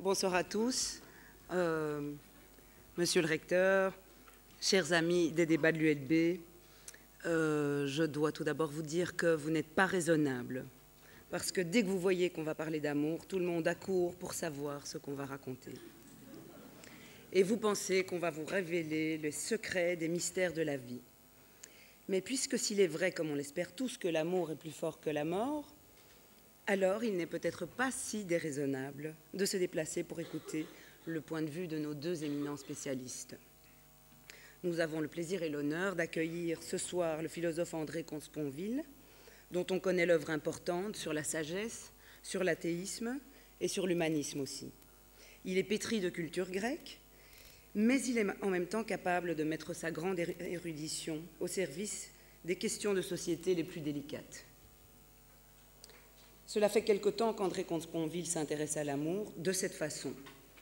Bonsoir à tous, Monsieur le recteur, chers amis des débats de l'ULB. Je dois tout d'abord vous dire que vous n'êtes pas raisonnable, parce que dès que vous voyez qu'on va parler d'amour, tout le monde accourt pour savoir ce qu'on va raconter. Et vous pensez qu'on va vous révéler les secrets des mystères de la vie. Mais puisque s'il est vrai, comme on l'espère tous, que l'amour est plus fort que la mort, alors il n'est peut-être pas si déraisonnable de se déplacer pour écouter le point de vue de nos deux éminents spécialistes. Nous avons le plaisir et l'honneur d'accueillir ce soir le philosophe André Comte-Sponville, dont on connaît l'œuvre importante sur la sagesse, sur l'athéisme et sur l'humanisme aussi. Il est pétri de culture grecque, mais il est en même temps capable de mettre sa grande érudition au service des questions de société les plus délicates. Cela fait quelque temps qu'André Comte-Sponville s'intéresse à l'amour de cette façon,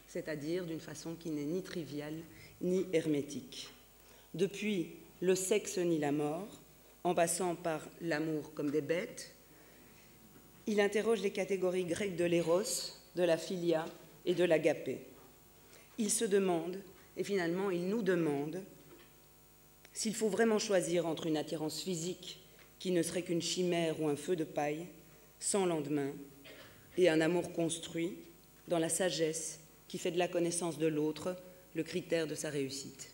c'est-à-dire d'une façon qui n'est ni triviale ni hermétique. Depuis le sexe ni la mort, en passant par l'amour comme des bêtes, il interroge les catégories grecques de l'éros, de la philia et de l'agapé. Il se demande, et finalement il nous demande, s'il faut vraiment choisir entre une attirance physique qui ne serait qu'une chimère ou un feu de paille, sans lendemain, et un amour construit dans la sagesse qui fait de la connaissance de l'autre le critère de sa réussite.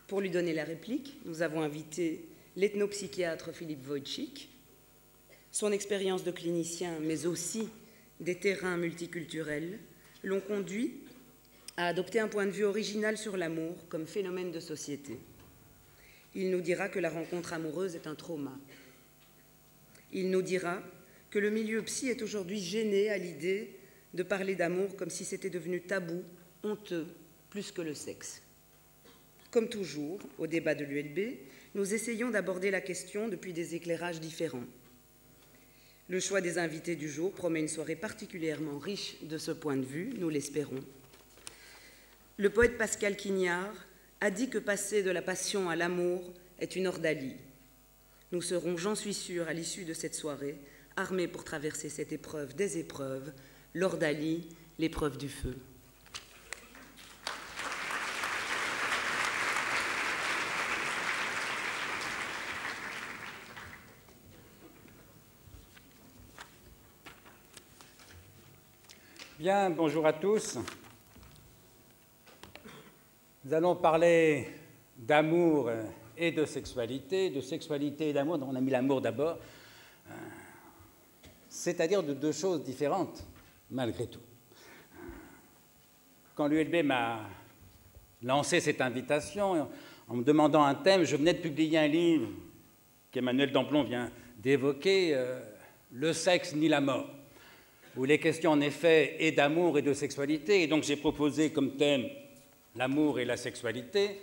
Pour lui donner la réplique, nous avons invité l'ethnopsychiatre Philippe Wojcik. Son expérience de clinicien, mais aussi des terrains multiculturels, l'ont conduit à adopter un point de vue original sur l'amour comme phénomène de société. Il nous dira que la rencontre amoureuse est un trauma. Il nous dira que le milieu psy est aujourd'hui gêné à l'idée de parler d'amour comme si c'était devenu tabou, honteux, plus que le sexe. Comme toujours, au débat de l'ULB, nous essayons d'aborder la question depuis des éclairages différents. Le choix des invités du jour promet une soirée particulièrement riche de ce point de vue, nous l'espérons. Le poète Pascal Quignard a dit que passer de la passion à l'amour est une ordalie. Nous serons, j'en suis sûre, à l'issue de cette soirée, armés pour traverser cette épreuve des épreuves, l'ordalie, l'épreuve du feu. Bien, bonjour à tous. Nous allons parler d'amour et de sexualité et d'amour, donc on a mis l'amour d'abord, c'est-à-dire de deux choses différentes, malgré tout. Quand l'ULB m'a lancé cette invitation, en me demandant un thème, je venais de publier un livre qu'Emmanuel Damplon vient d'évoquer, Le sexe ni la mort, où les questions en effet et d'amour et de sexualité, et donc j'ai proposé comme thème l'amour et la sexualité.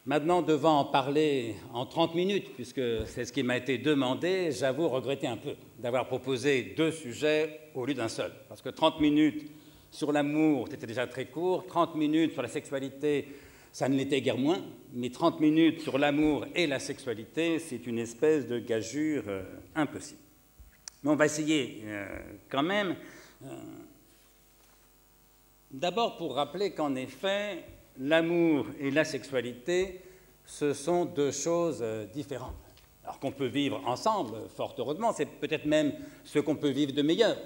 Maintenant, devant en parler en 30 minutes, puisque c'est ce qui m'a été demandé, j'avoue regretter un peu d'avoir proposé deux sujets au lieu d'un seul. Parce que 30 minutes sur l'amour, c'était déjà très court, 30 minutes sur la sexualité, ça ne l'était guère moins, mais 30 minutes sur l'amour et la sexualité, c'est une espèce de gageure impossible. Mais on va essayer quand même. D'abord pour rappeler qu'en effet, l'amour et la sexualité, ce sont deux choses différentes. Alors qu'on peut vivre ensemble, fort heureusement, c'est peut-être même ce qu'on peut vivre de meilleur.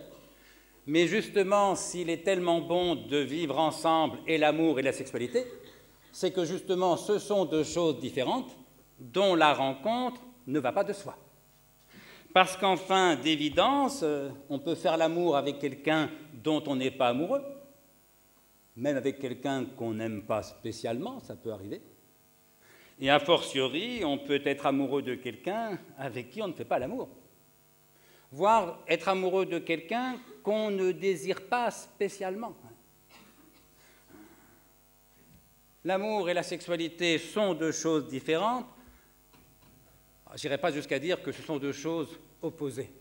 Mais justement, s'il est tellement bon de vivre ensemble et l'amour et la sexualité, c'est que justement, ce sont deux choses différentes dont la rencontre ne va pas de soi. Parce qu'en fin d'évidence, on peut faire l'amour avec quelqu'un dont on n'est pas amoureux, même avec quelqu'un qu'on n'aime pas spécialement, ça peut arriver. Et a fortiori, on peut être amoureux de quelqu'un avec qui on ne fait pas l'amour. Voire être amoureux de quelqu'un qu'on ne désire pas spécialement. L'amour et la sexualité sont deux choses différentes. Je n'irai pas jusqu'à dire que ce sont deux choses opposées.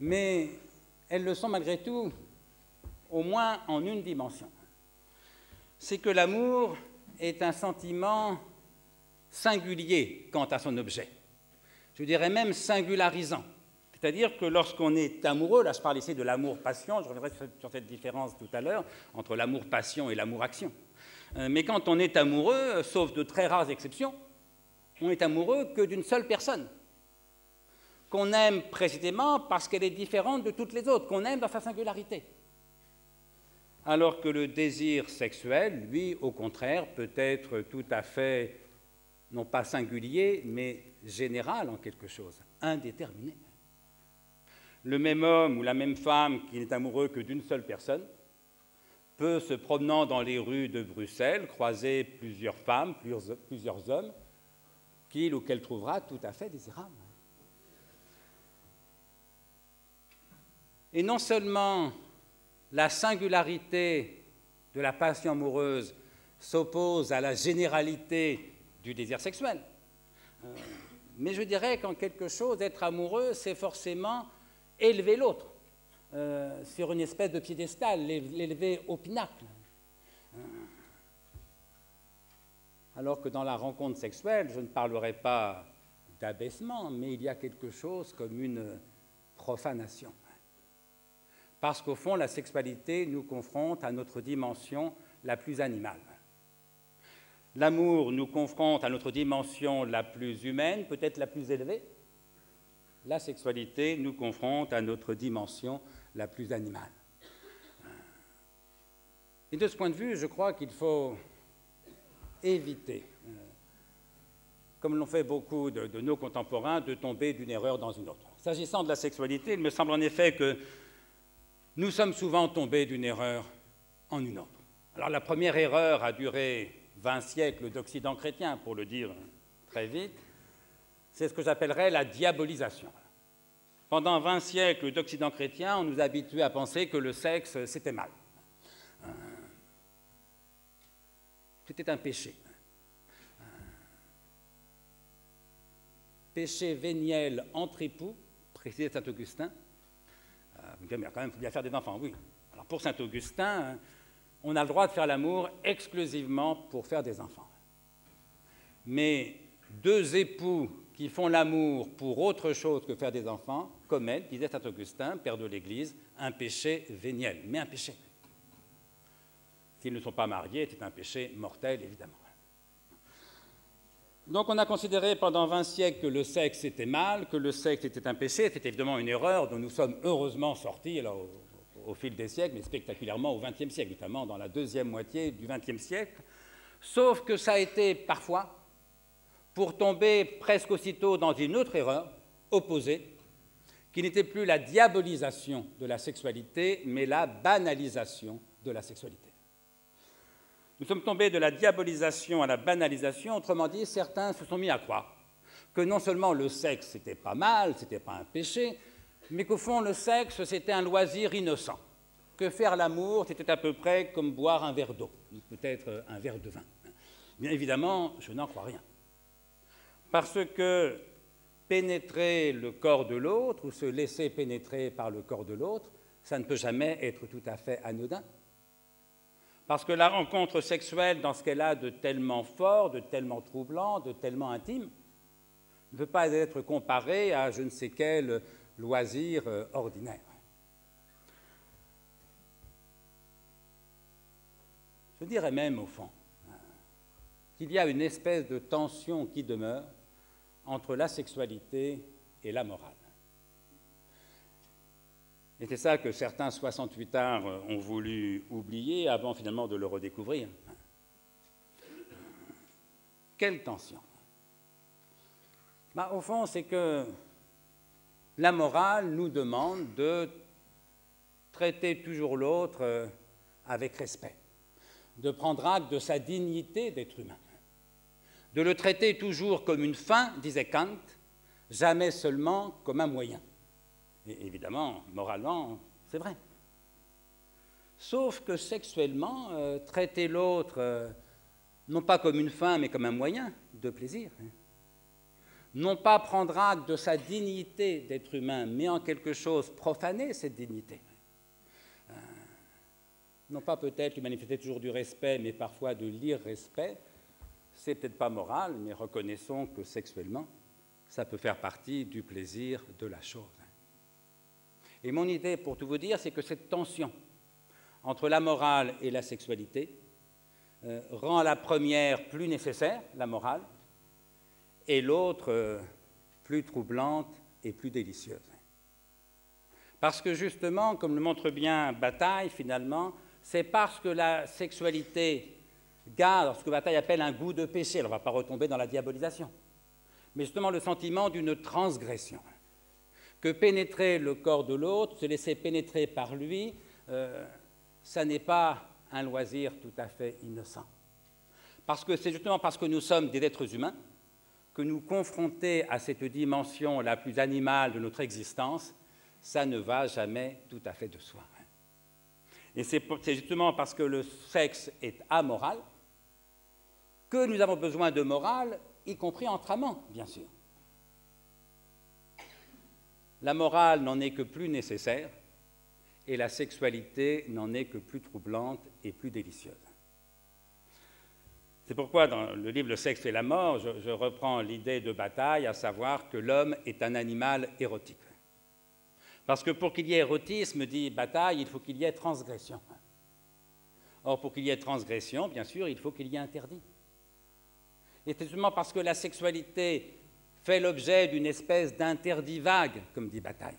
Mais elles le sont malgré tout, au moins en une dimension. C'est que l'amour est un sentiment singulier quant à son objet. Je dirais même singularisant. C'est-à-dire que lorsqu'on est amoureux, là je parle ici de l'amour-passion, je reviendrai sur cette différence tout à l'heure entre l'amour-passion et l'amour-action. Mais quand on est amoureux, sauf de très rares exceptions, on est amoureux que d'une seule personne, qu'on aime précisément parce qu'elle est différente de toutes les autres, qu'on aime dans sa singularité. Alors que le désir sexuel, lui, au contraire, peut être tout à fait, non pas singulier, mais général en quelque chose, indéterminé. Le même homme ou la même femme qui n'est amoureux que d'une seule personne peut, se promenant dans les rues de Bruxelles, croiser plusieurs femmes, plusieurs hommes, qu'il ou qu'elle trouvera tout à fait désirables. Et non seulement la singularité de la passion amoureuse s'oppose à la généralité du désir sexuel, mais je dirais qu'en quelque chose, être amoureux, c'est forcément élever l'autre sur une espèce de piédestal, l'élever au pinacle. Alors que dans la rencontre sexuelle, je ne parlerai pas d'abaissement, mais il y a quelque chose comme une profanation. Parce qu'au fond, la sexualité nous confronte à notre dimension la plus animale. L'amour nous confronte à notre dimension la plus humaine, peut-être la plus élevée. La sexualité nous confronte à notre dimension la plus animale. Et de ce point de vue, je crois qu'il faut éviter, comme l'ont fait beaucoup de nos contemporains, de tomber d'une erreur dans une autre. S'agissant de la sexualité, il me semble en effet que nous sommes souvent tombés d'une erreur en une autre. Alors la première erreur a duré 20 siècles d'Occident chrétien, pour le dire très vite, c'est ce que j'appellerais la diabolisation. Pendant 20 siècles d'Occident chrétien, on nous a habitués à penser que le sexe, c'était mal. C'était un péché. Péché véniel entre époux, précisait saint Augustin. Vous dites, mais quand même, il faut bien faire des enfants, oui. Alors pour saint Augustin, on a le droit de faire l'amour exclusivement pour faire des enfants. Mais deux époux qui font l'amour pour autre chose que faire des enfants commettent, disait saint Augustin, père de l'Église, un péché véniel, mais un péché. S'ils ne sont pas mariés, c'est un péché mortel, évidemment. Donc on a considéré pendant 20 siècles que le sexe était mal, que le sexe était un péché. C'est évidemment une erreur dont nous sommes heureusement sortis alors, au fil des siècles, mais spectaculairement au XXe siècle, notamment dans la deuxième moitié du XXe siècle. Sauf que ça a été parfois pour tomber presque aussitôt dans une autre erreur opposée, qui n'était plus la diabolisation de la sexualité, mais la banalisation de la sexualité. Nous sommes tombés de la diabolisation à la banalisation, autrement dit, certains se sont mis à croire que non seulement le sexe, c'était pas mal, c'était pas un péché, mais qu'au fond, le sexe, c'était un loisir innocent, que faire l'amour, c'était à peu près comme boire un verre d'eau, peut-être un verre de vin. Bien évidemment, je n'en crois rien. Parce que pénétrer le corps de l'autre ou se laisser pénétrer par le corps de l'autre, ça ne peut jamais être tout à fait anodin. Parce que la rencontre sexuelle, dans ce qu'elle a de tellement fort, de tellement troublant, de tellement intime, ne peut pas être comparée à je ne sais quel loisir ordinaire. Je dirais même, au fond, qu'il y a une espèce de tension qui demeure entre la sexualité et la morale. Et c'est ça que certains 68ards ont voulu oublier avant finalement de le redécouvrir. Quelle tension! Au fond, c'est que la morale nous demande de traiter toujours l'autre avec respect, de prendre acte de sa dignité d'être humain, de le traiter toujours comme une fin, disait Kant, jamais seulement comme un moyen. Et évidemment, moralement, c'est vrai. Sauf que sexuellement, traiter l'autre, non pas comme une fin, mais comme un moyen de plaisir, non pas prendre acte de sa dignité d'être humain, mais en quelque chose profaner cette dignité. Non pas peut-être lui manifester toujours du respect, mais parfois de l'irrespect, c'est peut-être pas moral, mais reconnaissons que sexuellement, ça peut faire partie du plaisir de la chose. Et mon idée, pour tout vous dire, c'est que cette tension entre la morale et la sexualité rend la première plus nécessaire, la morale, et l'autre plus troublante et plus délicieuse. Parce que justement, comme le montre bien Bataille, finalement, c'est parce que la sexualité garde ce que Bataille appelle un goût de péché, elle ne va pas retomber dans la diabolisation, mais justement le sentiment d'une transgression, que pénétrer le corps de l'autre, se laisser pénétrer par lui, ça n'est pas un loisir tout à fait innocent. Parce que c'est justement parce que nous sommes des êtres humains que nous confrontés à cette dimension la plus animale de notre existence, ça ne va jamais tout à fait de soi. Et c'est justement parce que le sexe est amoral que nous avons besoin de morale, y compris entre amants, bien sûr. La morale n'en est que plus nécessaire et la sexualité n'en est que plus troublante et plus délicieuse. C'est pourquoi dans le livre « Le sexe et la mort », je reprends l'idée de Bataille, à savoir que l'homme est un animal érotique. Parce que pour qu'il y ait érotisme, dit Bataille, il faut qu'il y ait transgression. Or, pour qu'il y ait transgression, bien sûr, il faut qu'il y ait interdit. Et c'est justement parce que la sexualité fait l'objet d'une espèce d'interdit vague, comme dit Bataille.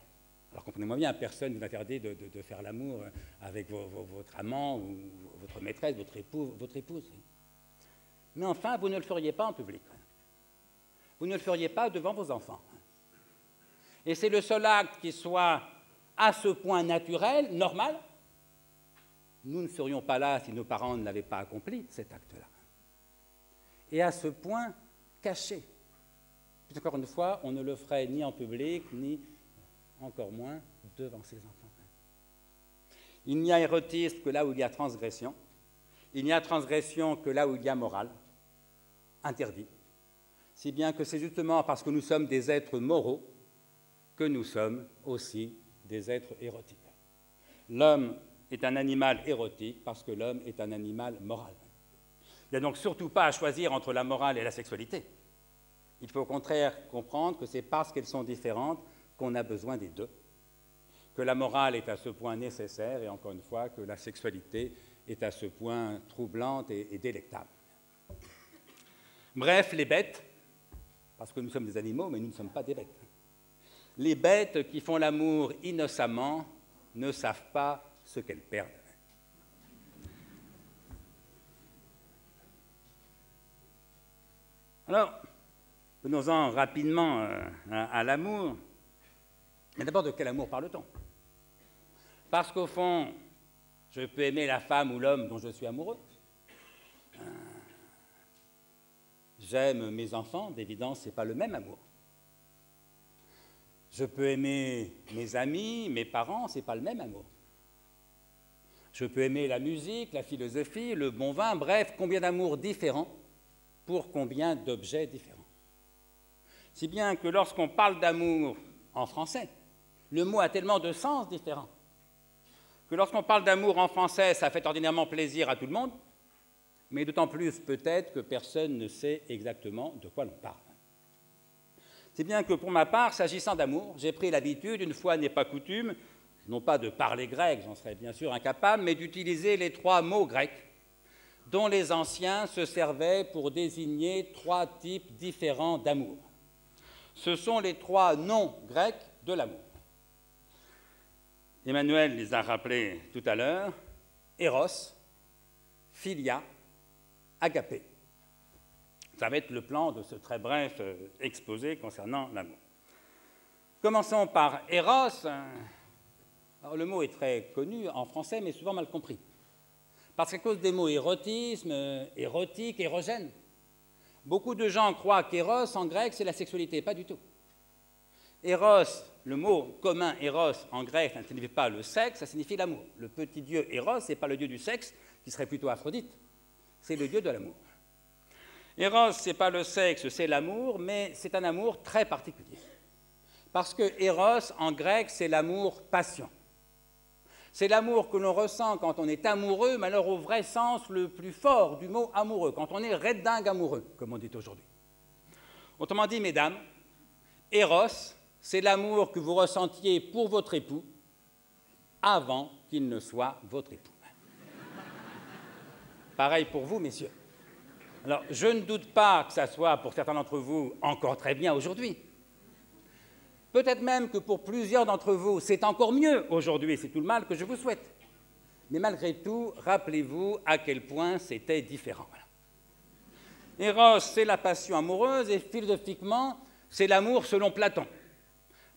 Alors comprenez-moi bien, personne ne vous interdit de faire l'amour avec votre amant ou votre maîtresse, votre épouse. Mais enfin, vous ne le feriez pas en public. Vous ne le feriez pas devant vos enfants. Et c'est le seul acte qui soit à ce point naturel, normal. Nous ne serions pas là si nos parents ne l'avaient pas accompli, cet acte-là. Et à ce point caché. Puis encore une fois, on ne le ferait ni en public, ni encore moins devant ses enfants. Il n'y a érotisme que là où il y a transgression. Il n'y a transgression que là où il y a morale, interdit. Si bien que c'est justement parce que nous sommes des êtres moraux que nous sommes aussi des êtres érotiques. L'homme est un animal érotique parce que l'homme est un animal moral. Il n'y a donc surtout pas à choisir entre la morale et la sexualité. Il faut au contraire comprendre que c'est parce qu'elles sont différentes qu'on a besoin des deux, que la morale est à ce point nécessaire et encore une fois que la sexualité est à ce point troublante et délectable. Bref, les bêtes, parce que nous sommes des animaux, mais nous ne sommes pas des bêtes. Les bêtes qui font l'amour innocemment ne savent pas ce qu'elles perdent. Alors, venons-en rapidement à l'amour. Mais d'abord, de quel amour parle-t-on? Parce qu'au fond, je peux aimer la femme ou l'homme dont je suis amoureux. J'aime mes enfants, d'évidence, ce n'est pas le même amour. Je peux aimer mes amis, mes parents, ce n'est pas le même amour. Je peux aimer la musique, la philosophie, le bon vin, bref, combien d'amours différents pour combien d'objets différents. Si bien que lorsqu'on parle d'amour en français, le mot a tellement de sens différents que lorsqu'on parle d'amour en français, ça fait ordinairement plaisir à tout le monde, mais d'autant plus peut-être que personne ne sait exactement de quoi l'on parle. C'est bien que pour ma part, s'agissant d'amour, j'ai pris l'habitude, une fois n'est pas coutume, non pas de parler grec, j'en serais bien sûr incapable, mais d'utiliser les 3 mots grecs dont les anciens se servaient pour désigner 3 types différents d'amour. Ce sont les 3 noms grecs de l'amour. Emmanuel les a rappelés tout à l'heure, Eros, Philia, Agapé. Ça va être le plan de ce très bref exposé concernant l'amour. Commençons par Eros. Alors, le mot est très connu en français, mais souvent mal compris. Parce qu'à cause des mots érotisme, érotique, érogène, beaucoup de gens croient qu'Eros en grec, c'est la sexualité. Pas du tout. Eros, le mot commun Eros en grec, ça ne signifie pas le sexe, ça signifie l'amour. Le petit dieu Eros, ce n'est pas le dieu du sexe, qui serait plutôt Aphrodite, c'est le dieu de l'amour. Eros, ce n'est pas le sexe, c'est l'amour, mais c'est un amour très particulier. Parce que Eros, en grec, c'est l'amour passion. C'est l'amour que l'on ressent quand on est amoureux, mais alors au vrai sens le plus fort du mot amoureux, quand on est redingue amoureux, comme on dit aujourd'hui. Autrement dit, mesdames, Eros, c'est l'amour que vous ressentiez pour votre époux avant qu'il ne soit votre époux. Pareil pour vous, messieurs. Alors, je ne doute pas que ça soit, pour certains d'entre vous, encore très bien aujourd'hui. Peut-être même que pour plusieurs d'entre vous, c'est encore mieux aujourd'hui, c'est tout le mal que je vous souhaite. Mais malgré tout, rappelez-vous à quel point c'était différent. Éros, c'est la passion amoureuse, et philosophiquement, c'est l'amour selon Platon.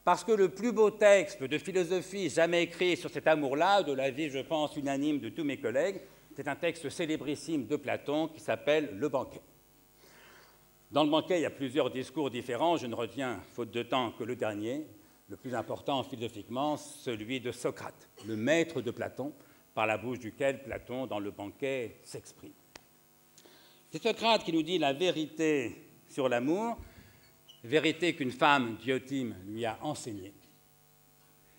Parce que le plus beau texte de philosophie jamais écrit sur cet amour-là, de l'avis, je pense, unanime de tous mes collègues, c'est un texte célébrissime de Platon qui s'appelle « Le banquet ». Dans le banquet, il y a plusieurs discours différents. Je ne retiens, faute de temps, que le dernier, le plus important philosophiquement, celui de Socrate, le maître de Platon, par la bouche duquel Platon, dans le banquet, s'exprime. C'est Socrate qui nous dit la vérité sur l'amour, vérité qu'une femme, Diotime, lui a enseignée,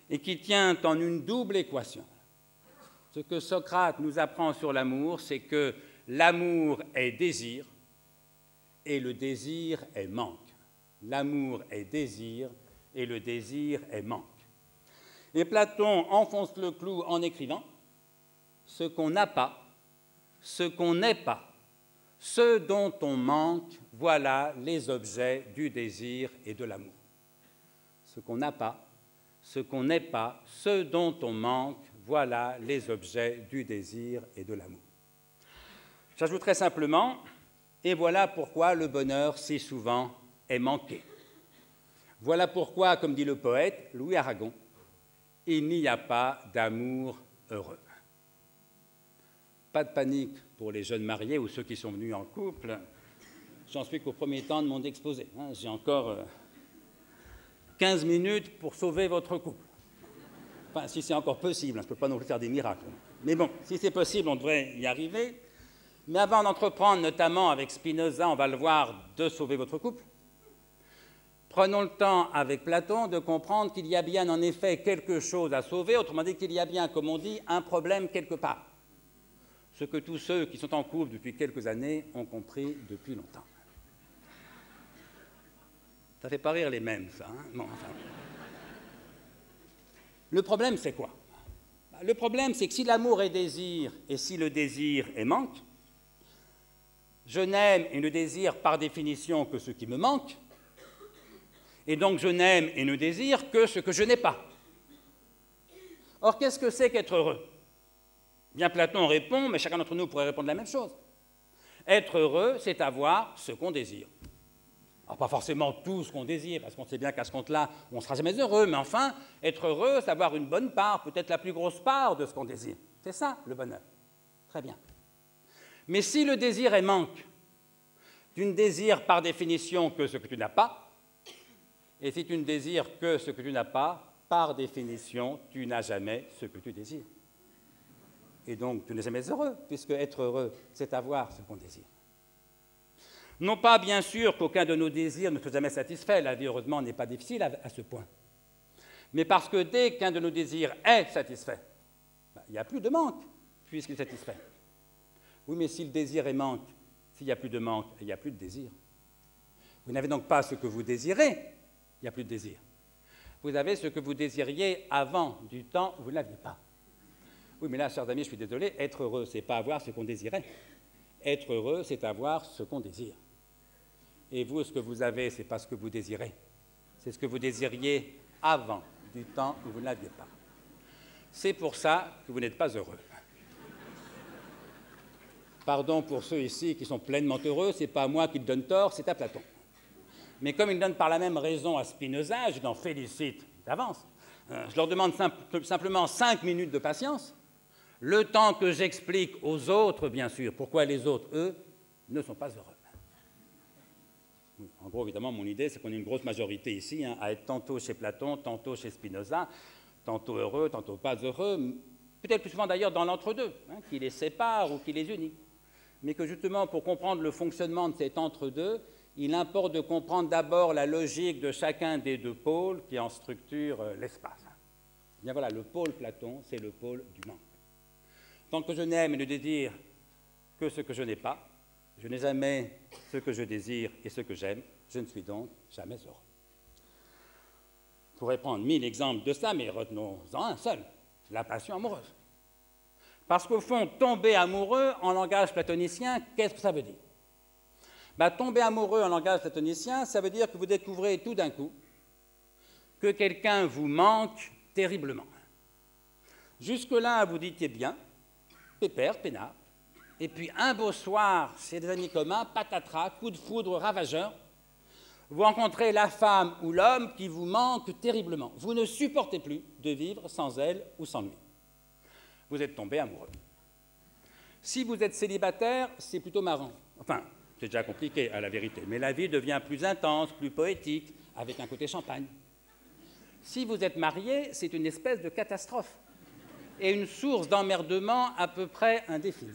et qui tient en une double équation. Ce que Socrate nous apprend sur l'amour, c'est que l'amour est désir et le désir est manque. L'amour est désir et le désir est manque. Et Platon enfonce le clou en écrivant « Ce qu'on n'a pas, ce qu'on n'est pas, ce dont on manque, voilà les objets du désir et de l'amour. » Ce qu'on n'a pas, ce qu'on n'est pas, ce dont on manque, voilà les objets du désir et de l'amour. J'ajouterai simplement, et voilà pourquoi le bonheur si souvent est manqué. Voilà pourquoi, comme dit le poète Louis Aragon, il n'y a pas d'amour heureux. Pas de panique pour les jeunes mariés ou ceux qui sont venus en couple. J'en suis qu'au premier temps de mon exposé. J'ai encore 15 minutes pour sauver votre couple. Enfin, si c'est encore possible, je ne peux pas non plus faire des miracles. Mais bon, si c'est possible, on devrait y arriver. Mais avant d'entreprendre, notamment avec Spinoza, on va le voir, de sauver votre couple, prenons le temps avec Platon de comprendre qu'il y a bien en effet quelque chose à sauver, autrement dit qu'il y a bien, comme on dit, un problème quelque part. Ce que tous ceux qui sont en couple depuis quelques années ont compris depuis longtemps. Ça fait pas rire les mêmes, ça. Hein? Bon, enfin. Le problème, c'est quoi? Le problème, c'est que si l'amour est désir et si le désir est manque, je n'aime et ne désire par définition que ce qui me manque, et donc je n'aime et ne désire que ce que je n'ai pas. Or, qu'est-ce que c'est qu'être heureux? Bien, Platon répond, mais chacun d'entre nous pourrait répondre la même chose. Être heureux, c'est avoir ce qu'on désire. Alors, pas forcément tout ce qu'on désire, parce qu'on sait bien qu'à ce compte-là, on ne sera jamais heureux, mais enfin, être heureux, c'est avoir une bonne part, peut-être la plus grosse part de ce qu'on désire. C'est ça, le bonheur. Très bien. Mais si le désir est manque, tu ne désires par définition que ce que tu n'as pas, et si tu ne désires que ce que tu n'as pas, par définition, tu n'as jamais ce que tu désires. Et donc, tu n'es jamais heureux, puisque être heureux, c'est avoir ce qu'on désire. Non pas, bien sûr, qu'aucun de nos désirs ne soit jamais satisfait. La vie, heureusement, n'est pas difficile à ce point. Mais parce que dès qu'un de nos désirs est satisfait, il n'y a plus de manque, puisqu'il est satisfait. Oui, mais si le désir est manque, s'il n'y a plus de manque, il n'y a plus de désir. Vous n'avez donc pas ce que vous désirez, il n'y a plus de désir. Vous avez ce que vous désiriez avant du temps où vous ne l'aviez pas. Oui, mais là, chers amis, je suis désolé, être heureux, ce n'est pas avoir ce qu'on désirait. Être heureux, c'est avoir ce qu'on désire. Et vous, ce que vous avez, ce n'est pas ce que vous désirez. C'est ce que vous désiriez avant du temps où vous ne l'aviez pas. C'est pour ça que vous n'êtes pas heureux. Pardon pour ceux ici qui sont pleinement heureux, ce n'est pas à moi qui le donne tort, c'est à Platon. Mais comme il donne par la même raison à Spinoza, je l'en félicite d'avance. Je leur demande simplement 5 minutes de patience, le temps que j'explique aux autres, bien sûr, pourquoi les autres, eux, ne sont pas heureux. En gros, évidemment, mon idée, c'est qu'on est une grosse majorité ici, à être tantôt chez Platon, tantôt chez Spinoza, tantôt heureux, tantôt pas heureux, peut-être plus souvent d'ailleurs dans l'entre-deux, qui les sépare ou qui les unit. Mais que justement, pour comprendre le fonctionnement de cet entre-deux, il importe de comprendre d'abord la logique de chacun des deux pôles qui en structurent l'espace. Bien voilà, le pôle Platon, c'est le pôle du manque. Tant que je n'aime et ne désire que ce que je n'ai pas, je n'ai jamais ce que je désire et ce que j'aime, je ne suis donc jamais heureux. Je pourrais prendre 1000 exemples de ça, mais retenons-en un seul. la passion amoureuse. Parce qu'au fond, tomber amoureux en langage platonicien, qu'est-ce que ça veut dire? Tomber amoureux en langage platonicien, ça veut dire que vous découvrez tout d'un coup que quelqu'un vous manque terriblement. Jusque-là, vous disiez bien, pépère, peinard, et puis un beau soir, chez des amis communs, patatras, coup de foudre ravageur, vous rencontrez la femme ou l'homme qui vous manque terriblement. Vous ne supportez plus de vivre sans elle ou sans lui. Vous êtes tombé amoureux. Si vous êtes célibataire, c'est plutôt marrant. Enfin, c'est déjà compliqué à la vérité, mais la vie devient plus intense, plus poétique, avec un côté champagne. Si vous êtes marié, c'est une espèce de catastrophe et une source d'emmerdement à peu près indéfinie.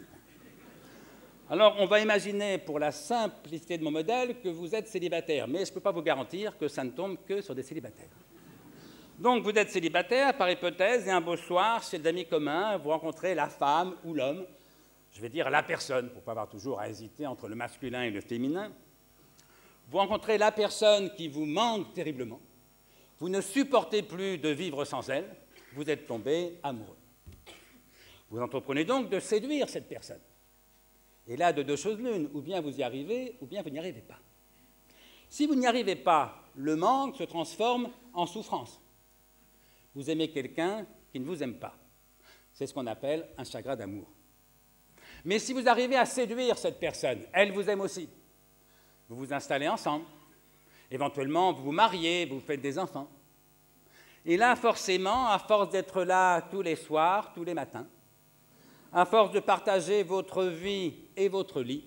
Alors, on va imaginer, pour la simplicité de mon modèle, que vous êtes célibataire, mais je ne peux pas vous garantir que ça ne tombe que sur des célibataires. Donc, vous êtes célibataire, par hypothèse, et un beau soir, chez d'amis communs, vous rencontrez la femme ou l'homme, je vais dire la personne, pour ne pas avoir toujours à hésiter entre le masculin et le féminin. Vous rencontrez la personne qui vous manque terriblement, vous ne supportez plus de vivre sans elle, vous êtes tombé amoureux. Vous entreprenez donc de séduire cette personne. Et là, de deux choses l'une, ou bien vous y arrivez, ou bien vous n'y arrivez pas. Si vous n'y arrivez pas, le manque se transforme en souffrance. Vous aimez quelqu'un qui ne vous aime pas. C'est ce qu'on appelle un chagrin d'amour. Mais si vous arrivez à séduire cette personne, elle vous aime aussi. Vous vous installez ensemble. Éventuellement, vous vous mariez, vous faites des enfants. Et là, forcément, à force d'être là tous les soirs, tous les matins, à force de partager votre vie et votre lit,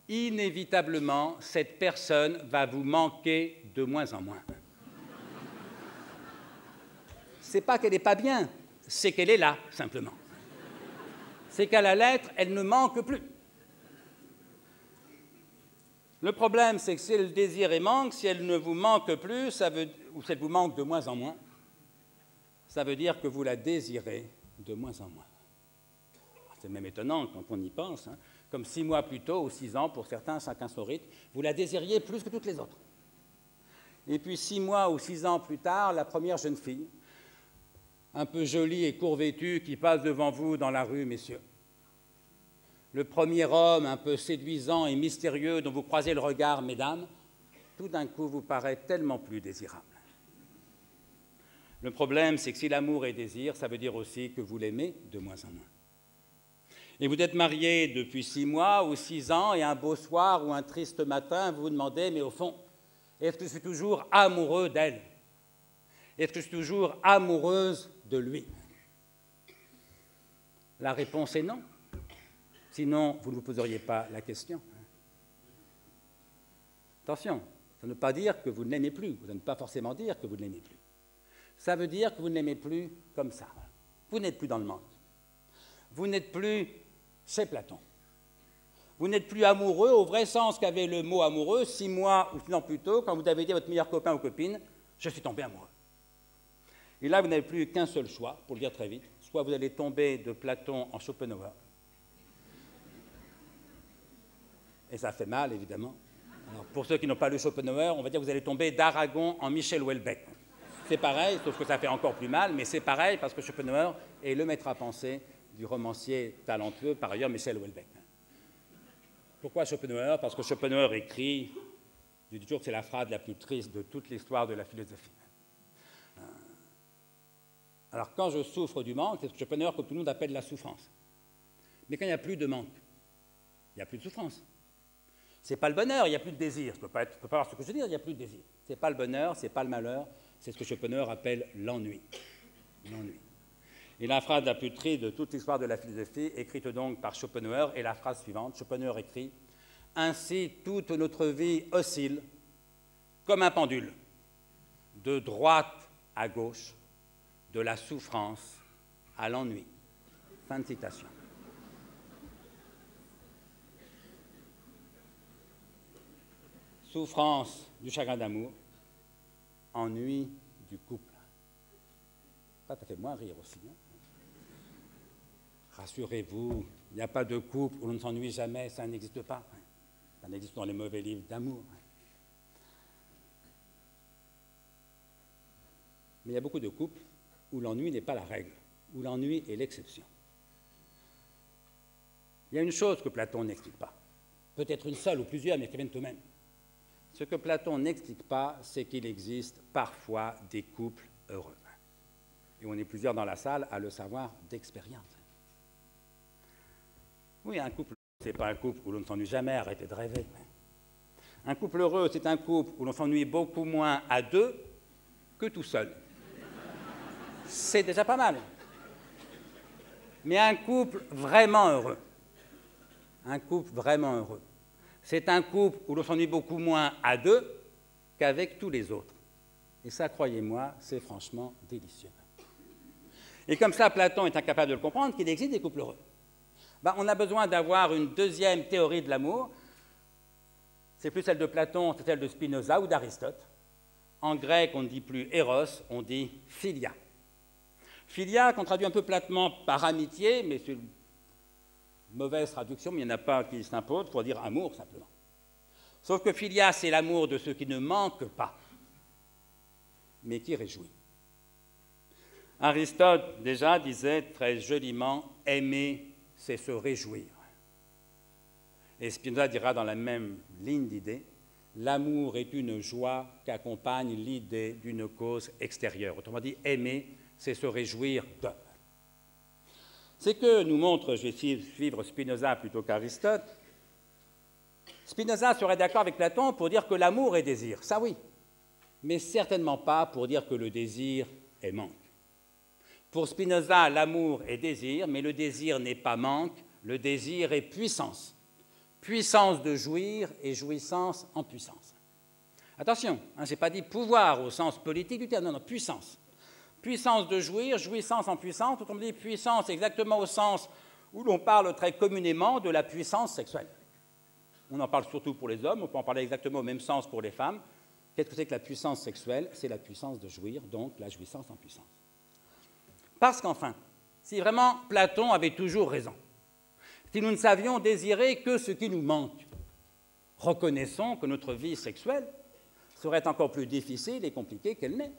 inévitablement, cette personne va vous manquer de moins en moins. Ce n'est pas qu'elle n'est pas bien, c'est qu'elle est là, simplement. C'est qu'à la lettre, elle ne manque plus. Le problème, c'est que si le désir est manque, si elle ne vous manque plus, ou si elle vous manque de moins en moins, ça veut dire que vous la désirez de moins en moins. C'est même étonnant quand on y pense, hein. Comme 6 mois plus tôt, ou 6 ans, pour certains, chacun son rythme, vous la désiriez plus que toutes les autres. Et puis 6 mois ou 6 ans plus tard, la première jeune fille, un peu jolie et court vêtue, qui passe devant vous dans la rue, messieurs. Le premier homme un peu séduisant et mystérieux dont vous croisez le regard, mesdames, tout d'un coup vous paraît tellement plus désirable. Le problème, c'est que si l'amour est désir, ça veut dire aussi que vous l'aimez de moins en moins. Et vous êtes marié depuis 6 mois ou 6 ans, et un beau soir ou un triste matin, vous vous demandez, mais au fond, est-ce que je suis toujours amoureux d'elle? Est-ce que je suis toujours amoureuse de lui? La réponse est non. Sinon, vous ne vous poseriez pas la question. Attention, ça ne veut pas dire que vous ne l'aimez plus. Ça ne veut pas forcément dire que vous ne l'aimez plus. Ça veut dire que vous ne l'aimez plus comme ça. Vous n'êtes plus dans le manque. Vous n'êtes plus chez Platon. Vous n'êtes plus amoureux au vrai sens qu'avait le mot amoureux 6 mois ou 6 ans plus tôt, quand vous avez dit à votre meilleur copain ou copine « je suis tombé amoureux ». Et là, vous n'avez plus qu'un seul choix, pour le dire très vite, soit vous allez tomber de Platon en Schopenhauer, et ça fait mal, évidemment. Alors, pour ceux qui n'ont pas lu Schopenhauer, on va dire que vous allez tomber d'Aragon en Michel Houellebecq. C'est pareil, sauf que ça fait encore plus mal, mais c'est pareil parce que Schopenhauer est le maître à penser du romancier talentueux, par ailleurs, Michel Houellebecq. Pourquoi Schopenhauer? Parce que Schopenhauer écrit, je dis toujours que c'est la phrase la plus triste de toute l'histoire de la philosophie. Alors, quand je souffre du manque, c'est ce que Schopenhauer, comme tout le monde, appelle la souffrance. Mais quand il n'y a plus de manque, il n'y a plus de souffrance. Ce n'est pas le bonheur, il n'y a plus de désir. Je ne peux pas voir ce que je veux dire, il n'y a plus de désir. Ce n'est pas le bonheur, ce n'est pas le malheur, c'est ce que Schopenhauer appelle l'ennui. L'ennui. Et la phrase la plus triste de toute l'histoire de la philosophie, écrite donc par Schopenhauer, est la phrase suivante. Schopenhauer écrit « Ainsi toute notre vie oscille comme un pendule, de droite à gauche, de la souffrance à l'ennui. » Fin de citation. Souffrance du chagrin d'amour, ennui du couple. Ça fait moins rire aussi. Hein? Rassurez-vous, il n'y a pas de couple où l'on ne s'ennuie jamais, ça n'existe pas. Ça n'existe dans les mauvais livres d'amour. Mais il y a beaucoup de couples où l'ennui n'est pas la règle. où l'ennui est l'exception. Il y a une chose que Platon n'explique pas, peut-être une seule ou plusieurs, mais qui viennent tout de même. Ce que Platon n'explique pas, c'est qu'il existe parfois des couples heureux. Et on est plusieurs dans la salle à le savoir d'expérience. Oui, un couple, ce n'est pas un couple où l'on ne s'ennuie jamais, arrêtez de rêver. Un couple heureux, c'est un couple où l'on s'ennuie beaucoup moins à deux que tout seul. C'est déjà pas mal. Mais un couple vraiment heureux, c'est un couple où l'on s'ennuie beaucoup moins à deux qu'avec tous les autres. Et ça, croyez-moi, c'est franchement délicieux. Et comme ça, Platon est incapable de le comprendre, qu'il existe des couples heureux. On a besoin d'avoir une deuxième théorie de l'amour. C'est plus celle de Platon, c'est celle de Spinoza ou d'Aristote. En grec, on ne dit plus éros, on dit philia. Philia, qu'on traduit un peu platement par amitié, mais c'est une mauvaise traduction, mais il n'y en a pas qui s'impose pour dire amour, simplement. Sauf que philia, c'est l'amour de ceux qui ne manquent pas, mais qui réjouit. Aristote, déjà, disait très joliment « aimer, c'est se réjouir ». Et Spinoza dira dans la même ligne d'idée « l'amour est une joie qu'accompagne l'idée d'une cause extérieure ». Autrement dit, aimer, c'est se réjouir de. C'est que nous montre, je vais suivre Spinoza plutôt qu'Aristote, Spinoza serait d'accord avec Platon pour dire que l'amour est désir, ça oui, mais certainement pas pour dire que le désir est manque. Pour Spinoza, l'amour est désir, mais le désir n'est pas manque, le désir est puissance. Puissance de jouir et jouissance en puissance. Attention, je n'ai pas dit pouvoir au sens politique du terme, non, puissance. Puissance de jouir, jouissance en puissance, autrement dit puissance exactement au sens où l'on parle très communément de la puissance sexuelle. On en parle surtout pour les hommes, on peut en parler exactement au même sens pour les femmes. Qu'est-ce que c'est que la puissance sexuelle? C'est la puissance de jouir, donc la jouissance en puissance. Parce qu'enfin, si vraiment Platon avait toujours raison, si nous ne savions désirer que ce qui nous manque, reconnaissons que notre vie sexuelle serait encore plus difficile et compliquée qu'elle n'est.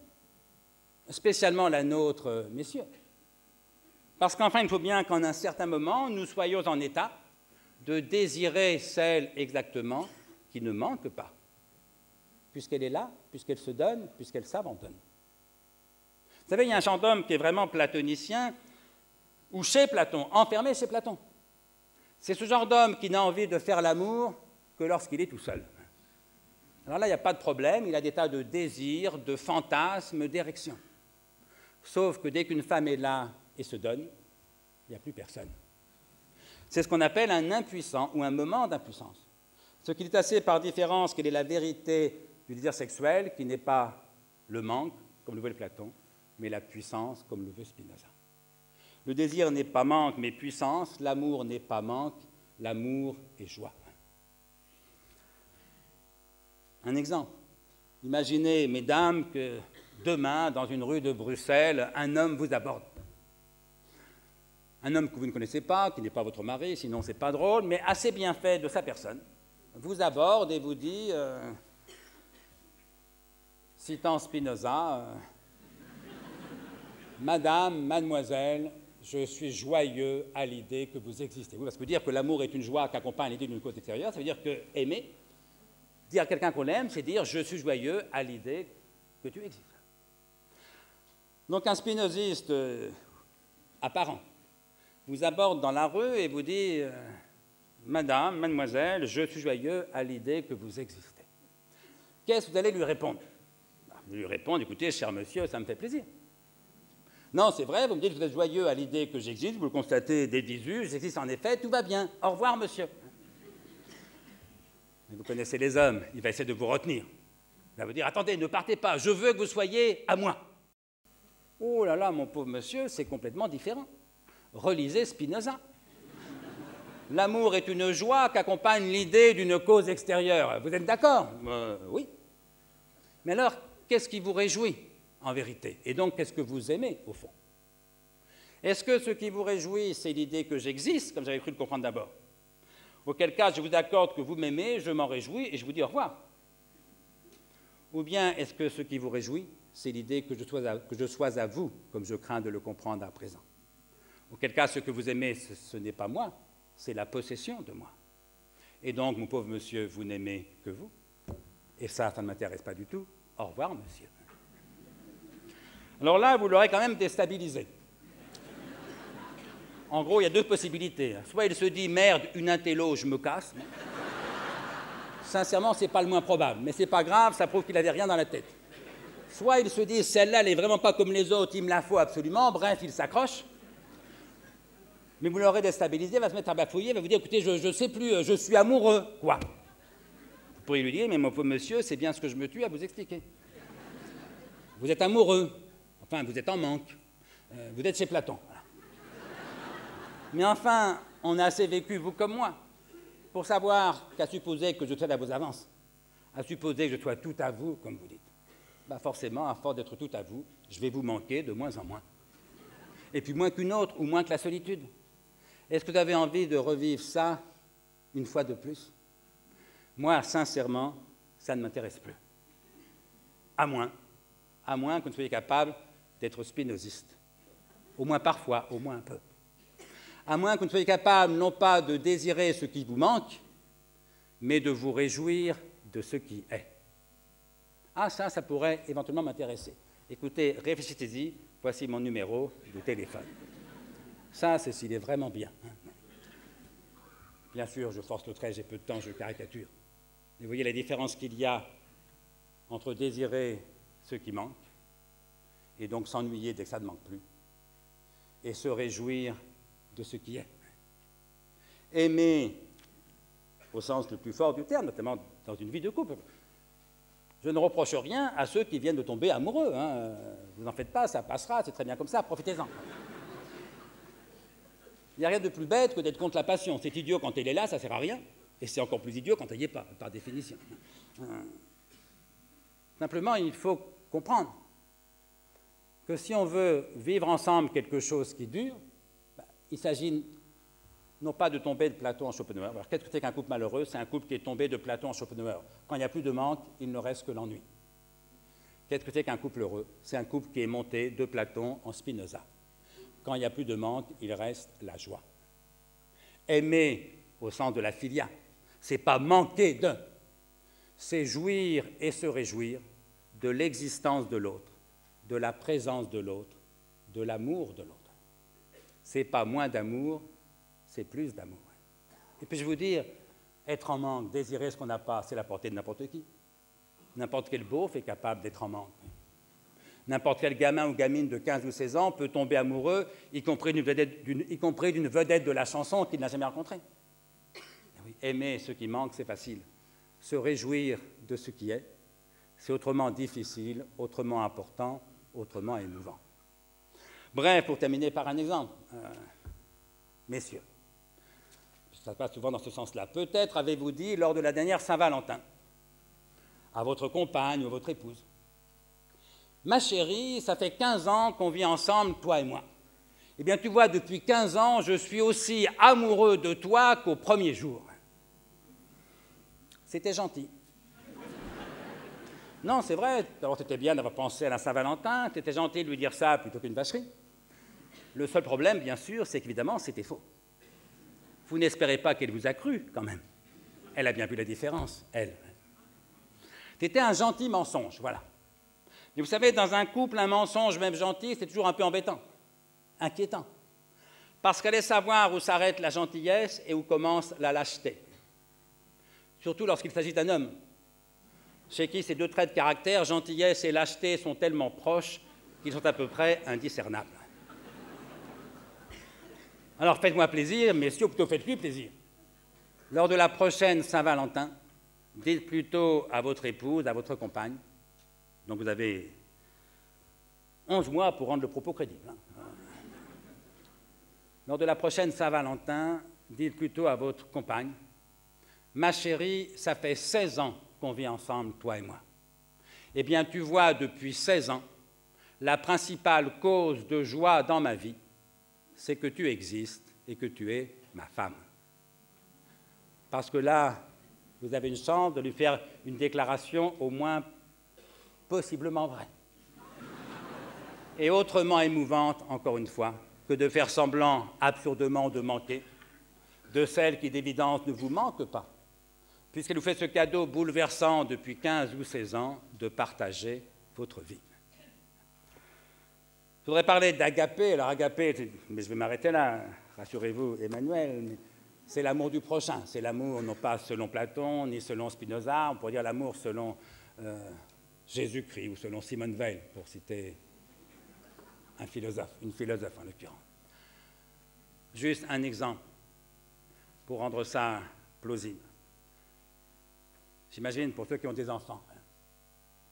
Spécialement la nôtre, messieurs. Parce qu'enfin, il faut bien qu'en un certain moment, nous soyons en état de désirer celle exactement qui ne manque pas, puisqu'elle est là, puisqu'elle se donne, puisqu'elle s'abandonne. Vous savez, il y a un gendarme qui est vraiment platonicien, ou chez Platon, enfermé chez Platon. C'est ce genre d'homme qui n'a envie de faire l'amour que lorsqu'il est tout seul. Alors là, il n'y a pas de problème, il a des tas de désirs, de fantasmes, d'érections. Sauf que dès qu'une femme est là et se donne, il n'y a plus personne. C'est ce qu'on appelle un impuissant ou un moment d'impuissance. Ce qui est assez par différence quelle est la vérité du désir sexuel, qui n'est pas le manque, comme le veut Platon, mais la puissance, comme le veut Spinoza. Le désir n'est pas manque, mais puissance. L'amour n'est pas manque, l'amour est joie. Un exemple. Imaginez, mesdames, que demain, dans une rue de Bruxelles, un homme vous aborde. Un homme que vous ne connaissez pas, qui n'est pas votre mari, sinon c'est pas drôle, mais assez bien fait de sa personne, vous aborde et vous dit, citant Spinoza, Madame, mademoiselle, je suis joyeux à l'idée que vous existez. Parce que dire que l'amour est une joie qui accompagne l'idée d'une cause extérieure, ça veut dire que aimer, dire à quelqu'un qu'on aime, c'est dire je suis joyeux à l'idée que tu existes. Donc un spinoziste apparent vous aborde dans la rue et vous dit Madame, mademoiselle, je suis joyeux à l'idée que vous existez. Qu'est-ce que vous allez lui répondre? Vous lui répondez, écoutez, cher monsieur, ça me fait plaisir. Non, c'est vrai, vous me dites que vous êtes joyeux à l'idée que j'existe, vous le constatez dès 18, j'existe en effet, tout va bien. Au revoir, monsieur. Mais vous connaissez les hommes, il va essayer de vous retenir. Il va vous dire, attendez, ne partez pas, je veux que vous soyez à moi. Oh là là, mon pauvre monsieur, c'est complètement différent. Relisez Spinoza. L'amour est une joie qu'accompagne l'idée d'une cause extérieure. Vous êtes d'accord? Oui. Mais alors, qu'est-ce qui vous réjouit en vérité? Et donc, qu'est-ce que vous aimez, au fond? Est-ce que ce qui vous réjouit, c'est l'idée que j'existe, comme j'avais cru le comprendre d'abord? Auquel cas, je vous accorde que vous m'aimez, je m'en réjouis et je vous dis au revoir. Ou bien, est-ce que ce qui vous réjouit, c'est l'idée que je sois à vous, comme je crains de le comprendre à présent? Auquel cas, ce que vous aimez, ce n'est pas moi, c'est la possession de moi. Et donc, mon pauvre monsieur, vous n'aimez que vous. Et ça ne m'intéresse pas du tout. Au revoir, monsieur. Alors là, vous l'aurez quand même déstabilisé. En gros, il y a deux possibilités. Soit il se dit, merde, une intello, je me casse. Sincèrement, ce n'est pas le moins probable. Mais ce n'est pas grave, ça prouve qu'il n'avait rien dans la tête. Soit il se dit, celle-là, elle n'est vraiment pas comme les autres, il me la faut absolument. Bref, il s'accroche. Mais vous l'aurez déstabilisé, il va se mettre à bafouiller, il va vous dire, écoutez, je ne sais plus, je suis amoureux. Quoi? Vous pourriez lui dire, mais mon pauvre monsieur, c'est bien ce que je me tue à vous expliquer. Vous êtes amoureux. Enfin, vous êtes en manque. Vous êtes chez Platon. Voilà. Mais enfin, on a assez vécu, vous comme moi, pour savoir qu'à supposer que je sois à vos avances, à supposer que je sois tout à vous, comme vous dites, bah forcément, à force d'être tout à vous, je vais vous manquer de moins en moins. Et puis moins qu'une autre, ou moins que la solitude. Est-ce que vous avez envie de revivre ça une fois de plus? Moi, sincèrement, ça ne m'intéresse plus. À moins que vous ne soyez capable d'être spinoziste. Au moins parfois, au moins un peu. À moins que vous ne soyez capable, non pas de désirer ce qui vous manque, mais de vous réjouir de ce qui est. Ah, ça pourrait éventuellement m'intéresser. Écoutez, réfléchissez-y, voici mon numéro de téléphone. Ça, c'est s'il est vraiment bien. Bien sûr, je force le trait, j'ai peu de temps, je caricature. Mais vous voyez la différence qu'il y a entre désirer ce qui manque, et donc s'ennuyer dès que ça ne manque plus, et se réjouir de ce qui est. Aimer, au sens le plus fort du terme, notamment dans une vie de couple. Je ne reproche rien à ceux qui viennent de tomber amoureux. Vous n'en faites pas, ça passera, c'est très bien comme ça, profitez-en. Il n'y a rien de plus bête que d'être contre la passion. C'est idiot quand elle est là, ça ne sert à rien. Et c'est encore plus idiot quand elle n'y est pas, par définition. Simplement, il faut comprendre que si on veut vivre ensemble quelque chose qui dure, il s'agit non pas de tomber de Platon en Schopenhauer. Alors, qu'est-ce que c'est qu'un couple malheureux? C'est un couple qui est tombé de Platon en Schopenhauer. Quand il n'y a plus de manque, il ne reste que l'ennui. Qu'est-ce que c'est qu'un couple heureux? C'est un couple qui est monté de Platon en Spinoza. Quand il n'y a plus de manque, il reste la joie. Aimer, au sens de la philia, c'est pas manquer de, c'est jouir et se réjouir de l'existence de l'autre, de la présence de l'autre, de l'amour de l'autre. C'est pas moins d'amour, c'est plus d'amour. Et puis je vous dire, être en manque, désirer ce qu'on n'a pas, c'est la portée de n'importe qui. N'importe quel beauf est capable d'être en manque. N'importe quel gamin ou gamine de 15 ou 16 ans peut tomber amoureux, y compris d'une vedette de la chanson qu'il n'a jamais rencontrée. Oui, aimer ce qui manque, c'est facile. Se réjouir de ce qui est, c'est autrement difficile, autrement important, autrement émouvant. Bref, pour terminer par un exemple, messieurs, ça se passe souvent dans ce sens-là. Peut-être avez-vous dit lors de la dernière Saint-Valentin à votre compagne ou à votre épouse, ma chérie, ça fait 15 ans qu'on vit ensemble, toi et moi. Eh bien, tu vois, depuis 15 ans, je suis aussi amoureux de toi qu'au premier jour. C'était gentil. Non, c'est vrai, d'abord, c'était bien d'avoir pensé à la Saint-Valentin, c'était gentil de lui dire ça plutôt qu'une vacherie. Le seul problème, bien sûr, c'est qu'évidemment, c'était faux. Vous n'espérez pas qu'elle vous a cru, quand même. Elle a bien vu la différence, elle. C'était un gentil mensonge, voilà. Mais vous savez, dans un couple, un mensonge, même gentil, c'est toujours un peu embêtant, inquiétant. Parce qu'elle est savoir où s'arrête la gentillesse et où commence la lâcheté. Surtout lorsqu'il s'agit d'un homme, chez qui ces deux traits de caractère, gentillesse et lâcheté, sont tellement proches qu'ils sont à peu près indiscernables. Alors faites-moi plaisir, messieurs, plutôt faites-lui plaisir. Lors de la prochaine Saint-Valentin, dites plutôt à votre épouse, à votre compagne, donc vous avez 11 mois pour rendre le propos crédible. Lors de la prochaine Saint-Valentin, dites plutôt à votre compagne, ma chérie, ça fait 16 ans qu'on vit ensemble, toi et moi. Eh bien, tu vois, depuis 16 ans, la principale cause de joie dans ma vie, c'est que tu existes et que tu es ma femme. Parce que là, vous avez une chance de lui faire une déclaration au moins possiblement vraie. Et autrement émouvante, encore une fois, que de faire semblant absurdement de manquer, de celle qui d'évidence ne vous manque pas, puisqu'elle vous fait ce cadeau bouleversant depuis 15 ou 16 ans de partager votre vie. Je voudrais parler d'agapé. Alors agapé, mais je vais m'arrêter là, rassurez-vous Emmanuel, mais c'est l'amour du prochain, c'est l'amour non pas selon Platon, ni selon Spinoza, on pourrait dire l'amour selon Jésus-Christ ou selon Simone Weil, pour citer un philosophe, une philosophe en l'occurrence. Juste un exemple pour rendre ça plausible. J'imagine pour ceux qui ont des enfants,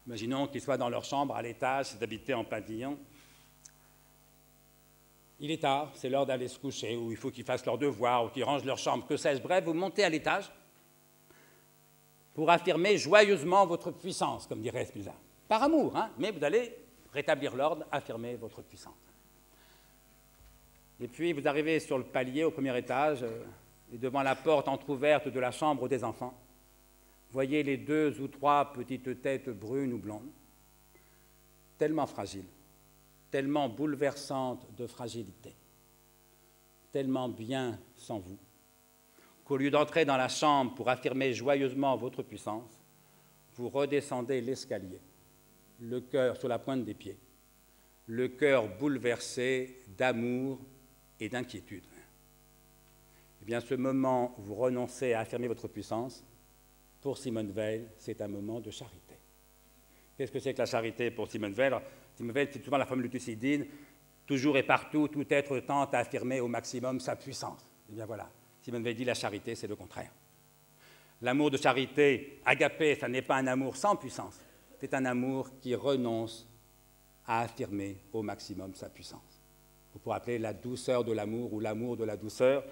imaginons qu'ils soient dans leur chambre à l'étage, d'habiter en pavillon. Il est tard, c'est l'heure d'aller se coucher, ou il faut qu'ils fassent leurs devoirs, ou qu'ils rangent leur chambre, que sais-je. Bref, vous montez à l'étage pour affirmer joyeusement votre puissance, comme dirait Spinoza. Par amour, hein, mais vous allez rétablir l'ordre, affirmer votre puissance. Et puis, vous arrivez sur le palier, au premier étage, et devant la porte entr'ouverte de la chambre des enfants, voyez les 2 ou 3 petites têtes brunes ou blondes, tellement fragiles, tellement bouleversantes de fragilité, tellement bien sans vous, qu'au lieu d'entrer dans la chambre pour affirmer joyeusement votre puissance, vous redescendez l'escalier, le cœur sur la pointe des pieds, le cœur bouleversé d'amour et d'inquiétude. Eh bien, ce moment où vous renoncez à affirmer votre puissance, pour Simone Weil, c'est un moment de charité. Qu'est-ce que c'est que la charité pour Simone Weil? Simone Weil, c'est souvent la formule de Thucydide, toujours et partout, tout être tente à affirmer au maximum sa puissance. Eh bien voilà, Simone Weil dit la charité, c'est le contraire. L'amour de charité, agapé, ça n'est pas un amour sans puissance, c'est un amour qui renonce à affirmer au maximum sa puissance. On pourrait appeler la douceur de l'amour ou l'amour de la douceur,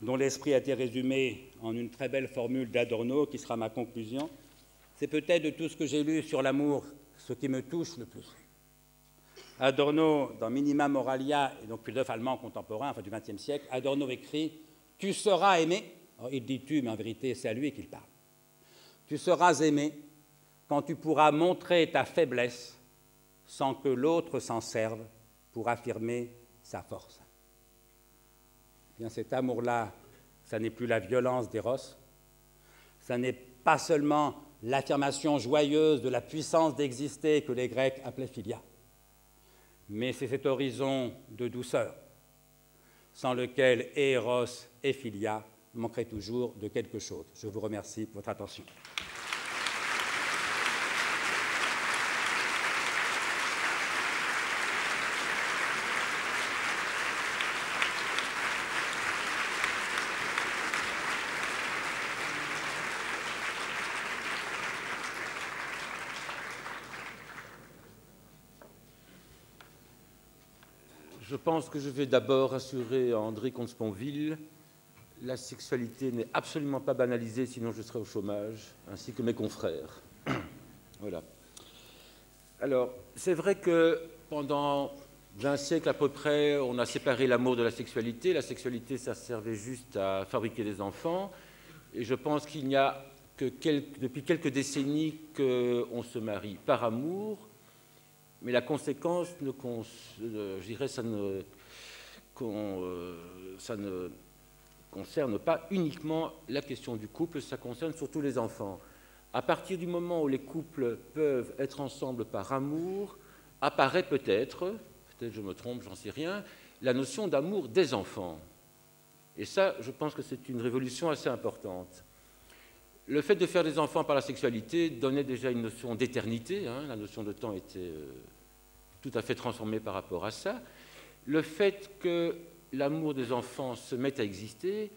dont l'esprit a été résumé en une très belle formule d'Adorno, qui sera ma conclusion. C'est peut-être de tout ce que j'ai lu sur l'amour ce qui me touche le plus. Adorno, dans Minima Moralia, et donc philosophe allemand contemporain, enfin du XXe siècle, Adorno écrit « Tu seras aimé », alors, il dit « tu », mais en vérité c'est à lui qu'il parle. « Tu seras aimé quand tu pourras montrer ta faiblesse sans que l'autre s'en serve pour affirmer sa force. » Bien, cet amour-là, ça n'est plus la violence d'Eros, ça n'est pas seulement l'affirmation joyeuse de la puissance d'exister que les Grecs appelaient philia, mais c'est cet horizon de douceur, sans lequel et Eros et philia manqueraient toujours de quelque chose. Je vous remercie pour votre attention. Je pense que je vais d'abord assurer à André Comte-Sponville, la sexualité n'est absolument pas banalisée, sinon je serai au chômage, ainsi que mes confrères. Voilà. Alors, c'est vrai que pendant 20 siècles à peu près, on a séparé l'amour de la sexualité. La sexualité, ça servait juste à fabriquer des enfants. Et je pense qu'il n'y a que depuis quelques décennies qu'on se marie par amour. Mais la conséquence, je dirais, ça ne concerne pas uniquement la question du couple, ça concerne surtout les enfants. À partir du moment où les couples peuvent être ensemble par amour, apparaît peut-être je me trompe, j'en sais rien, la notion d'amour des enfants. Et ça, je pense que c'est une révolution assez importante. Le fait de faire des enfants par la sexualité donnait déjà une notion d'éternité, hein, la notion de temps était tout à fait transformée par rapport à ça. Le fait que l'amour des enfants se mette à exister,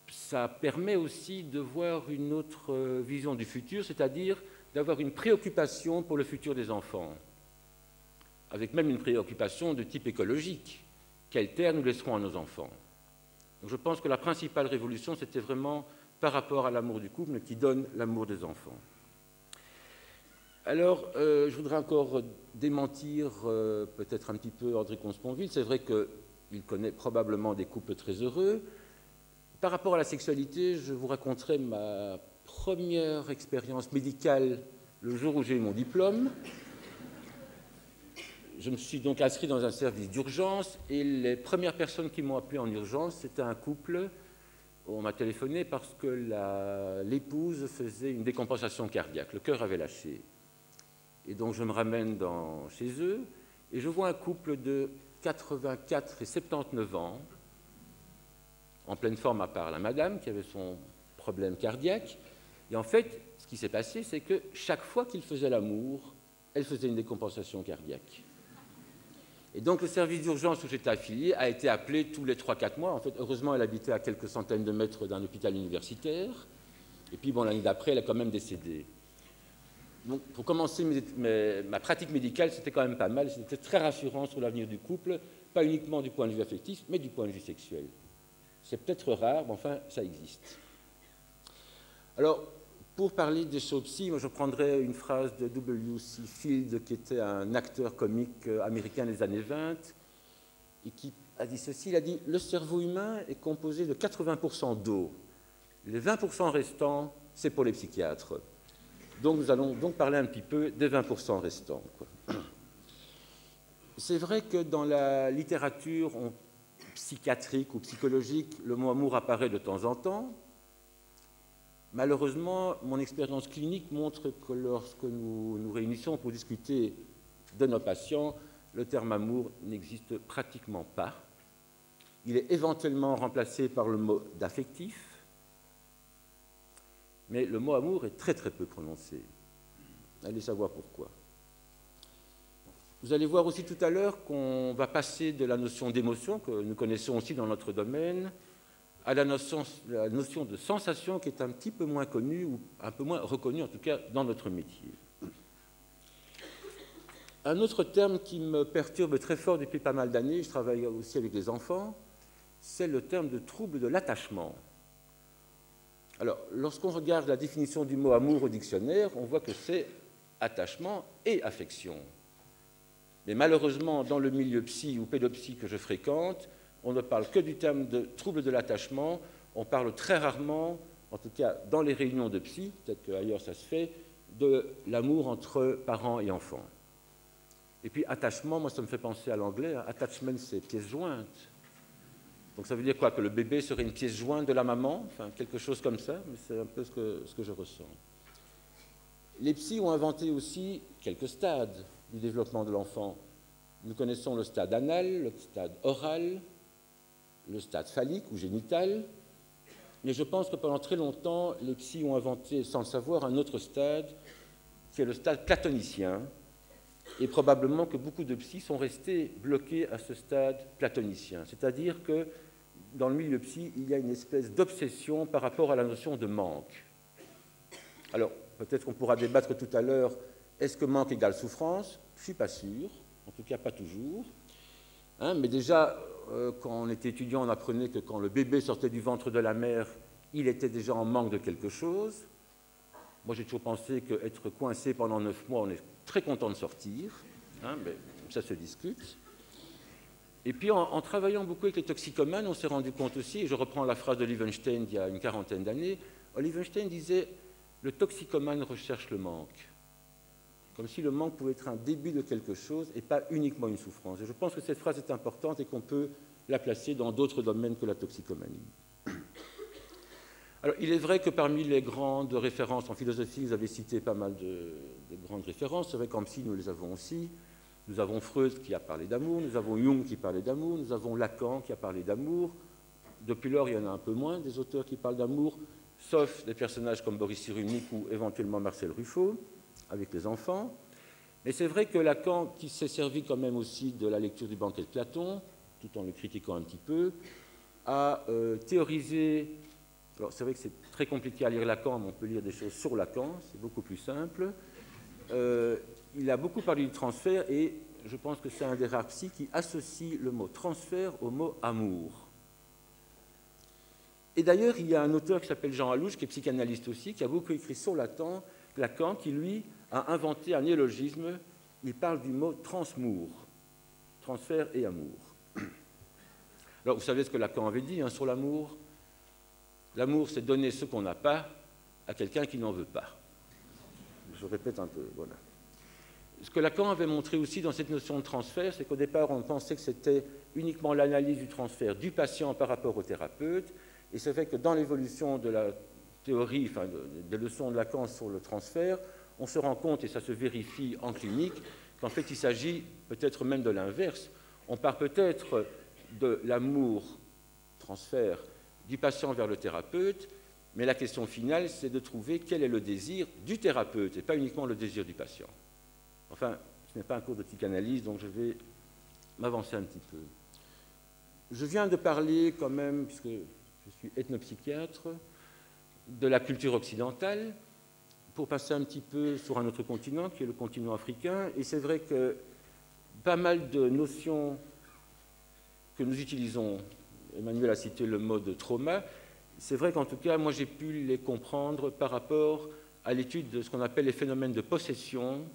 ça permet aussi de voir une autre vision du futur, c'est-à-dire d'avoir une préoccupation pour le futur des enfants, avec même une préoccupation de type écologique. Quelle terre nous laisserons à nos enfants? Donc je pense que la principale révolution, c'était vraiment par rapport à l'amour du couple qui donne l'amour des enfants. Alors, je voudrais encore démentir peut-être un petit peu André Comte-Sponville. C'est vrai qu'il connaît probablement des couples très heureux. Par rapport à la sexualité, je vous raconterai ma première expérience médicale le jour où j'ai eu mon diplôme. je me suis donc inscrit dans un service d'urgence et les premières personnes qui m'ont appelé en urgence, c'était un couple. On m'a téléphoné parce que l'épouse faisait une décompensation cardiaque, le cœur avait lâché. Et donc je me ramène chez eux et je vois un couple de 84 et 79 ans, en pleine forme à part la madame qui avait son problème cardiaque. Et en fait, ce qui s'est passé, c'est que chaque fois qu'ils faisaient l'amour, elle faisait une décompensation cardiaque. Et donc le service d'urgence où j'étais affilié a été appelé tous les 3-4 mois. En fait, heureusement, elle habitait à quelques centaines de mètres d'un hôpital universitaire. Et puis, bon, l'année d'après, elle a quand même décédé. Donc, pour commencer ma pratique médicale, c'était quand même pas mal. C'était très rassurant sur l'avenir du couple, pas uniquement du point de vue affectif, mais du point de vue sexuel. C'est peut-être rare, mais enfin, ça existe. Alors, pour parler des shows psy, moi, je prendrais une phrase de W.C. Field, qui était un acteur comique américain des années 20, et qui a dit ceci, il a dit « Le cerveau humain est composé de 80% d'eau. Les 20% restants, c'est pour les psychiatres. » Donc, nous allons donc parler un petit peu des 20% restants. C'est vrai que dans la littérature psychiatrique ou psychologique, le mot amour apparaît de temps en temps. Malheureusement, mon expérience clinique montre que lorsque nous nous réunissons pour discuter de nos patients, le terme amour n'existe pratiquement pas. Il est éventuellement remplacé par le mot d'affectif, mais le mot amour est très très peu prononcé. Allez savoir pourquoi. Vous allez voir aussi tout à l'heure qu'on va passer de la notion d'émotion, que nous connaissons aussi dans notre domaine, à la notion de sensation qui est un petit peu moins connue, ou un peu moins reconnue en tout cas dans notre métier. Un autre terme qui me perturbe très fort depuis pas mal d'années, je travaille aussi avec les enfants, c'est le terme de trouble de l'attachement. Alors, lorsqu'on regarde la définition du mot amour au dictionnaire, on voit que c'est attachement et affection. Mais malheureusement, dans le milieu psy ou pédopsie que je fréquente, on ne parle que du terme de trouble de l'attachement. On parle très rarement, en tout cas dans les réunions de psy, peut-être qu'ailleurs ça se fait, de l'amour entre parents et enfants. Et puis attachement, moi ça me fait penser à l'anglais. Attachment, c'est pièce jointe. Donc ça veut dire quoi? Que le bébé serait une pièce jointe de la maman? Enfin, quelque chose comme ça, mais c'est un peu ce que je ressens. Les psys ont inventé aussi quelques stades du développement de l'enfant. Nous connaissons le stade anal, le stade oral, le stade phallique ou génital, mais je pense que pendant très longtemps, les psys ont inventé, sans le savoir, un autre stade, qui est le stade platonicien, et probablement que beaucoup de psys sont restés bloqués à ce stade platonicien. C'est-à-dire que dans le milieu psy, il y a une espèce d'obsession par rapport à la notion de manque. Alors, peut-être qu'on pourra débattre tout à l'heure, est-ce que manque égale souffrance? Je ne suis pas sûr, en tout cas pas toujours. Mais déjà, quand on était étudiant, on apprenait que quand le bébé sortait du ventre de la mère, il était déjà en manque de quelque chose. Moi, j'ai toujours pensé qu'être coincé pendant 9 mois, on est très content de sortir, mais ça se discute. Et puis, en travaillant beaucoup avec les toxicomanes, on s'est rendu compte aussi, et je reprends la phrase de Lievenstein d'il y a une quarantaine d'années, Lievenstein disait « Le toxicomane recherche le manque ». Comme si le manque pouvait être un début de quelque chose et pas uniquement une souffrance. Et je pense que cette phrase est importante et qu'on peut la placer dans d'autres domaines que la toxicomanie. Alors, il est vrai que parmi les grandes références en philosophie, vous avez cité pas mal de grandes références. C'est vrai qu'en psy, nous les avons aussi. Nous avons Freud qui a parlé d'amour, nous avons Jung qui parlait d'amour, nous avons Lacan qui a parlé d'amour. Depuis lors, il y en a un peu moins des auteurs qui parlent d'amour, sauf des personnages comme Boris Cyrulnik ou éventuellement Marcel Ruffo, avec les enfants. Mais c'est vrai que Lacan, qui s'est servi quand même aussi de la lecture du Banquet de Platon, tout en le critiquant un petit peu, a théorisé... Alors c'est vrai que c'est très compliqué à lire Lacan, mais on peut lire des choses sur Lacan, c'est beaucoup plus simple. Il a beaucoup parlé du transfert et je pense que c'est un des rares psys qui associe le mot transfert au mot amour. Et d'ailleurs, il y a un auteur qui s'appelle Jean Alouche, qui est psychanalyste aussi, qui a beaucoup écrit sur Lacan, qui lui a inventé un néologisme. Il parle du mot transmour, transfert et amour. Alors vous savez ce que Lacan avait dit sur l'amour? L'amour, c'est donner ce qu'on n'a pas à quelqu'un qui n'en veut pas. Je répète un peu, voilà. Ce que Lacan avait montré aussi dans cette notion de transfert, c'est qu'au départ, on pensait que c'était uniquement l'analyse du transfert du patient par rapport au thérapeute. Et c'est vrai que dans l'évolution de la théorie, enfin, des leçons de Lacan sur le transfert, on se rend compte, et ça se vérifie en clinique, qu'en fait, il s'agit peut-être même de l'inverse. On part peut-être de l'amour, transfert, du patient vers le thérapeute, mais la question finale, c'est de trouver quel est le désir du thérapeute et pas uniquement le désir du patient. Enfin, ce n'est pas un cours de psychanalyse, donc je vais m'avancer un petit peu. Je viens de parler quand même, puisque je suis ethnopsychiatre, de la culture occidentale, pour passer un petit peu sur un autre continent, qui est le continent africain. Et c'est vrai que pas mal de notions que nous utilisons, Emmanuel a cité le mot de trauma, c'est vrai qu'en tout cas, moi j'ai pu les comprendre par rapport à l'étude de ce qu'on appelle les phénomènes de possession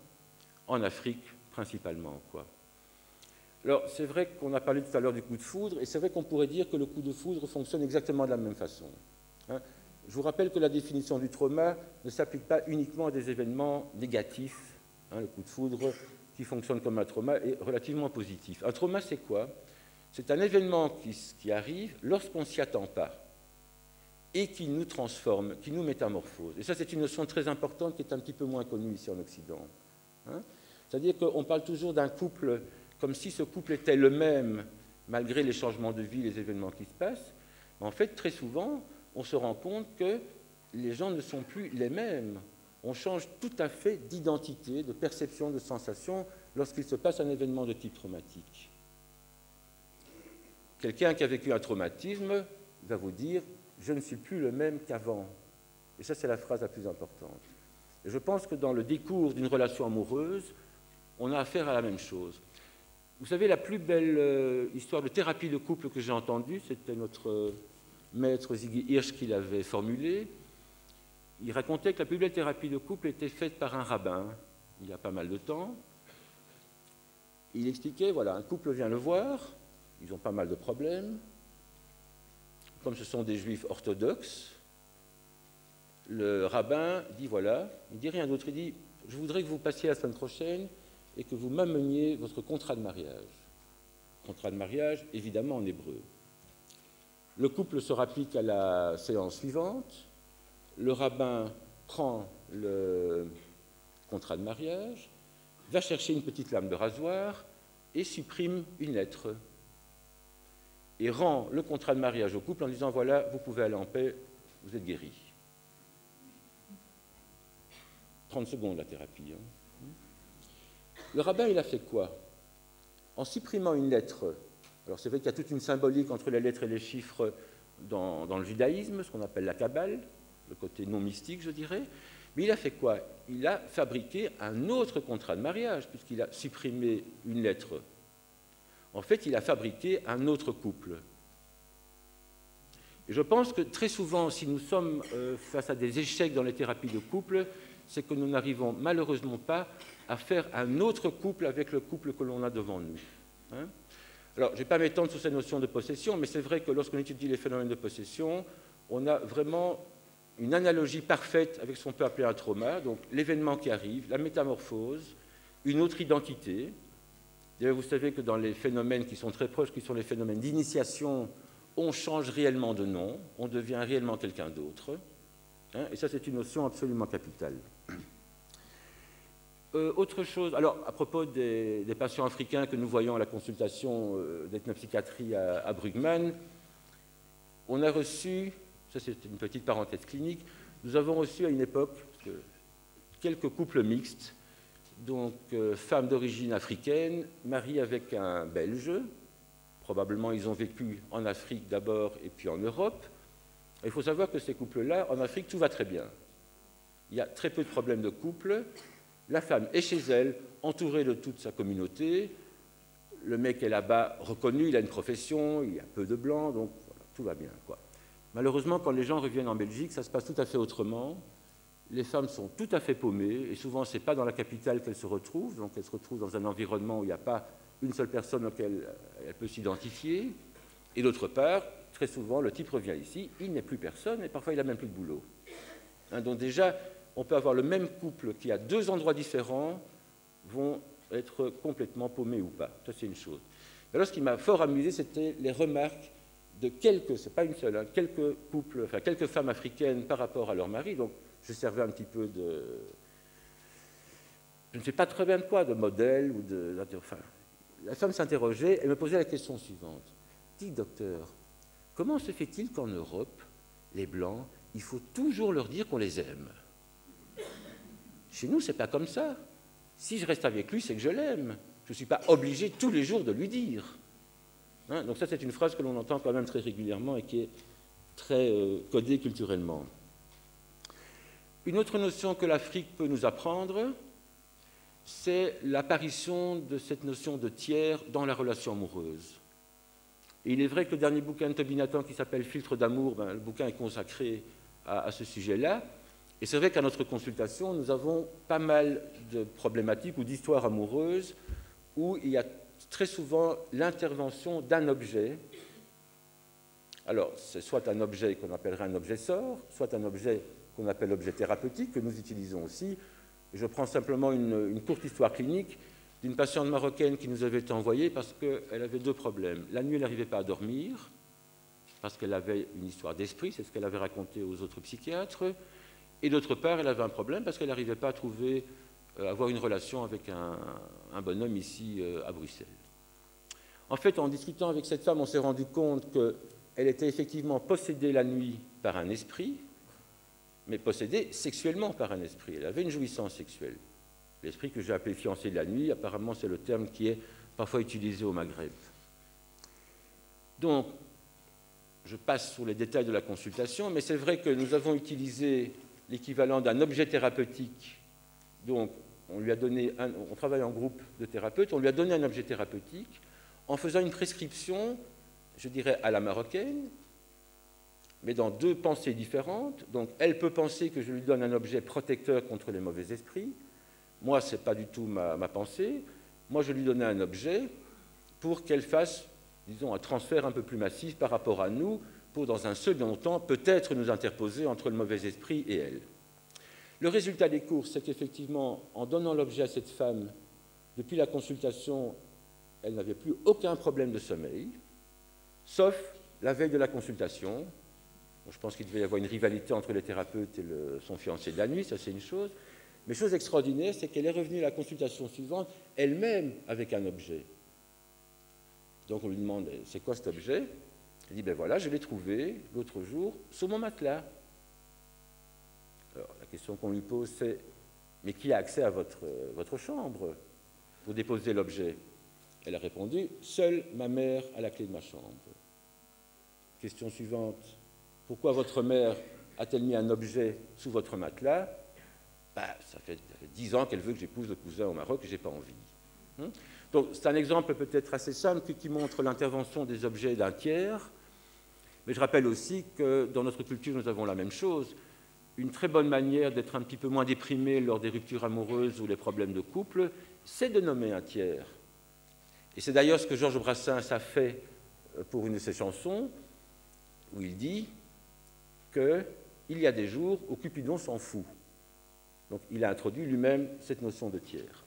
en Afrique principalement, quoi. Alors, c'est vrai qu'on a parlé tout à l'heure du coup de foudre, et c'est vrai qu'on pourrait dire que le coup de foudre fonctionne exactement de la même façon. Hein. Je vous rappelle que la définition du trauma ne s'applique pas uniquement à des événements négatifs. Hein, le coup de foudre qui fonctionne comme un trauma est relativement positif. Un trauma, c'est quoi? C'est un événement qui arrive lorsqu'on ne s'y attend pas et qui nous transforme, qui nous métamorphose. Et ça, c'est une notion très importante qui est un petit peu moins connue ici en Occident. Hein. C'est-à-dire qu'on parle toujours d'un couple comme si ce couple était le même, malgré les changements de vie, les événements qui se passent. Mais en fait, très souvent, on se rend compte que les gens ne sont plus les mêmes. On change tout à fait d'identité, de perception, de sensation lorsqu'il se passe un événement de type traumatique. Quelqu'un qui a vécu un traumatisme va vous dire « je ne suis plus le même qu'avant ». Et ça, c'est la phrase la plus importante. Et je pense que dans le décours d'une relation amoureuse, on a affaire à la même chose. Vous savez, la plus belle histoire de thérapie de couple que j'ai entendue, c'était notre maître Ziggy Hirsch qui l'avait formulée. Il racontait que la plus belle thérapie de couple était faite par un rabbin, il y a pas mal de temps. Il expliquait, voilà, un couple vient le voir, ils ont pas mal de problèmes. Comme ce sont des juifs orthodoxes, le rabbin dit, voilà, il ne dit rien d'autre, il dit, je voudrais que vous passiez la semaine prochaine et que vous m'ameniez votre contrat de mariage. Contrat de mariage, évidemment en hébreu. Le couple se rapplique à la séance suivante. Le rabbin prend le contrat de mariage, va chercher une petite lame de rasoir et supprime une lettre. Et rend le contrat de mariage au couple en disant, voilà, vous pouvez aller en paix, vous êtes guéris. 30 secondes la thérapie. Hein. Le rabbin, il a fait quoi? En supprimant une lettre, alors c'est vrai qu'il y a toute une symbolique entre les lettres et les chiffres dans le judaïsme, ce qu'on appelle la Kabbale, le côté non mystique, je dirais, mais il a fait quoi? Il a fabriqué un autre contrat de mariage, puisqu'il a supprimé une lettre. En fait, il a fabriqué un autre couple. Et je pense que très souvent, si nous sommes face à des échecs dans les thérapies de couple, c'est que nous n'arrivons malheureusement pas à faire un autre couple avec le couple que l'on a devant nous. Hein? Alors, je ne vais pas m'étendre sur cette notion de possession, mais c'est vrai que lorsqu'on étudie les phénomènes de possession, on a vraiment une analogie parfaite avec ce qu'on peut appeler un trauma, donc l'événement qui arrive, la métamorphose, une autre identité. D'ailleurs, vous savez que dans les phénomènes qui sont très proches, qui sont les phénomènes d'initiation, on change réellement de nom, on devient réellement quelqu'un d'autre. Hein, et ça, c'est une notion absolument capitale. Autre chose, alors à propos des patients africains que nous voyons à la consultation d'ethnopsychiatrie à Brugman, on a reçu, ça c'est une petite parenthèse clinique, nous avons reçu à une époque quelques couples mixtes, donc femmes d'origine africaine, mariées avec un Belge, probablement ils ont vécu en Afrique d'abord et puis en Europe. Il faut savoir que ces couples-là, en Afrique, tout va très bien. Il y a très peu de problèmes de couple. La femme est chez elle, entourée de toute sa communauté. Le mec est là-bas reconnu, il a une profession, il y a peu de blancs, donc voilà, tout va bien, quoi. Malheureusement, quand les gens reviennent en Belgique, ça se passe tout à fait autrement. Les femmes sont tout à fait paumées, et souvent, ce n'est pas dans la capitale qu'elles se retrouvent, donc elles se retrouvent dans un environnement où il n'y a pas une seule personne auquel elle peut s'identifier. Et d'autre part, très souvent, le type revient ici, il n'est plus personne, et parfois il n'a même plus de boulot. Hein, donc déjà, on peut avoir le même couple qui a deux endroits différents, vont être complètement paumés ou pas. Ça, c'est une chose. Alors, ce qui m'a fort amusé, c'était les remarques de quelques, c'est pas une seule, hein, quelques couples, enfin quelques femmes africaines par rapport à leur mari. Donc, je servais un petit peu de, je ne sais pas très bien de quoi, de modèle ou de, enfin, la femme s'interrogeait, elle me posait la question suivante. Dis, docteur, comment se fait-il qu'en Europe, les Blancs, il faut toujours leur dire qu'on les aime? Chez nous, c'est pas comme ça. Si je reste avec lui, c'est que je l'aime. Je ne suis pas obligé tous les jours de lui dire. Hein, donc ça, c'est une phrase que l'on entend quand même très régulièrement et qui est très codée culturellement. Une autre notion que l'Afrique peut nous apprendre, c'est l'apparition de cette notion de tiers dans la relation amoureuse. Et il est vrai que le dernier bouquin de Toby Nathan, qui s'appelle Filtre d'amour, le bouquin est consacré à ce sujet-là. Et c'est vrai qu'à notre consultation, nous avons pas mal de problématiques ou d'histoires amoureuses où il y a très souvent l'intervention d'un objet. Alors, c'est soit un objet qu'on appellerait un objet sort, soit un objet qu'on appelle objet thérapeutique, que nous utilisons aussi. Je prends simplement une courte histoire clinique d'une patiente marocaine qui nous avait été envoyée parce qu'elle avait deux problèmes. La nuit, elle n'arrivait pas à dormir, parce qu'elle avait une histoire d'esprit, c'est ce qu'elle avait raconté aux autres psychiatres. Et d'autre part, elle avait un problème parce qu'elle n'arrivait pas à trouver, avoir une relation avec un bonhomme ici à Bruxelles. En fait, en discutant avec cette femme, on s'est rendu compte qu'elle était effectivement possédée la nuit par un esprit, mais possédée sexuellement par un esprit. Elle avait une jouissance sexuelle. L'esprit que j'ai appelé fiancé de la nuit, apparemment c'est le terme qui est parfois utilisé au Maghreb. Donc, je passe sur les détails de la consultation, mais c'est vrai que nous avons utilisé l'équivalent d'un objet thérapeutique. Donc, on travaille en groupe de thérapeutes, on lui a donné un objet thérapeutique en faisant une prescription, je dirais, à la marocaine, mais dans deux pensées différentes. Donc, elle peut penser que je lui donne un objet protecteur contre les mauvais esprits. Moi, ce n'est pas du tout ma pensée. Moi, je lui donnais un objet pour qu'elle fasse, disons, un transfert un peu plus massif par rapport à nous, pour, dans un second temps, peut-être nous interposer entre le mauvais esprit et elle. Le résultat des courses, c'est qu'effectivement, en donnant l'objet à cette femme, depuis la consultation, elle n'avait plus aucun problème de sommeil, sauf la veille de la consultation. Je pense qu'il devait y avoir une rivalité entre les thérapeutes et son fiancé de la nuit, ça c'est une chose. Mais chose extraordinaire, c'est qu'elle est revenue à la consultation suivante, elle-même avec un objet. Donc on lui demande, c'est quoi cet objet? Elle dit, ben voilà, je l'ai trouvé l'autre jour sur mon matelas. Alors la question qu'on lui pose, c'est, mais qui a accès à votre chambre pour déposer l'objet? Elle a répondu, seule ma mère a la clé de ma chambre. Question suivante, pourquoi votre mère a-t-elle mis un objet sous votre matelas? Ça fait 10 ans qu'elle veut que j'épouse le cousin au Maroc et je n'ai pas envie. Donc c'est un exemple peut-être assez simple qui montre l'intervention des objets d'un tiers, mais je rappelle aussi que dans notre culture, nous avons la même chose. Une très bonne manière d'être un petit peu moins déprimé lors des ruptures amoureuses ou les problèmes de couple, c'est de nommer un tiers. Et c'est d'ailleurs ce que Georges Brassens a fait pour une de ses chansons, où il dit qu'il y a des jours où Cupidon s'en fout. Donc il a introduit lui-même cette notion de tiers.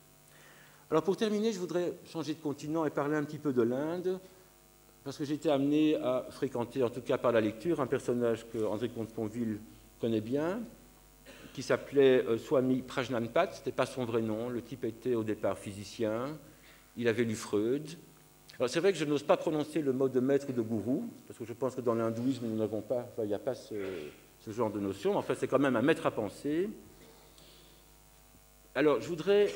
Alors pour terminer, je voudrais changer de continent et parler un petit peu de l'Inde, parce que j'ai été amené à fréquenter, en tout cas par la lecture, un personnage que André Comte-Sponville connaît bien, qui s'appelait Swami Prajnanpat. Ce n'était pas son vrai nom, le type était au départ physicien, il avait lu Freud. Alors c'est vrai que je n'ose pas prononcer le mot de maître ou de gourou, parce que je pense que dans l'hindouisme, nous n'avons pas, il n'y a pas ce genre de notion. Enfin, c'est quand même un maître à penser. Alors, je voudrais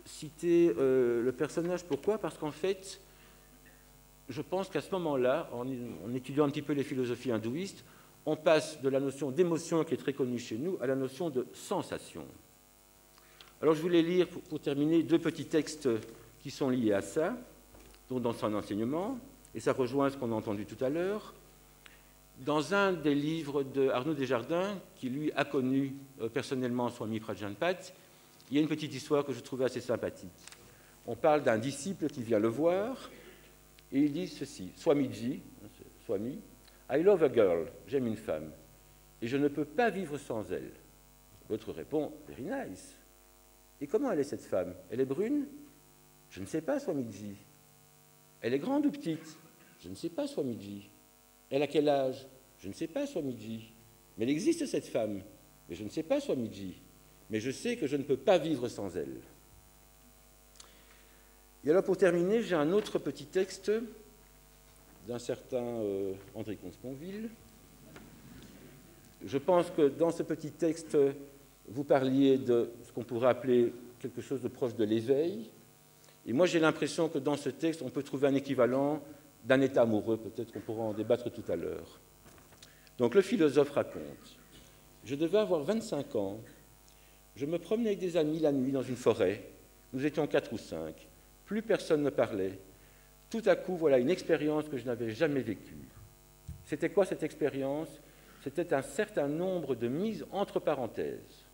citer le personnage. Pourquoi? Parce qu'en fait, je pense qu'à ce moment-là, en étudiant un petit peu les philosophies hindouistes, on passe de la notion d'émotion qui est très connue chez nous à la notion de sensation. Alors, je voulais lire, pour terminer, deux petits textes qui sont liés à ça, donc dans son enseignement, et ça rejoint ce qu'on a entendu tout à l'heure. Dans un des livres d'Arnaud Desjardins, qui lui a connu personnellement Swami Prajnanpat, il y a une petite histoire que je trouvais assez sympathique. On parle d'un disciple qui vient le voir, et il dit ceci, Swamiji, Swami, I love a girl, j'aime une femme, et je ne peux pas vivre sans elle. L'autre répond, very nice. Et comment elle est cette femme? Elle est brune? Je ne sais pas, Swamiji. Elle est grande ou petite? Je ne sais pas, Swamiji. Elle a quel âge? Je ne sais pas, Swamiji. Mais elle existe, cette femme. Mais je ne sais pas, Swamiji. Mais je sais que je ne peux pas vivre sans elle. Et alors, pour terminer, j'ai un autre petit texte d'un certain André Comte-Sponville. Je pense que dans ce petit texte, vous parliez de ce qu'on pourrait appeler quelque chose de proche de l'éveil. Et moi, j'ai l'impression que dans ce texte, on peut trouver un équivalent d'un état amoureux. Peut-être qu'on pourra en débattre tout à l'heure. Donc, le philosophe raconte. Je devais avoir 25 ans. Je me promenais avec des amis la nuit dans une forêt. Nous étions 4 ou 5. Plus personne ne parlait. Tout à coup, voilà une expérience que je n'avais jamais vécue. C'était quoi cette expérience? C'était un certain nombre de mises entre parenthèses.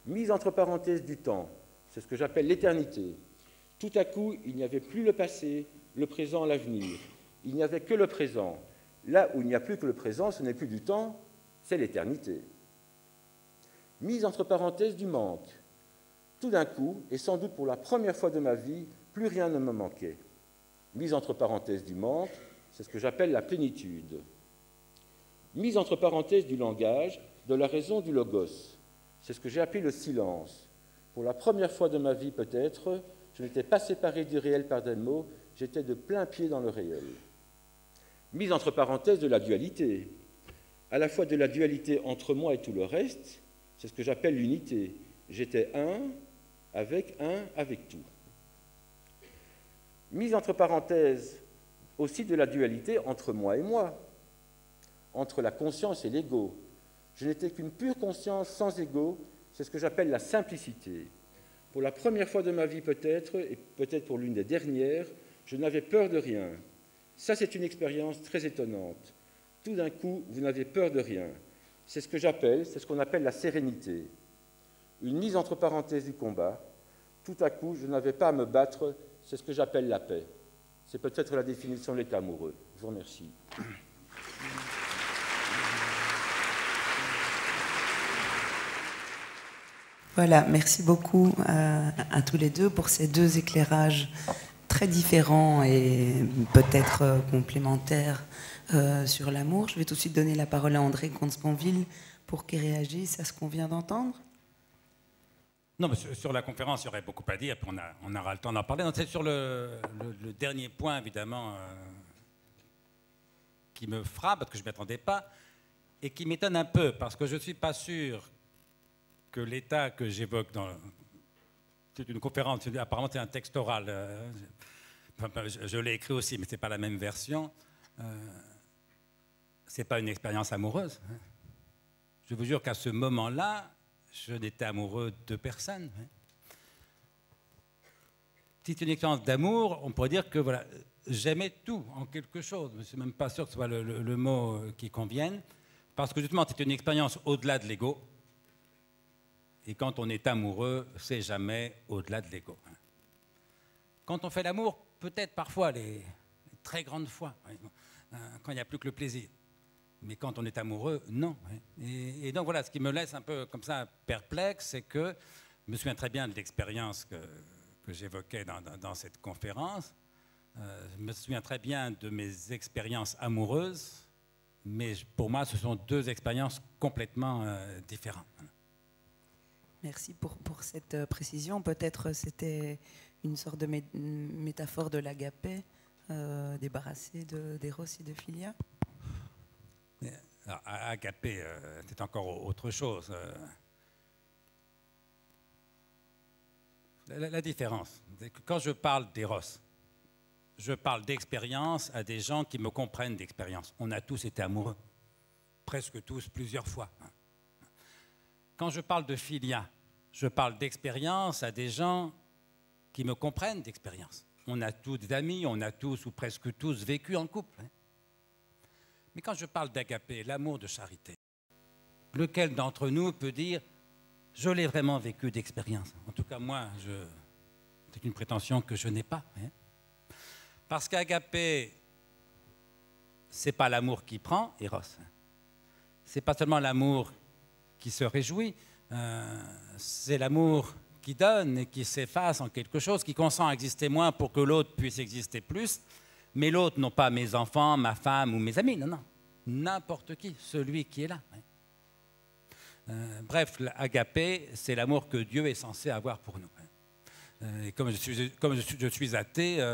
Mises entre parenthèses du temps, c'est ce que j'appelle l'éternité. Tout à coup, il n'y avait plus le passé, le présent, l'avenir. Il n'y avait que le présent. Là où il n'y a plus que le présent, ce n'est plus du temps, c'est l'éternité. Mise entre parenthèses du manque. Tout d'un coup, et sans doute pour la première fois de ma vie, plus rien ne me manquait. Mise entre parenthèses du manque, c'est ce que j'appelle la plénitude. Mise entre parenthèses du langage, de la raison du logos, c'est ce que j'ai appelé le silence. Pour la première fois de ma vie peut-être, je n'étais pas séparé du réel par des mots, j'étais de plein pied dans le réel. Mise entre parenthèses de la dualité, à la fois de la dualité entre moi et tout le reste, c'est ce que j'appelle l'unité. J'étais un avec tout. Mise entre parenthèses aussi de la dualité entre moi et moi, entre la conscience et l'ego. Je n'étais qu'une pure conscience sans ego, c'est ce que j'appelle la simplicité. Pour la première fois de ma vie peut-être, et peut-être pour l'une des dernières, je n'avais peur de rien. Ça, c'est une expérience très étonnante. Tout d'un coup, vous n'avez peur de rien. C'est ce qu'on appelle la sérénité. Une mise entre parenthèses du combat. Tout à coup, je n'avais pas à me battre, c'est ce que j'appelle la paix. C'est peut-être la définition de l'état amoureux. Je vous remercie. Voilà, merci beaucoup à tous les deux pour ces deux éclairages très différents et peut-être complémentaires sur l'amour. Je vais tout de suite donner la parole à André Comte-Sponville pour qu'il réagisse à ce qu'on vient d'entendre. Non, mais sur la conférence, il y aurait beaucoup à dire, puis on aura le temps d'en parler. C'est sur le dernier point, évidemment, qui me frappe, parce que je ne m'y attendais pas, et qui m'étonne un peu, parce que je ne suis pas sûr que l'état que j'évoque dans... C'est une conférence, apparemment c'est un texte oral. Je l'ai écrit aussi, mais ce n'est pas la même version. Ce n'est pas une expérience amoureuse. Je vous jure qu'à ce moment-là, je n'étais amoureux de personne. Si c'est une expérience d'amour, on pourrait dire que voilà, j'aimais tout en quelque chose. Je ne suis même pas sûr que ce soit le mot qui convienne, parce que justement, c'est une expérience au-delà de l'ego. Et quand on est amoureux, c'est jamais au-delà de l'ego. Quand on fait l'amour, peut-être parfois, les très grandes fois, quand il n'y a plus que le plaisir. Mais quand on est amoureux, non. Et donc voilà, ce qui me laisse un peu comme ça perplexe, c'est que je me souviens très bien de l'expérience que j'évoquais dans cette conférence. Je me souviens très bien de mes expériences amoureuses, mais pour moi, ce sont deux expériences complètement différentes. Merci pour cette précision. Peut-être c'était une sorte de métaphore de l'agapé, débarrassé d'Eros et de Philia. Alors, agapé, c'est encore autre chose. La différence, c'est que quand je parle d'Eros, je parle d'expérience à des gens qui me comprennent d'expérience. On a tous été amoureux, presque tous, plusieurs fois. Quand je parle de philia, je parle d'expérience à des gens qui me comprennent d'expérience. On a tous des amis, on a tous ou presque tous vécu en couple. Mais quand je parle d'agapé, l'amour de charité, lequel d'entre nous peut dire « je l'ai vraiment vécu d'expérience » ? En tout cas, moi, c'est une prétention que je n'ai pas. Parce qu'agapé, ce n'est pas l'amour qui prend, Eros. Ce n'est pas seulement l'amour qui se réjouit, c'est l'amour qui donne et qui s'efface en quelque chose, qui consent à exister moins pour que l'autre puisse exister plus, mais l'autre, non pas mes enfants, ma femme ou mes amis, non, non, n'importe qui, celui qui est là. Bref, l'agapé, c'est l'amour que Dieu est censé avoir pour nous. Et comme je suis athée,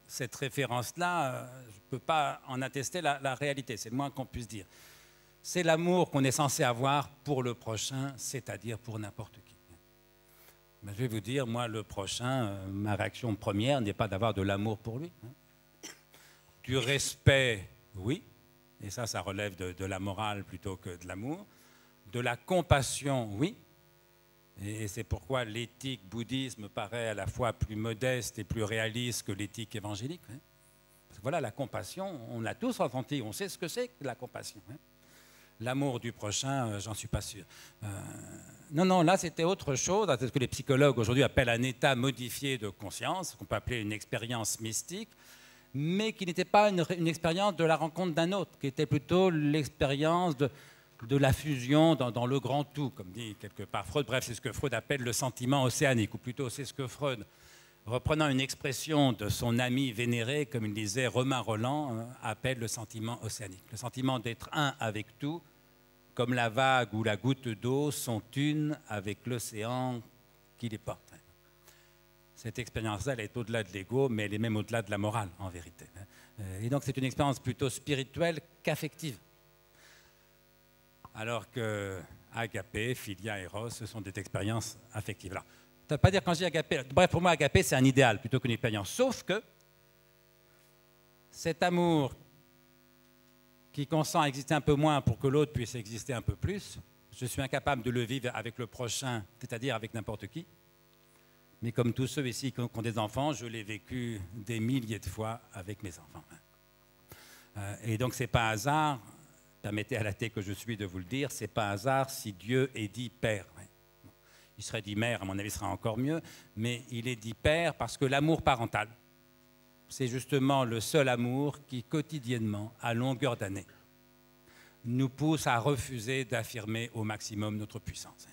cette référence-là, je ne peux pas en attester la réalité, c'est le moins qu'on puisse dire. C'est l'amour qu'on est censé avoir pour le prochain, c'est-à-dire pour n'importe qui. Mais je vais vous dire, moi, le prochain, ma réaction première n'est pas d'avoir de l'amour pour lui. Du respect, oui, et ça relève de la morale plutôt que de l'amour. De la compassion, oui, et c'est pourquoi l'éthique bouddhiste me paraît à la fois plus modeste et plus réaliste que l'éthique évangélique. Parce que voilà, la compassion, on l'a tous ressenti, on sait ce que c'est que la compassion. L'amour du prochain, j'en suis pas sûr. Non, là c'était autre chose, c'est ce que les psychologues aujourd'hui appellent un état modifié de conscience, qu'on peut appeler une expérience mystique, mais qui n'était pas une expérience de la rencontre d'un autre, qui était plutôt l'expérience de la fusion dans le grand tout, comme dit quelque part Freud. Bref, c'est ce que Freud appelle le sentiment océanique, ou plutôt c'est ce que Freud, reprenant une expression de son ami vénéré, comme il disait Romain Rolland, appelle le sentiment océanique. Le sentiment d'être un avec tout, comme la vague ou la goutte d'eau sont une avec l'océan qui les porte. Cette expérience-là, elle est au-delà de l'ego, mais elle est même au-delà de la morale, en vérité. Et donc, c'est une expérience plutôt spirituelle qu'affective. Alors que agapé, philia, eros, ce sont des expériences affectives. Alors, ça ne veut pas dire quand je dis agapé. Bref, pour moi, agapé, c'est un idéal plutôt qu'une expérience. Sauf que cet amour qui consent à exister un peu moins pour que l'autre puisse exister un peu plus, je suis incapable de le vivre avec le prochain, c'est-à-dire avec n'importe qui. Mais comme tous ceux ici qui ont des enfants, je l'ai vécu des milliers de fois avec mes enfants. Et donc, ce n'est pas un hasard, permettez à l'athée que je suis de vous le dire, ce n'est pas un hasard si Dieu est dit Père. Il serait dit Mère, à mon avis, ce sera encore mieux, mais il est dit Père parce que l'amour parental, c'est justement le seul amour qui, quotidiennement, à longueur d'année, nous pousse à refuser d'affirmer au maximum notre puissance.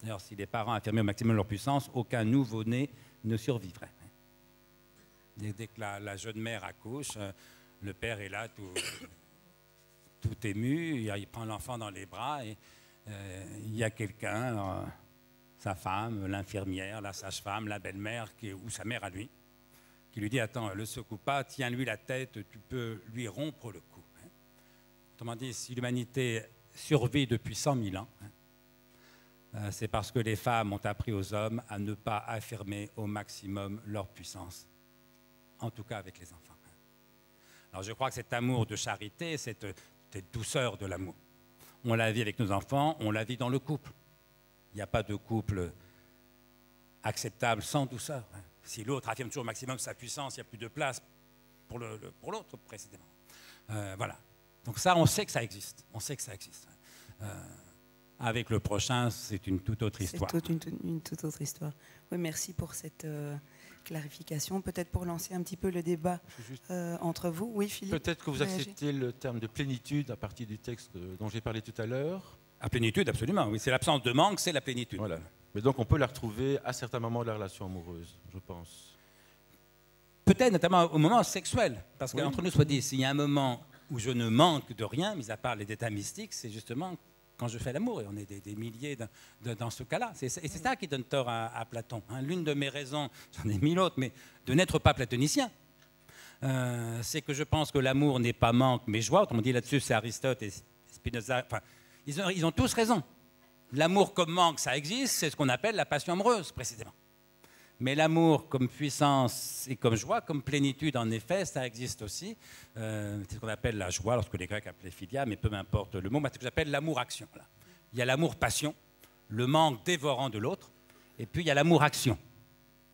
D'ailleurs, si les parents affirmaient au maximum leur puissance, aucun nouveau-né ne survivrait. Dès que la jeune mère accouche, le père est là tout ému, il prend l'enfant dans les bras et il y a quelqu'un, sa femme, l'infirmière, la sage-femme, la belle-mère ou sa mère à lui, qui lui dit « Attends, le secoue pas, tiens-lui la tête, tu peux lui rompre le cou. » Autrement dit, si l'humanité survit depuis 100 000 ans, c'est parce que les femmes ont appris aux hommes à ne pas affirmer au maximum leur puissance, en tout cas avec les enfants. Alors je crois que cet amour de charité, cette douceur de l'amour, on la vit avec nos enfants, on la vit dans le couple. Il n'y a pas de couple acceptable sans douceur. Si l'autre affirme toujours au maximum sa puissance, il n'y a plus de place pour l'autre précisément. Voilà. Donc ça, on sait que ça existe. On sait que ça existe. Avec le prochain, c'est une toute autre histoire. C'est une toute autre histoire. Oui, merci pour cette clarification. Peut-être pour lancer un petit peu le débat entre vous. Oui, Philippe. Peut-être que vous acceptez le terme de plénitude à partir du texte dont j'ai parlé tout à l'heure. La plénitude, absolument. Oui, c'est l'absence de manque, c'est la plénitude. Voilà. Mais donc on peut la retrouver à certains moments de la relation amoureuse, je pense. Peut-être notamment au moment sexuel. Parce qu'entre nous, soit dit, s'il y a un moment où je ne manque de rien, mis à part les états mystiques, c'est justement quand je fais l'amour, et on est des milliers dans ce cas-là. Et c'est ça qui donne tort à Platon. L'une de mes raisons, j'en ai mille autres, mais de n'être pas platonicien, c'est que je pense que l'amour n'est pas manque, mais joie. Autrement dit, là-dessus, c'est Aristote et Spinoza. Enfin, ils ont tous raison. L'amour comme manque, ça existe, c'est ce qu'on appelle la passion amoureuse, précisément. Mais l'amour comme puissance et comme joie, comme plénitude, en effet, ça existe aussi. C'est ce qu'on appelle la joie, lorsque les Grecs appelaient philia, mais peu m'importe le mot, c'est ce que j'appelle l'amour-action. Il y a l'amour-passion, le manque dévorant de l'autre, et puis il y a l'amour-action.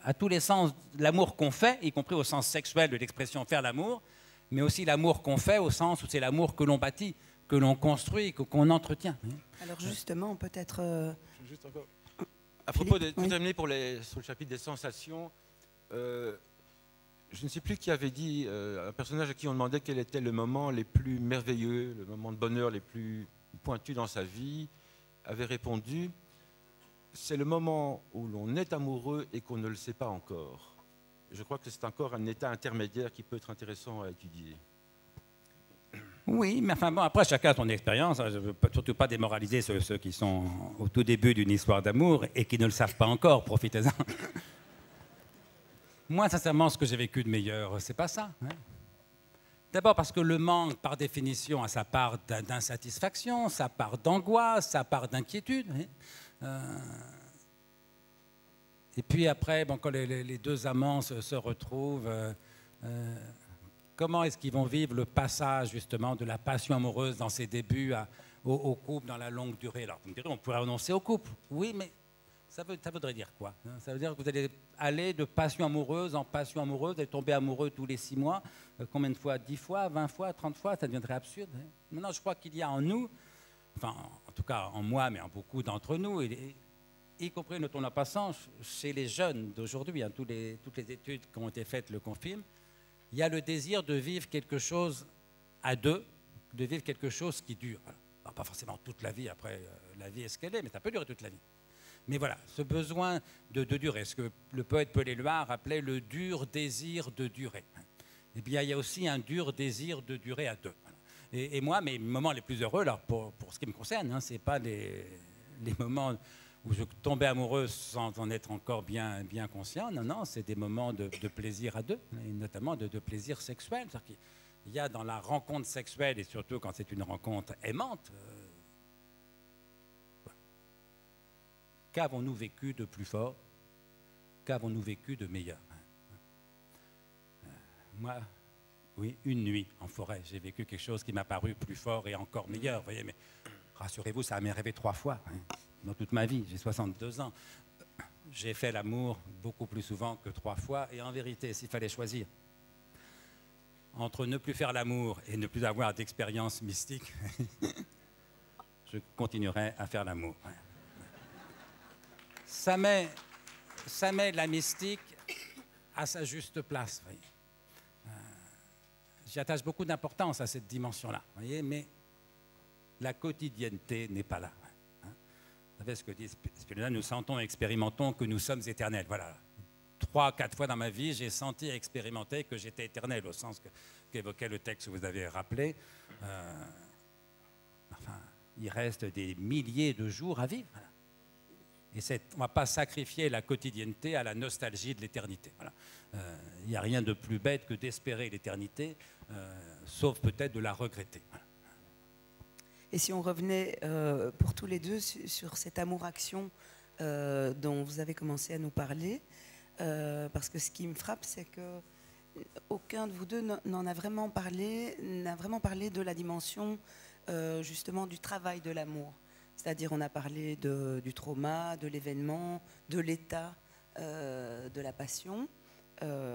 À tous les sens, l'amour qu'on fait, y compris au sens sexuel de l'expression faire l'amour, mais aussi l'amour qu'on fait au sens où c'est l'amour que l'on bâtit, que l'on construit, qu'on entretient. Alors justement, peut-être... Juste encore. À propos de tout terminer sur le chapitre des sensations, je ne sais plus qui avait dit, un personnage à qui on demandait quel était le moment les plus merveilleux, le moment de bonheur les plus pointus dans sa vie, avait répondu c'est le moment où l'on est amoureux et qu'on ne le sait pas encore. Je crois que c'est encore un état intermédiaire qui peut être intéressant à étudier. Oui, mais enfin bon, après chacun a son expérience. Je ne veux surtout pas démoraliser ceux qui sont au tout début d'une histoire d'amour et qui ne le savent pas encore, profitez-en. Moi, sincèrement, ce que j'ai vécu de meilleur, c'est pas ça. Hein. D'abord parce que le manque, par définition, a sa part d'insatisfaction, sa part d'angoisse, sa part d'inquiétude. Hein. Et puis après, bon, quand les deux amants se retrouvent, comment est-ce qu'ils vont vivre le passage justement de la passion amoureuse dans ses débuts au couple dans la longue durée? Alors vous me direz, on pourrait renoncer au couple. Oui, mais ça voudrait dire quoi? Ça veut dire que vous allez aller de passion amoureuse en passion amoureuse, vous allez tomber amoureux tous les 6 mois. Combien de fois? 10 fois, 20 fois, 30 fois? Ça deviendrait absurde. Hein. Maintenant, je crois qu'il y a en nous, enfin en tout cas en moi, mais en beaucoup d'entre nous, y compris ne tournant passant chez les jeunes d'aujourd'hui, hein, toutes les études qui ont été faites le confirment, il y a le désir de vivre quelque chose à deux, de vivre quelque chose qui dure. Alors, pas forcément toute la vie, après la vie est ce qu'elle est, mais ça peut durer toute la vie. Mais voilà, ce besoin de durer, ce que le poète Paul Éluard appelait le dur désir de durer. Eh bien, il y a aussi un dur désir de durer à deux. Et moi, mes moments les plus heureux, alors pour ce qui me concerne, hein, ce n'est pas les moments où je tombais amoureuse sans en être encore bien conscient. Non, non, c'est des moments de plaisir à deux, et notamment de plaisir sexuel. C'est-à-dire qu'il y a dans la rencontre sexuelle, et surtout quand c'est une rencontre aimante, qu'avons-nous vécu de plus fort? Qu'avons-nous vécu de meilleur? Moi, oui, une nuit en forêt, j'ai vécu quelque chose qui m'a paru plus fort et encore meilleur. Vous voyez, mais rassurez-vous, ça m'est arrivé 3 fois. Hein. Dans toute ma vie, j'ai 62 ans. J'ai fait l'amour beaucoup plus souvent que 3 fois. Et en vérité, s'il fallait choisir entre ne plus faire l'amour et ne plus avoir d'expérience mystique, je continuerai à faire l'amour. Ça met la mystique à sa juste place. Voyez. J'y attache beaucoup d'importance à cette dimension-là. Mais la quotidienneté n'est pas là. Vous savez ce que dit Spinoza, nous sentons et expérimentons que nous sommes éternels. Voilà. 3-4 fois dans ma vie, j'ai senti et expérimenté que j'étais éternel, au sens qu'évoquait le texte que vous avez rappelé. Enfin, il reste des milliers de jours à vivre. Voilà. Et on ne va pas sacrifier la quotidienneté à la nostalgie de l'éternité. Voilà. Il n'y a rien de plus bête que d'espérer l'éternité, sauf peut-être de la regretter. Voilà. Et si on revenait pour tous les deux sur cet amour-action dont vous avez commencé à nous parler, parce que ce qui me frappe, c'est que aucun de vous deux n'en a vraiment parlé, n'a vraiment parlé de la dimension justement du travail de l'amour. C'est-à-dire on a parlé du trauma, de l'événement, de l'état de la passion.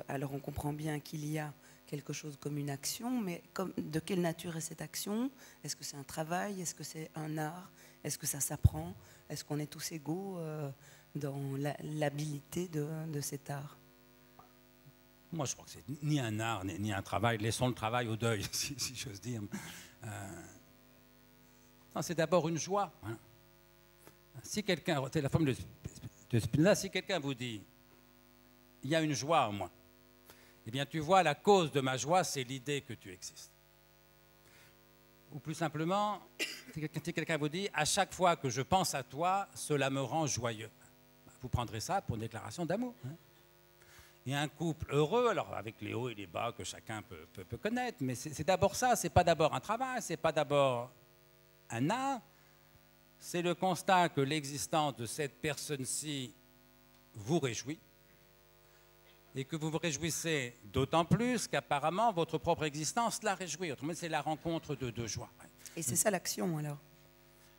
Alors on comprend bien qu'il y a quelque chose comme une action, mais de quelle nature est cette action? Est-ce que c'est un travail? Est-ce que c'est un art? Est-ce que ça s'apprend? Est-ce qu'on est tous égaux dans l'habilité de cet art? Moi, je crois que c'est ni un art, ni un travail. Laissons le travail au deuil, si j'ose dire. C'est d'abord une joie. Hein. Si quelqu'un, c'est la forme de Spinoza, si quelqu'un vous dit « il y a une joie en moi », eh bien, tu vois, la cause de ma joie, c'est l'idée que tu existes. Ou plus simplement, si quelqu'un vous dit « à chaque fois que je pense à toi, cela me rend joyeux », vous prendrez ça pour une déclaration d'amour. Hein. Et un couple heureux, alors avec les hauts et les bas que chacun peut connaître, mais c'est d'abord ça, c'est pas d'abord un travail, c'est pas d'abord un art, c'est le constat que l'existence de cette personne-ci vous réjouit, et que vous vous réjouissez d'autant plus qu'apparemment votre propre existence la réjouit. Autrement, c'est la rencontre de deux joies. Et c'est ça l'action alors?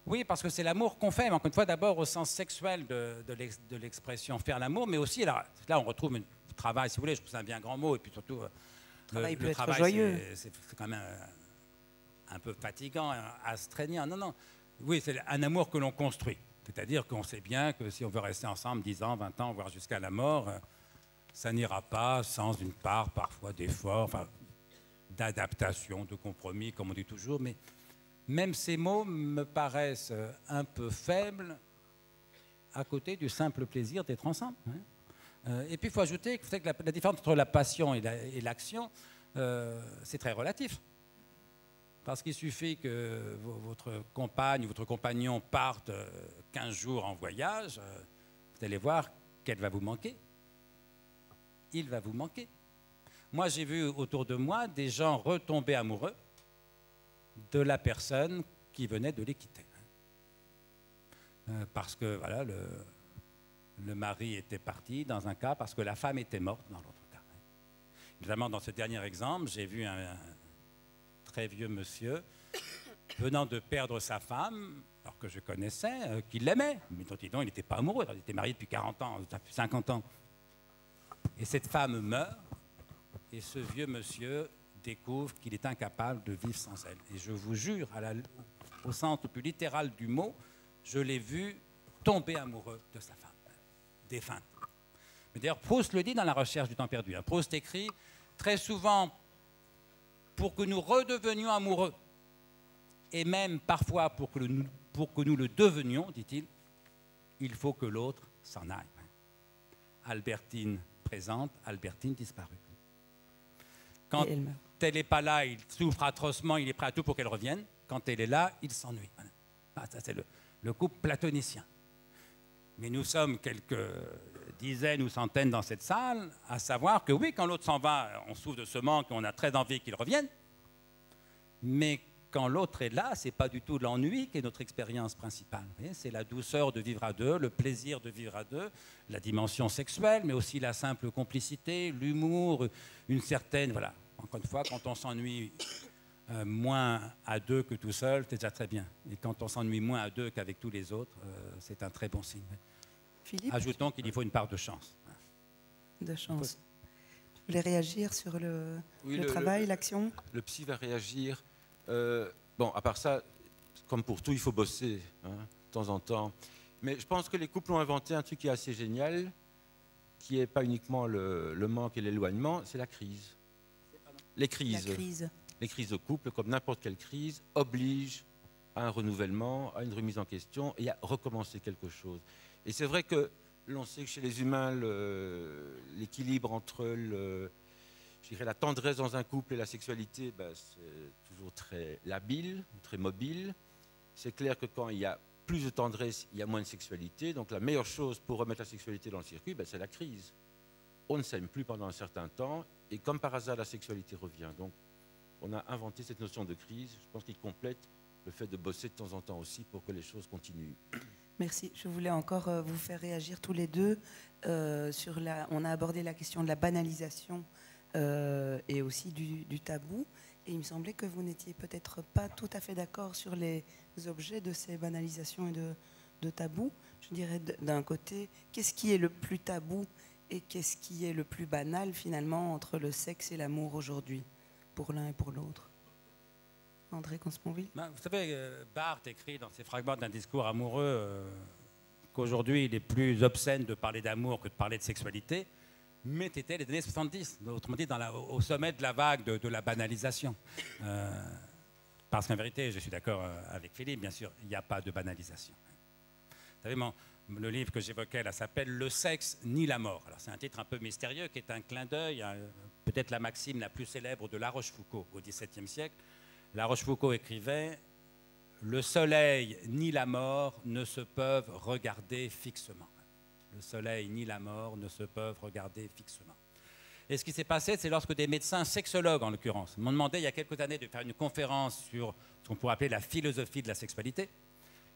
Oui, parce que c'est l'amour qu'on fait, mais encore une fois d'abord au sens sexuel de l'expression faire l'amour, mais aussi là on retrouve le travail, si vous voulez, je trouve ça un bien grand mot, et puis surtout le travail joyeux. C'est quand même un peu fatigant, astreignant. Non, oui, c'est un amour que l'on construit. C'est-à-dire qu'on sait bien que si on veut rester ensemble 10 ans, 20 ans, voire jusqu'à la mort, ça n'ira pas sans une part parfois d'effort, enfin, d'adaptation, de compromis, comme on dit toujours. Mais même ces mots me paraissent un peu faibles à côté du simple plaisir d'être ensemble. Et puis il faut ajouter que la différence entre la passion et l'action, c'est très relatif. Parce qu'il suffit que votre compagne ou votre compagnon parte 15 jours en voyage, vous allez voir qu'elle va vous manquer. Il va vous manquer. Moi, j'ai vu autour de moi des gens retomber amoureux de la personne qui venait de les quitter. Parce que voilà, le mari était parti dans un cas, parce que la femme était morte dans l'autre cas. Notamment dans ce dernier exemple, j'ai vu un très vieux monsieur venant de perdre sa femme, alors que je connaissais, qu'il l'aimait, mais dont il n'était pas amoureux, il était marié depuis 40 ans, depuis 50 ans. Et cette femme meurt, et ce vieux monsieur découvre qu'il est incapable de vivre sans elle. Et je vous jure, au sens le plus littéral du mot, je l'ai vu tomber amoureux de sa femme, défunte. Mais d'ailleurs, Proust le dit dans La Recherche du temps perdu. Proust écrit très souvent, pour que nous redevenions amoureux, et même parfois pour que nous le devenions, dit-il, il faut que l'autre s'en aille. Albertine présente, Albertine disparue. Quand elle n'est pas là, il souffre atrocement, il est prêt à tout pour qu'elle revienne. Quand elle est là, il s'ennuie. Ah, ça, c'est le couple platonicien. Mais nous sommes quelques dizaines ou centaines dans cette salle à savoir que oui, quand l'autre s'en va, on souffre de ce manque et on a très envie qu'il revienne. Mais quand l'autre est là, ce n'est pas du tout l'ennui qui est notre expérience principale. C'est la douceur de vivre à deux, le plaisir de vivre à deux, la dimension sexuelle, mais aussi la simple complicité, l'humour, une certaine... Voilà. Encore une fois, quand on s'ennuie moins à deux que tout seul, c'est déjà très bien. Et quand on s'ennuie moins à deux qu'avec tous les autres, c'est un très bon signe. Philippe, ajoutons qu'il y faut une part de chance. De chance. Vous voulez réagir sur le travail, l'action? Le psy va réagir. Bon, à part ça, comme pour tout, il faut bosser de temps en temps. Mais je pense que les couples ont inventé un truc qui est assez génial, qui n'est pas uniquement le manque et l'éloignement, c'est la crise. Les crises de couple, comme n'importe quelle crise, obligent à un renouvellement, à une remise en question et à recommencer quelque chose. Et c'est vrai que l'on sait que chez les humains, l'équilibre entre je dirais, la tendresse dans un couple et la sexualité, c'est toujours très labile, très mobile. C'est clair que quand il y a plus de tendresse, il y a moins de sexualité. Donc la meilleure chose pour remettre la sexualité dans le circuit, c'est la crise. On ne s'aime plus pendant un certain temps, et comme par hasard, la sexualité revient. Donc on a inventé cette notion de crise. Je pense qu'il complète le fait de bosser de temps en temps aussi pour que les choses continuent. Merci. Je voulais encore vous faire réagir tous les deux. On a abordé la question de la banalisation et aussi du tabou. Et il me semblait que vous n'étiez peut-être pas tout à fait d'accord sur les objets de ces banalisations et de tabous. Je dirais d'un côté, qu'est-ce qui est le plus tabou et qu'est-ce qui est le plus banal finalement entre le sexe et l'amour aujourd'hui, pour l'un et pour l'autre? André Consponville. Vous savez, Barthes écrit dans ses fragments d'un discours amoureux qu'aujourd'hui il est plus obscène de parler d'amour que de parler de sexualité, mais c'était les années 70, autrement dit au sommet de la vague de la banalisation. Parce qu'en vérité, je suis d'accord avec Philippe, bien sûr, il n'y a pas de banalisation. Vous savez, le livre que j'évoquais là s'appelle « Le sexe ni la mort ». Alors c'est un titre un peu mystérieux qui est un clin d'œil à peut-être la maxime la plus célèbre de La Rochefoucauld au XVIIe siècle. La Rochefoucauld écrivait « Le soleil ni la mort ne se peuvent regarder fixement ». Le soleil ni la mort ne se peuvent regarder fixement. Et ce qui s'est passé, c'est lorsque des médecins sexologues, en l'occurrence, m'ont demandé il y a quelques années de faire une conférence sur ce qu'on pourrait appeler la philosophie de la sexualité.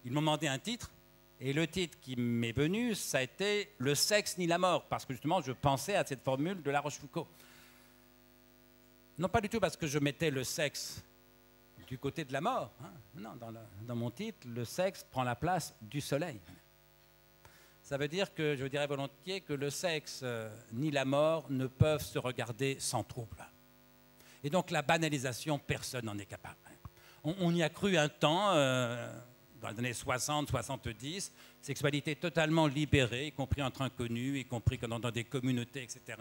Ils m'ont demandé un titre, et le titre qui m'est venu, ça a été « Le sexe ni la mort », parce que justement, je pensais à cette formule de La Rochefoucauld. Non pas du tout parce que je mettais le sexe du côté de la mort. Non, dans mon titre, le sexe prend la place du soleil. Ça veut dire que, je dirais volontiers, que le sexe ni la mort ne peuvent se regarder sans trouble. Et donc la banalisation, personne n'en est capable. On y a cru un temps, dans les années 60, 70, sexualité totalement libérée, y compris entre inconnus, y compris dans des communautés, etc.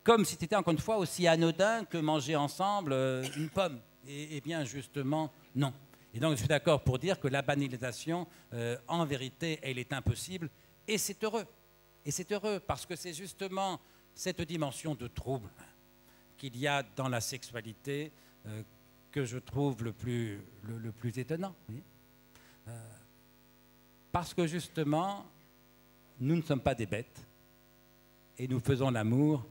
Comme si c'était encore une fois aussi anodin que manger ensemble une pomme. Et bien justement, non. Et donc je suis d'accord pour dire que la banalisation, en vérité, elle est impossible. Et c'est heureux. Et c'est heureux parce que c'est justement cette dimension de trouble qu'il y a dans la sexualité que je trouve le plus étonnant. Oui. Parce que justement, nous ne sommes pas des bêtes et nous faisons l'amour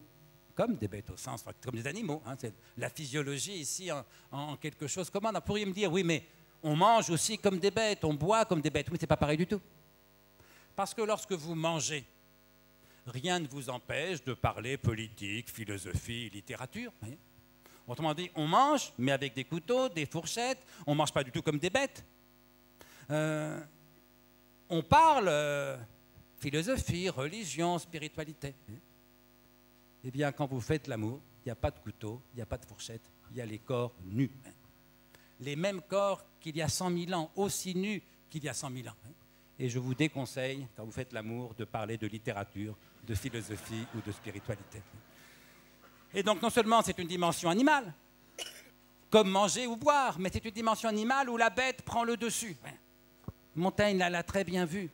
comme des bêtes au sens, comme des animaux. Hein. C'est la physiologie ici en quelque chose. Comment on pourrait me dire, oui, mais on mange aussi comme des bêtes, on boit comme des bêtes. Oui, ce n'est pas pareil du tout. Parce que lorsque vous mangez, rien ne vous empêche de parler politique, philosophie, littérature. Oui. Autrement dit, on mange, mais avec des couteaux, des fourchettes. On ne mange pas du tout comme des bêtes. On parle philosophie, religion, spiritualité. Eh bien, quand vous faites l'amour, il n'y a pas de couteau, il n'y a pas de fourchette, il y a les corps nus. Les mêmes corps qu'il y a 100 000 ans, aussi nus qu'il y a 100 000 ans. Et je vous déconseille, quand vous faites l'amour, de parler de littérature, de philosophie ou de spiritualité. Et donc, non seulement c'est une dimension animale, comme manger ou boire, mais c'est une dimension animale où la bête prend le dessus. Montaigne l'a très bien vu.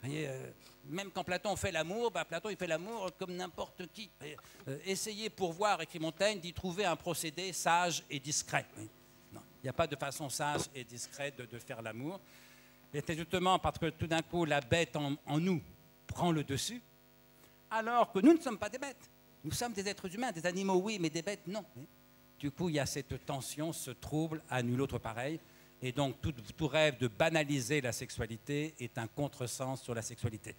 Même quand Platon fait l'amour, Platon il fait l'amour comme n'importe qui. Essayez pour voir, écrit Montaigne, d'y trouver un procédé sage et discret. Non, il n'y a pas de façon sage et discrète de faire l'amour. Et c'est justement parce que tout d'un coup, la bête en nous prend le dessus, alors que nous ne sommes pas des bêtes. Nous sommes des êtres humains, des animaux, oui, mais des bêtes, non. Du coup, il y a cette tension, ce trouble à nul autre pareil. Et donc, tout rêve de banaliser la sexualité est un contresens sur la sexualité.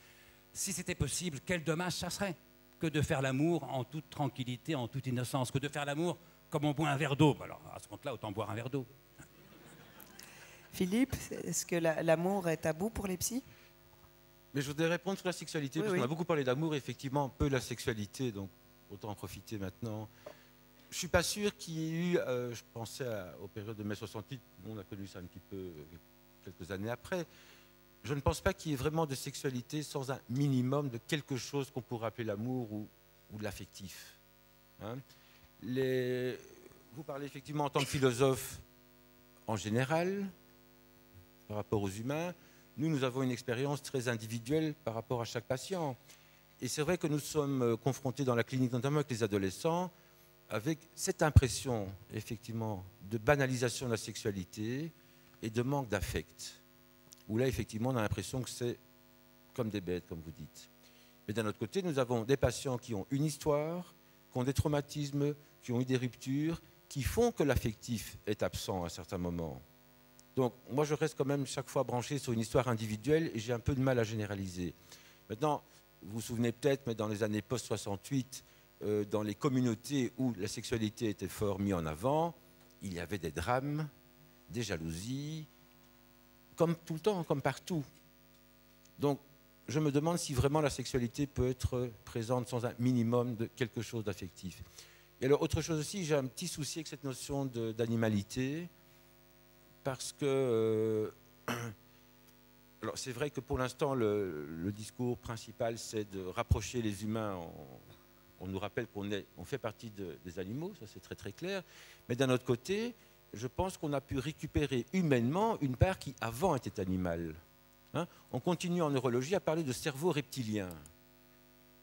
Si c'était possible, quel dommage ça serait que de faire l'amour en toute tranquillité, en toute innocence, que de faire l'amour comme on boit un verre d'eau. Alors, à ce compte-là, autant boire un verre d'eau. Philippe, est-ce que l'amour est tabou pour les psys? Mais je voudrais répondre sur la sexualité, parce qu'on a beaucoup parlé d'amour, effectivement, peu la sexualité, donc autant en profiter maintenant. Je ne suis pas sûr qu'il y ait eu, je pensais aux périodes de mai 68, on a connu ça un petit peu quelques années après, je ne pense pas qu'il y ait vraiment de sexualité sans un minimum de quelque chose qu'on pourrait appeler l'amour ou de l'affectif. Hein. Vous parlez effectivement en tant que philosophe en général, par rapport aux humains. Nous avons une expérience très individuelle par rapport à chaque patient. Et c'est vrai que nous sommes confrontés dans la clinique, notamment avec les adolescents, avec cette impression, effectivement, de banalisation de la sexualité et de manque d'affect. Où là, effectivement, on a l'impression que c'est comme des bêtes, comme vous dites. Mais d'un autre côté, nous avons des patients qui ont une histoire, qui ont des traumatismes, qui ont eu des ruptures, qui font que l'affectif est absent à certains moments. Donc, moi, je reste quand même chaque fois branché sur une histoire individuelle et j'ai un peu de mal à généraliser. Maintenant, vous vous souvenez peut-être, mais dans les années post-68, dans les communautés où la sexualité était fort mise en avant, il y avait des drames, des jalousies, comme tout le temps, comme partout. Donc, je me demande si vraiment la sexualité peut être présente sans un minimum de quelque chose d'affectif. Et alors, autre chose aussi, j'ai un petit souci avec cette notion d'animalité, parce que alors c'est vrai que pour l'instant, le discours principal, c'est de rapprocher les humains. On nous rappelle qu'on fait partie des animaux, ça c'est très très clair. Mais d'un autre côté, je pense qu'on a pu récupérer humainement une part qui avant était animale. Hein, on continue en neurologie à parler de cerveau reptilien.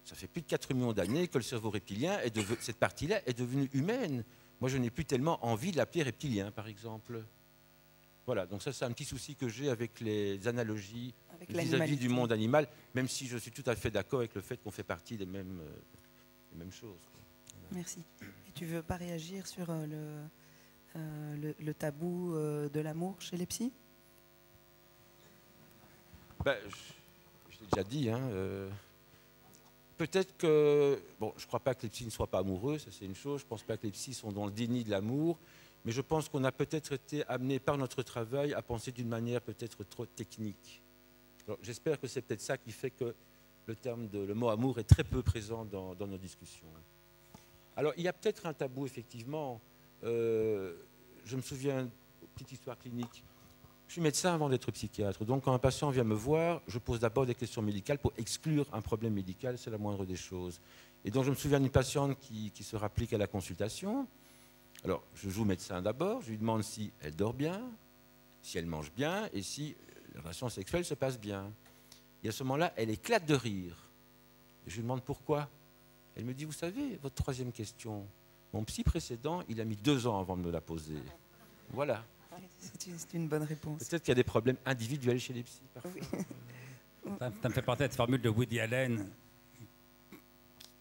Ça fait plus de 4 millions d'années que le cerveau reptilien, cette partie-là, est devenue humaine. Moi, je n'ai plus tellement envie de l'appeler reptilien, par exemple. Voilà, donc ça, c'est un petit souci que j'ai avec les analogies vis-à-vis du monde animal, même si je suis tout à fait d'accord avec le fait qu'on fait partie des mêmes choses. Voilà. Merci. Et tu ne veux pas réagir sur le tabou de l'amour chez les psys? Ben, je l'ai déjà dit, hein, peut-être que... Bon, je ne crois pas que les psys ne soient pas amoureux, ça c'est une chose. Je ne pense pas que les psys sont dans le déni de l'amour. Mais je pense qu'on a peut-être été amené par notre travail à penser d'une manière peut-être trop technique. J'espère que c'est peut-être ça qui fait que le mot amour est très peu présent dans nos discussions. Alors, il y a peut-être un tabou, effectivement. Je me souviens, petite histoire clinique. Je suis médecin avant d'être psychiatre. Donc, quand un patient vient me voir, je pose d'abord des questions médicales pour exclure un problème médical. C'est la moindre des choses. Et donc, je me souviens d'une patiente qui se rapplique à la consultation. Alors, je joue médecin d'abord, je lui demande si elle dort bien, si elle mange bien et si la relation sexuelle se passe bien. Et à ce moment-là, elle éclate de rire. Je lui demande pourquoi. Elle me dit, vous savez, votre troisième question, mon psy précédent, il a mis 2 ans avant de me la poser. Voilà. C'est une bonne réponse. Peut-être qu'il y a des problèmes individuels chez les psys, parfois. Oui. Ça me fait penser à cette formule de Woody Allen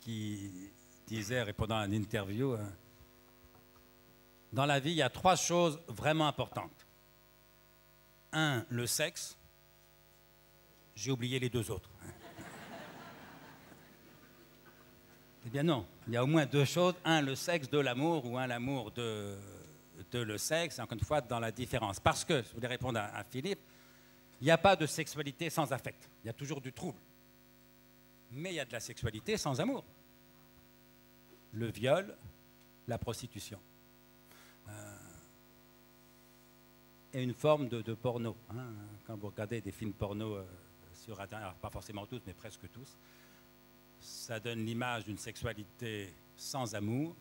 qui disait, répondant à une interview, dans la vie, il y a 3 choses vraiment importantes. 1, le sexe. J'ai oublié les 2 autres. Eh bien non, il y a au moins 2 choses. 1, le sexe, 2, l'amour, ou 1, l'amour, 2, le sexe, encore une fois, dans la différence. Parce que, je voulais répondre à Philippe, il n'y a pas de sexualité sans affect. Il y a toujours du trouble. Mais il y a de la sexualité sans amour. Le viol, la prostitution. Et une forme de porno. Hein. Quand vous regardez des films porno sur Internet, alors pas forcément tous, mais presque tous, ça donne l'image d'une sexualité sans amour.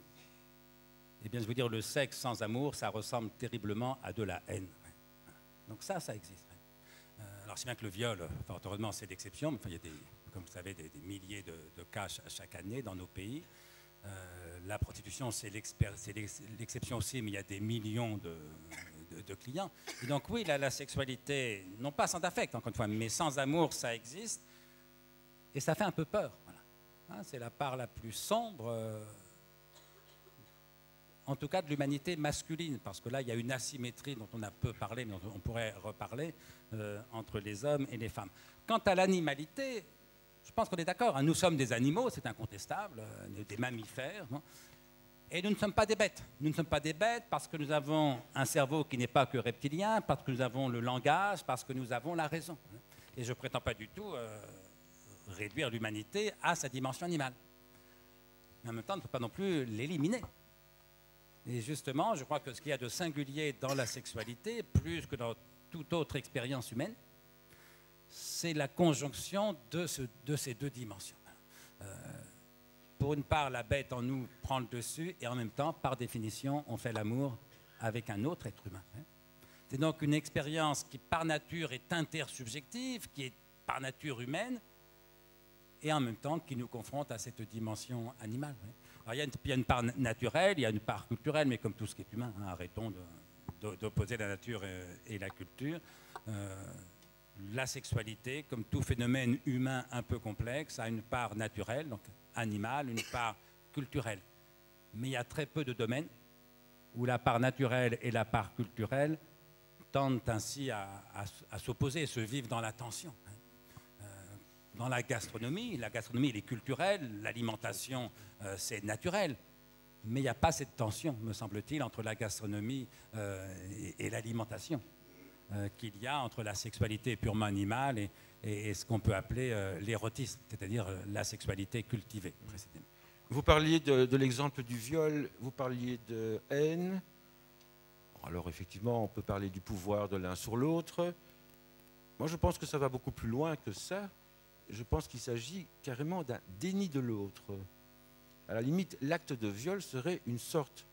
Eh bien, je veux dire, le sexe sans amour, ça ressemble terriblement à de la haine. Donc ça existe. Alors, c'est bien que le viol, fort heureusement, c'est l'exception, mais enfin, il y a, comme vous savez, des milliers de cas chaque année dans nos pays. La prostitution, c'est l'exception aussi, mais il y a des millions de clients. Et donc, oui, la sexualité, non pas sans affect, encore une fois, mais sans amour, ça existe. Et ça fait un peu peur. Voilà. Hein, c'est la part la plus sombre, en tout cas de l'humanité masculine, parce que là, il y a une asymétrie dont on a peu parlé, mais on pourrait reparler, entre les hommes et les femmes. Quant à l'animalité, je pense qu'on est d'accord. Hein, nous sommes des animaux, c'est incontestable, des mammifères. Hein, et nous ne sommes pas des bêtes. Nous ne sommes pas des bêtes parce que nous avons un cerveau qui n'est pas que reptilien, parce que nous avons le langage, parce que nous avons la raison. Et je ne prétends pas du tout réduire l'humanité à sa dimension animale. Mais en même temps, il ne faut pas non plus l'éliminer. Et justement, je crois que ce qu'il y a de singulier dans la sexualité, plus que dans toute autre expérience humaine, c'est la conjonction de ces 2 dimensions. Pour une part, la bête en nous prend le dessus, et en même temps, par définition, on fait l'amour avec un autre être humain. C'est donc une expérience qui, par nature, est intersubjective, qui est par nature humaine, et en même temps qui nous confronte à cette dimension animale. Alors, il y a une part naturelle, il y a une part culturelle, mais comme tout ce qui est humain, hein, arrêtons d'opposer la nature et la culture. La sexualité, comme tout phénomène humain un peu complexe, a une part naturelle, donc animale, une part culturelle. Mais il y a très peu de domaines où la part naturelle et la part culturelle tendent ainsi à s'opposer, se vivre dans la tension. Dans la gastronomie elle est culturelle, l'alimentation c'est naturel, mais il n'y a pas cette tension, me semble-t-il, entre la gastronomie et l'alimentation qu'il y a entre la sexualité purement animale et ce qu'on peut appeler l'érotisme, c'est-à-dire la sexualité cultivée précisément. Vous parliez de l'exemple du viol, vous parliez de haine. Alors effectivement, on peut parler du pouvoir de l'un sur l'autre. Moi, je pense que ça va beaucoup plus loin que ça. Je pense qu'il s'agit carrément d'un déni de l'autre. À la limite, l'acte de viol serait une sorte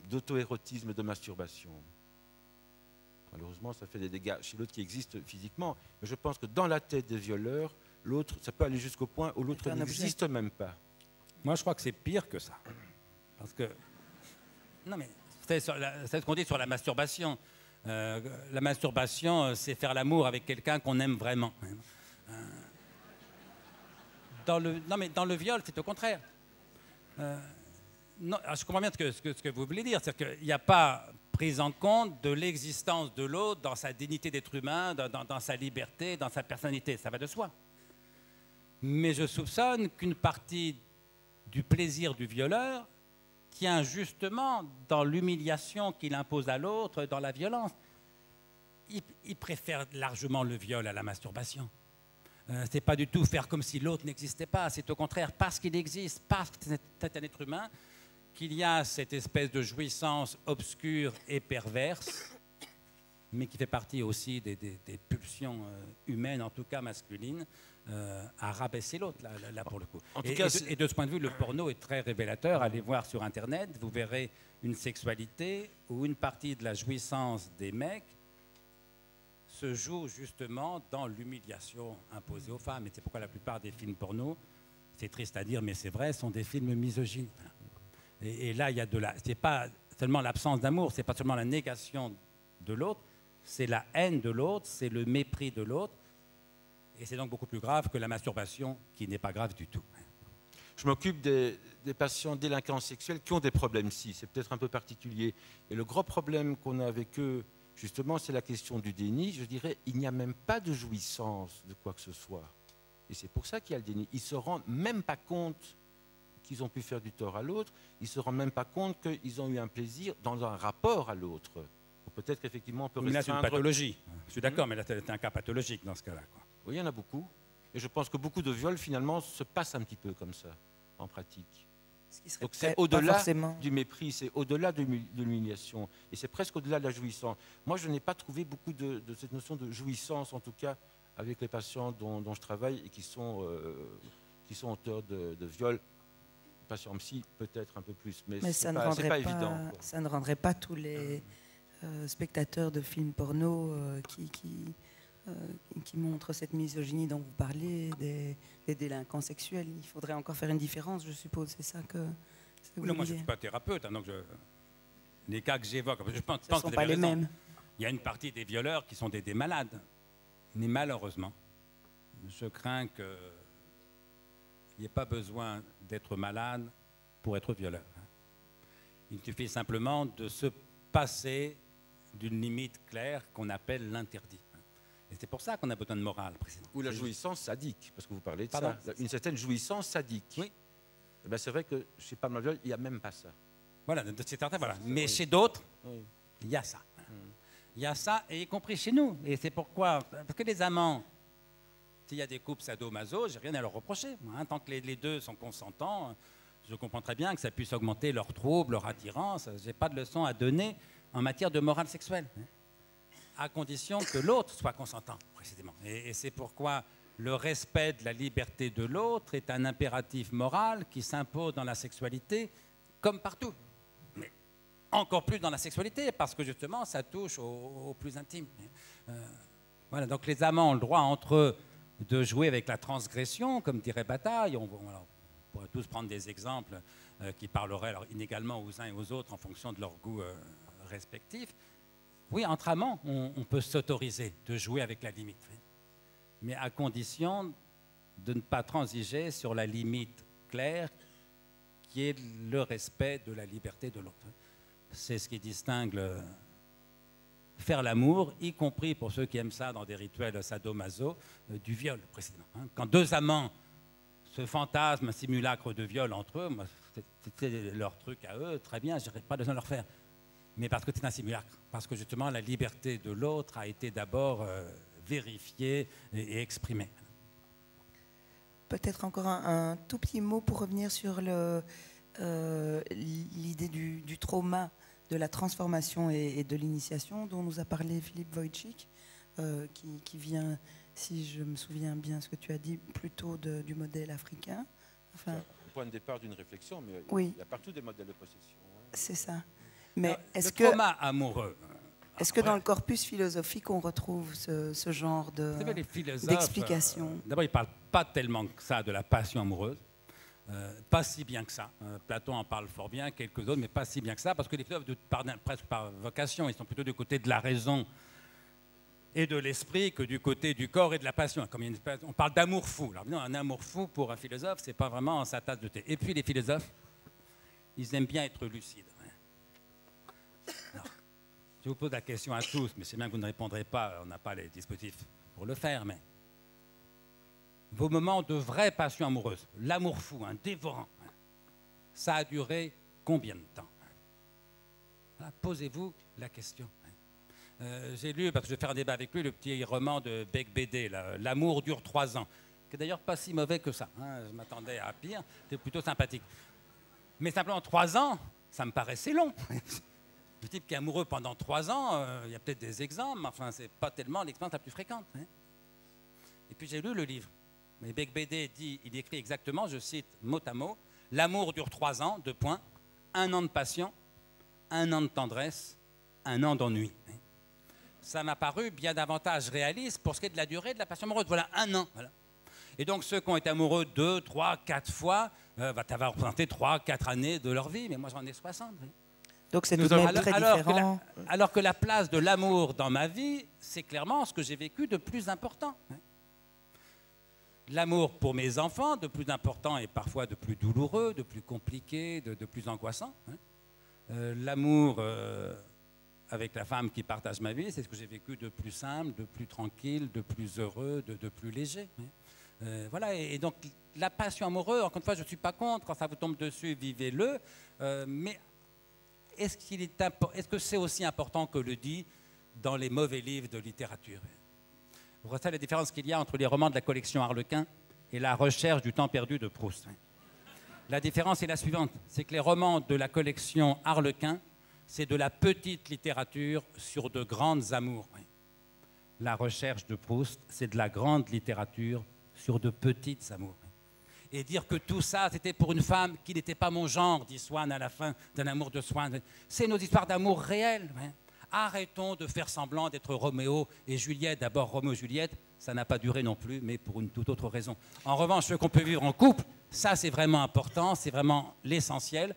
d'auto-érotisme, de masturbation. Malheureusement, ça fait des dégâts chez l'autre qui existent physiquement. Mais je pense que dans la tête des violeurs, l'autre, ça peut aller jusqu'au point où l'autre n'existe même pas. Moi, je crois que c'est pire que ça. Parce que... Non, mais c'est ce qu'on dit sur la masturbation. La masturbation, c'est faire l'amour avec quelqu'un qu'on aime vraiment. Dans le viol, c'est au contraire. Non, je comprends bien ce que vous voulez dire. C'est-à-dire qu'il n'y a pas prise en compte de l'existence de l'autre dans sa dignité d'être humain, dans sa liberté, dans sa personnalité. Ça va de soi. Mais je soupçonne qu'une partie du plaisir du violeur tient justement dans l'humiliation qu'il impose à l'autre, dans la violence. Il préfère largement le viol à la masturbation. C'est pas du tout faire comme si l'autre n'existait pas. C'est au contraire parce qu'il existe, parce que c'est un être humain, qu'il y a cette espèce de jouissance obscure et perverse, mais qui fait partie aussi des pulsions humaines, en tout cas masculines, à rabaisser l'autre, là pour le coup. Et de ce point de vue, le porno est très révélateur. Allez voir sur Internet, vous verrez une sexualité où une partie de la jouissance des mecs se joue justement dans l'humiliation imposée aux femmes. Et c'est pourquoi la plupart des films porno, c'est triste à dire, mais c'est vrai, sont des films misogynes. Et là, il y a c'est pas seulement l'absence d'amour, c'est pas seulement la négation de l'autre, c'est la haine de l'autre, c'est le mépris de l'autre. Et c'est donc beaucoup plus grave que la masturbation, qui n'est pas grave du tout. Je m'occupe des patients délinquants sexuels qui ont des problèmes psy. C'est peut-être un peu particulier. Et le gros problème qu'on a avec eux, justement, c'est la question du déni. Je dirais, il n'y a même pas de jouissance de quoi que ce soit. Et c'est pour ça qu'il y a le déni. Ils ne se rendent même pas compte qu'ils ont pu faire du tort à l'autre. Ils ne se rendent même pas compte qu'ils ont eu un plaisir dans un rapport à l'autre. Peut-être qu'effectivement, on peut restreindre... Mais là, c'est une pathologie. Je suis d'accord, mais là, c'est un cas pathologique dans ce cas-là. Oui, il y en a beaucoup. Et je pense que beaucoup de viols, finalement, se passent un petit peu comme ça, en pratique. Donc c'est au-delà du mépris, c'est au-delà de l'humiliation. Et c'est presque au-delà de la jouissance. Moi, je n'ai pas trouvé beaucoup de cette notion de jouissance, en tout cas, avec les patients dont je travaille et qui sont auteurs de viols. Patients psy, peut-être un peu plus. Mais c'est pas évident. Quoi. Ça ne rendrait pas tous les spectateurs de films porno qui montrent cette misogynie dont vous parlez, des délinquants sexuels. Il faudrait encore faire une différence, je suppose. C'est ça que vous moi, je ne suis pas thérapeute, hein, donc les cas que j'évoque, je pense ce ne sont pas les mêmes. Il y a une partie des violeurs qui sont des malades. Mais malheureusement, je crains qu'il n'y ait pas besoin d'être malade pour être violeur. Il suffit simplement de se passer d'une limite claire qu'on appelle l'interdit. Et c'est pour ça qu'on a besoin de morale, précisément. Ou la jouissance sadique, parce que vous parlez de ça. Une certaine jouissance sadique. Oui. Eh bien, c'est vrai que chez pas mal, il n'y a même pas ça. Voilà, c'est certain, voilà. Mais chez d'autres, il y a ça. Il y a ça, et y compris chez nous. Et c'est pourquoi, parce que les amants, s'il y a des couples sadomaso, j'ai rien à leur reprocher. Hein, tant que les deux sont consentants, je comprends très bien que ça puisse augmenter leur trouble, leur attirance. Je n'ai pas de leçon à donner en matière de morale sexuelle, à condition que l'autre soit consentant, précisément. Et c'est pourquoi le respect de la liberté de l'autre est un impératif moral qui s'impose dans la sexualité comme partout. Mais encore plus dans la sexualité, parce que justement, ça touche au plus intime. Voilà, donc les amants ont le droit entre eux de jouer avec la transgression, comme dirait Bataille. On pourrait tous prendre des exemples qui parleraient alors, inégalement aux uns et aux autres en fonction de leurs goûts respectifs. Oui, entre amants, on peut s'autoriser de jouer avec la limite, mais à condition de ne pas transiger sur la limite claire qui est le respect de la liberté de l'autre. C'est ce qui distingue faire l'amour, y compris pour ceux qui aiment ça dans des rituels sadomaso, du viol, précisément. Quand deux amants se fantasment un simulacre de viol entre eux, c'était leur truc à eux, très bien, je n'aurais pas besoin de leur faire. Mais parce que c'est un simulacre, parce que justement la liberté de l'autre a été d'abord vérifiée et exprimée. Peut-être encore un tout petit mot pour revenir sur l'idée du trauma, de la transformation et de l'initiation dont nous a parlé Philippe Wojcik, qui vient, si je me souviens bien ce que tu as dit, plutôt du modèle africain. Enfin, le point de départ d'une réflexion, mais oui. Il y a partout des modèles de possession. C'est ça. Mais est-ce que trauma amoureux. Est-ce que dans le corpus philosophique, on retrouve ce genre d'explication? D'abord, ils ne parlent pas tellement que ça de la passion amoureuse. Pas si bien que ça. Platon en parle fort bien, quelques autres, mais pas si bien que ça, parce que les philosophes, presque par vocation, ils sont plutôt du côté de la raison et de l'esprit que du côté du corps et de la passion. Comme on parle d'amour fou. Alors, non, un amour fou, pour un philosophe, ce n'est pas vraiment sa tasse de thé. Et puis, les philosophes, ils aiment bien être lucides. Alors, je vous pose la question à tous, mais c'est bien que vous ne répondrez pas, on n'a pas les dispositifs pour le faire, mais vos moments de vraie passion amoureuse, l'amour fou, dévorant, ça a duré combien de temps? Voilà, posez-vous la question. J'ai lu, parce que je vais faire un débat avec lui, le petit roman de Beigbeder, L'amour dure 3 ans, qui est d'ailleurs pas si mauvais que ça. Je m'attendais à pire, c'était plutôt sympathique. Mais simplement 3 ans, ça me paraissait long. Le type qui est amoureux pendant 3 ans, il y a peut-être des exemples, mais enfin, ce n'est pas tellement l'expérience la plus fréquente. Et puis j'ai lu le livre. Mais Beigbeder il écrit exactement, je cite mot à mot, « L'amour dure 3 ans, 2 points, 1 an de passion, 1 an de tendresse, 1 an d'ennui. » ça m'a paru bien davantage réaliste pour ce qui est de la durée de la passion amoureuse. Voilà, 1 an. Voilà. Et donc, ceux qui ont été amoureux 2, 3, 4 fois, ça va représenter 3, 4 années de leur vie, mais moi j'en ai 60. Oui. Donc c'est tout de même très différent. Alors que la place de l'amour dans ma vie, c'est clairement ce que j'ai vécu de plus important. L'amour pour mes enfants, de plus important et parfois de plus douloureux, de plus compliqué, de plus angoissant. L'amour avec la femme qui partage ma vie, c'est ce que j'ai vécu de plus simple, de plus tranquille, de plus heureux, de plus léger. Voilà, et donc la passion amoureuse, encore une fois, je ne suis pas contre, quand ça vous tombe dessus, vivez-le, mais est-ce que c'est aussi important que le dit dans les mauvais livres de littérature? Vous voyez la différence qu'il y a entre les romans de la collection Harlequin et la recherche du temps perdu de Proust. La différence est la suivante, c'est que les romans de la collection Harlequin, c'est de la petite littérature sur de grandes amours. La recherche de Proust, c'est de la grande littérature sur de petites amours. Et dire que tout ça, c'était pour une femme qui n'était pas mon genre, dit Swann à la fin d'un amour de Swann. C'est nos histoires d'amour réelles. Arrêtons de faire semblant d'être Roméo et Juliette. D'abord, Roméo et Juliette, ça n'a pas duré non plus, mais pour une toute autre raison. En revanche, ce qu'on peut vivre en couple, ça c'est vraiment important, c'est vraiment l'essentiel,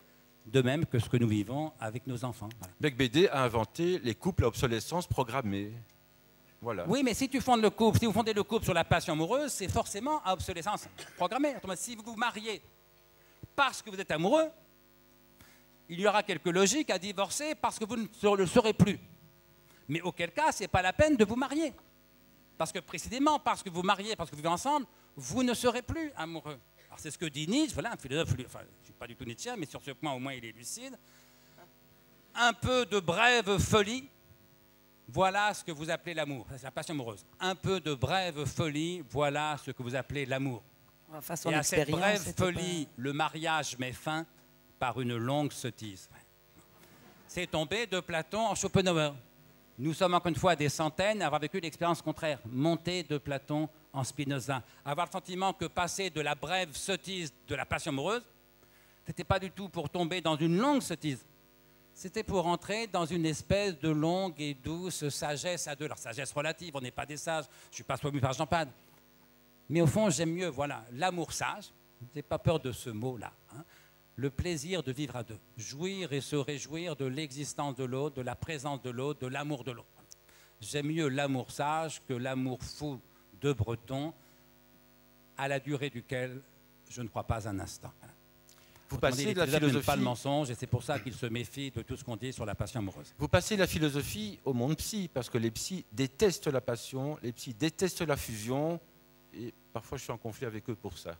de même que ce que nous vivons avec nos enfants. Voilà. Beigbeder a inventé les couples à obsolescence programmée. Voilà. Oui, mais si vous fondez le couple sur la passion amoureuse, c'est forcément à obsolescence programmée. Si vous vous mariez parce que vous êtes amoureux, il y aura quelques logiques à divorcer parce que vous ne le serez plus. Mais auquel cas, ce n'est pas la peine de vous marier. Parce que précisément, parce que vous mariez, parce que vous vivez ensemble, vous ne serez plus amoureux. Alors c'est ce que dit Nietzsche, voilà, un philosophe, enfin, je ne suis pas du tout Nietzschéen, mais sur ce point au moins il est lucide. Un peu de brève folie, voilà ce que vous appelez l'amour. C'est la passion amoureuse. Un peu de brève folie, voilà ce que vous appelez l'amour. Et à cette brève folie, le mariage met fin par une longue sottise. C'est tombé de Platon en Schopenhauer. Nous sommes encore une fois des centaines à avoir vécu l'expérience contraire. Monter de Platon en Spinoza. Avoir le sentiment que passer de la brève sottise de la passion amoureuse, ce n'était pas du tout pour tomber dans une longue sottise. C'était pour entrer dans une espèce de longue et douce sagesse à deux. Alors, sagesse relative, on n'est pas des sages, je ne suis pas soigné par Jean-Pad. Mais au fond, j'aime mieux, voilà, l'amour sage, n'ayez pas peur de ce mot-là, le plaisir de vivre à deux, jouir et se réjouir de l'existence de l'autre, de la présence de l'autre, de l'amour de l'autre. J'aime mieux l'amour sage que l'amour fou de Breton, à la durée duquel je ne crois pas un instant. Vous passez de la philosophie... pas le mensonge, et c'est pour ça qu'il se méfie de tout ce qu'on dit sur la passion amoureuse. Vous passez de la philosophie au monde psy, parce que les psys détestent la passion, les psys détestent la fusion, et parfois je suis en conflit avec eux pour ça.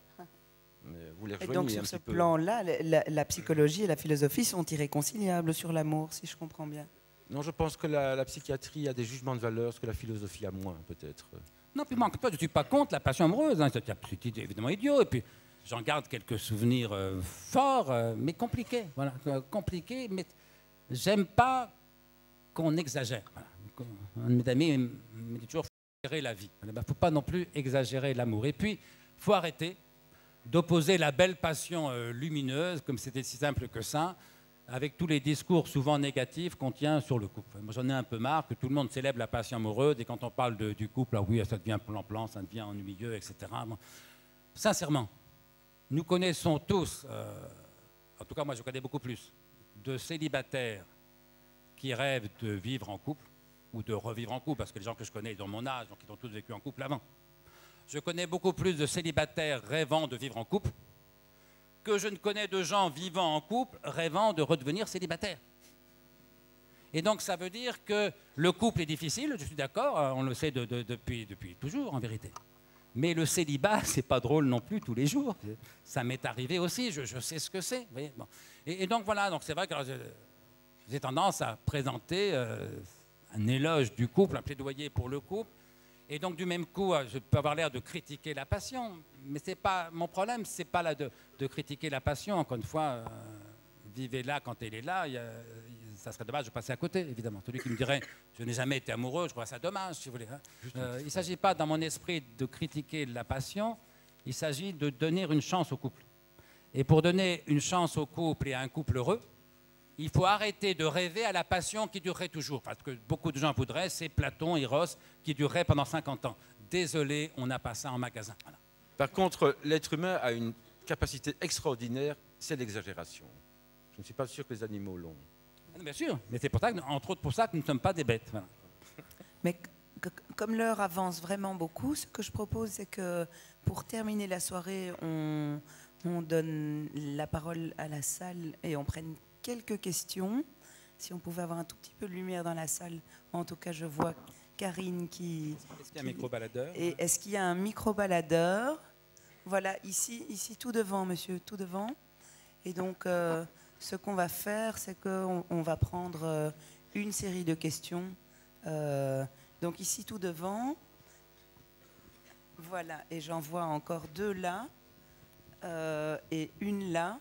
Mais vous les rejoignez. Et donc sur ce plan-là, la psychologie et la philosophie sont irréconciliables sur l'amour, si je comprends bien. Non, je pense que la psychiatrie a des jugements de valeur, ce que la philosophie a moins, peut-être. Non, puis moi, je ne suis pas contre la passion amoureuse, c'est évidemment idiot, et puis j'en garde quelques souvenirs forts, mais compliqués. Voilà, compliqués, mais j'aime pas qu'on exagère. Voilà. Un de mes amis me dit toujours, il faut exagérer la vie. Il ne faut pas non plus exagérer l'amour. Et puis, il faut arrêter d'opposer la belle passion lumineuse, comme c'était si simple que ça, avec tous les discours souvent négatifs qu'on tient sur le couple. Moi, j'en ai un peu marre que tout le monde célèbre la passion amoureuse, et quand on parle du couple, ah oui, ça devient plan-plan, ça devient ennuyeux, etc. Bon, sincèrement, nous connaissons tous, en tout cas moi je connais beaucoup plus, de célibataires qui rêvent de vivre en couple ou de revivre en couple, parce que les gens que je connais ont mon âge, donc ils ont tous vécu en couple avant. Je connais beaucoup plus de célibataires rêvant de vivre en couple que je ne connais de gens vivant en couple rêvant de redevenir célibataires. Et donc ça veut dire que le couple est difficile, je suis d'accord, on le sait depuis toujours en vérité. Mais le célibat, c'est pas drôle non plus tous les jours. Ça m'est arrivé aussi, je sais ce que c'est. Bon. Et donc voilà, donc c'est vrai que j'ai tendance à présenter un éloge du couple, un plaidoyer pour le couple. Et donc du même coup, je peux avoir l'air de critiquer la passion, mais c'est pas mon problème, c'est pas là de critiquer la passion. Encore une fois, vivez-la quand elle est là. Ça serait dommage de passer à côté, évidemment. Celui qui me dirait « je n'ai jamais été amoureux », je trouve ça dommage, si vous voulez. Il ne s'agit pas, dans mon esprit, de critiquer la passion, il s'agit de donner une chance au couple. Et pour donner une chance au couple et à un couple heureux, Il faut arrêter de rêver à la passion qui durerait toujours. Parce que beaucoup de gens voudraient, c'est Platon, Eros, qui durerait pendant 50 ans. Désolé, on n'a pas ça en magasin. Voilà. Par contre, l'être humain a une capacité extraordinaire, c'est l'exagération. Je ne suis pas sûr que les animaux l'ont. Bien sûr, mais c'est pour ça, entre autres pour ça, que nous ne sommes pas des bêtes. Voilà. Mais comme l'heure avance vraiment beaucoup, ce que je propose, c'est que pour terminer la soirée, on donne la parole à la salle et on prenne quelques questions. Si on pouvait avoir un tout petit peu de lumière dans la salle. En tout cas, je vois Karine qui... Est-ce qu'il y a un micro-baladeur? Et est-ce qu'il y a un micro-baladeur? Voilà, ici tout devant, monsieur, tout devant. Et donc, ce qu'on va faire, c'est qu'on va prendre une série de questions. Donc ici tout devant. Voilà, et j'en vois encore 2 là et une là.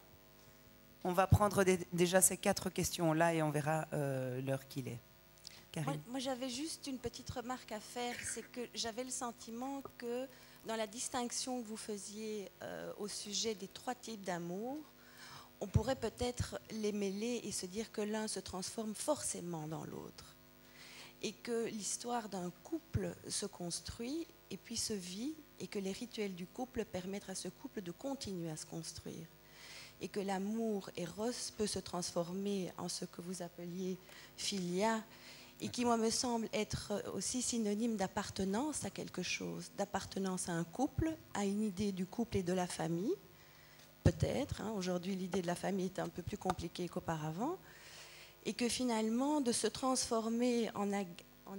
On va prendre déjà ces 4 questions-là et on verra l'heure qu'il est. Karine. Moi j'avais juste une petite remarque à faire, c'est que j'avais le sentiment que dans la distinction que vous faisiez au sujet des 3 types d'amour, on pourrait peut-être les mêler et se dire que l'un se transforme forcément dans l'autre. Et que l'histoire d'un couple se construit et puis se vit, et que les rituels du couple permettent à ce couple de continuer à se construire. Et que l'amour Eros peut se transformer en ce que vous appeliez philia, et qui, moi, me semble être aussi synonyme d'appartenance à quelque chose, d'appartenance à un couple, à une idée du couple et de la famille, peut-être. Aujourd'hui, l'idée de la famille est un peu plus compliquée qu'auparavant. Et que finalement, de se transformer en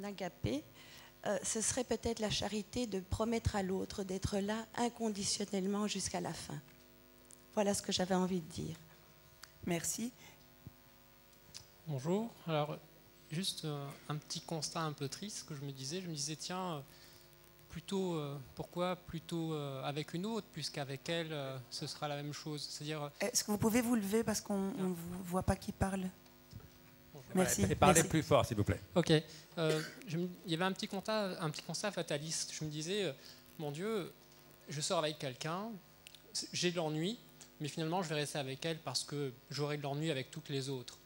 agapé, ce serait peut-être la charité de promettre à l'autre d'être là inconditionnellement jusqu'à la fin. Voilà ce que j'avais envie de dire. Merci. Bonjour. Alors, juste un petit constat un peu triste que je me disais, tiens, pourquoi plutôt avec une autre, puisqu'avec elle, ce sera la même chose. C'est-à-dire... Est-ce que vous pouvez vous lever parce qu'on ne vous voit pas qui parle? Merci. Et parlez Merci. plus fort, s'il vous plaît. Ok. Il y avait un petit constat fataliste. Je me disais, mon Dieu, je sors avec quelqu'un, j'ai de l'ennui, mais finalement je vais rester avec elle parce que j'aurai de l'ennui avec toutes les autres.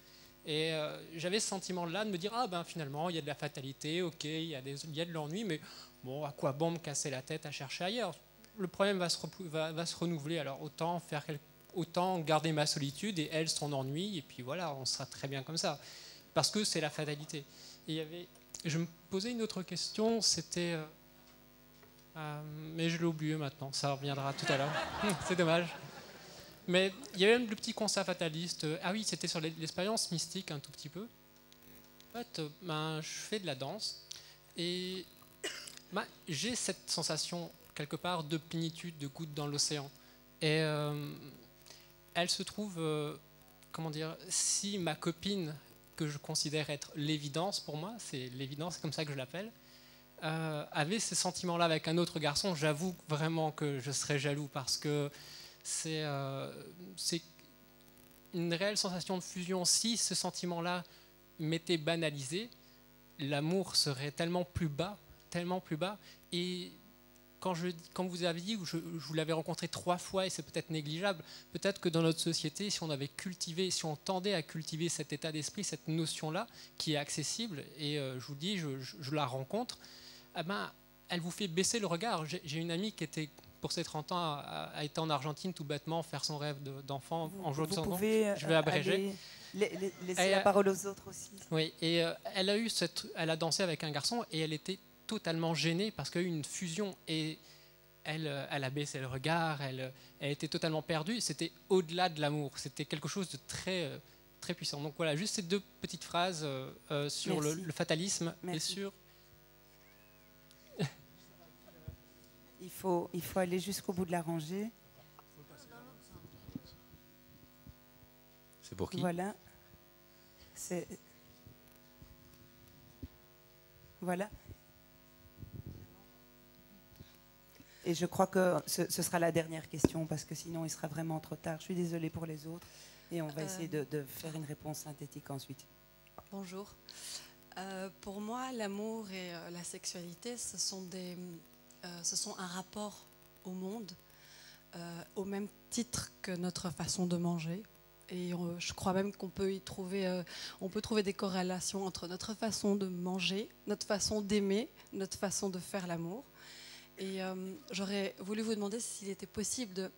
Et j'avais ce sentiment-là de me dire, finalement, il y a de la fatalité, ok, il y a de l'ennui, mais bon, à quoi bon me casser la tête à chercher ailleurs? Le problème va se renouveler, alors autant garder ma solitude et elle son ennui, et puis voilà, on sera très bien comme ça. Parce que c'est la fatalité. Et je me posais une autre question, c'était... mais je l'ai oublié maintenant, ça reviendra tout à l'heure. C'est dommage. Mais il y avait même le petit constat fataliste. Ah oui, c'était sur l'expérience mystique un tout petit peu. En fait, je fais de la danse et j'ai cette sensation quelque part de plénitude, de goutte dans l'océan. Et elle se trouve, si ma copine, que je considère être l'évidence pour moi, c'est l'évidence, c'est comme ça que je l'appelle, avait ces sentiments-là avec un autre garçon, j'avoue vraiment que je serais jaloux parce que c'est une réelle sensation de fusion. Si ce sentiment-là m'était banalisé, l'amour serait tellement plus bas. Et quand vous avez dit, je vous l'avais rencontré 3 fois et c'est peut-être négligeable, peut-être que dans notre société, si on tendait à cultiver cet état d'esprit, cette notion-là, qui est accessible, et je vous dis, je la rencontre, elle vous fait baisser le regard. J'ai une amie qui était, pour ses 30 ans, a été en Argentine tout bêtement faire son rêve d'enfant en jouant de son nom. Je vais abréger. Laisser la parole aux autres aussi. Oui, et elle a dansé avec un garçon et elle était totalement gênée parce qu'il y a eu une fusion et elle a baissé le regard, elle était totalement perdue. C'était au-delà de l'amour, c'était quelque chose de très, très puissant. Donc voilà, juste ces 2 petites phrases sur le fatalisme. Merci. Et sur... Il faut aller jusqu'au bout de la rangée. C'est pour qui? Voilà. Voilà. Et je crois que ce sera la dernière question parce que sinon il sera vraiment trop tard. Je suis désolée pour les autres et on va essayer de faire une réponse synthétique ensuite. Bonjour. Pour moi, l'amour et la sexualité, ce sont un rapport au monde, au même titre que notre façon de manger, Et je crois même qu'on peut y trouver, on peut trouver des corrélations entre notre façon de manger, notre façon d'aimer, notre façon de faire l'amour. Et j'aurais voulu vous demander s'il était possible de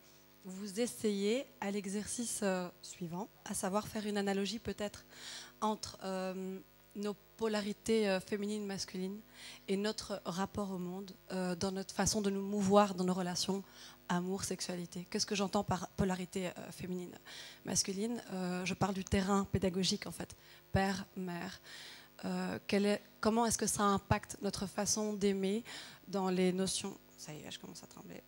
vous essayer à l'exercice suivant, à savoir faire une analogie peut-être entre nos polarités féminines, masculines et notre rapport au monde, dans notre façon de nous mouvoir dans nos relations amour, sexualité. Qu'est-ce que j'entends par polarité féminine, masculine? Je parle du terrain pédagogique en fait, père, mère. Comment est-ce que ça impacte notre façon d'aimer dans les notions, ça y est, je commence à trembler,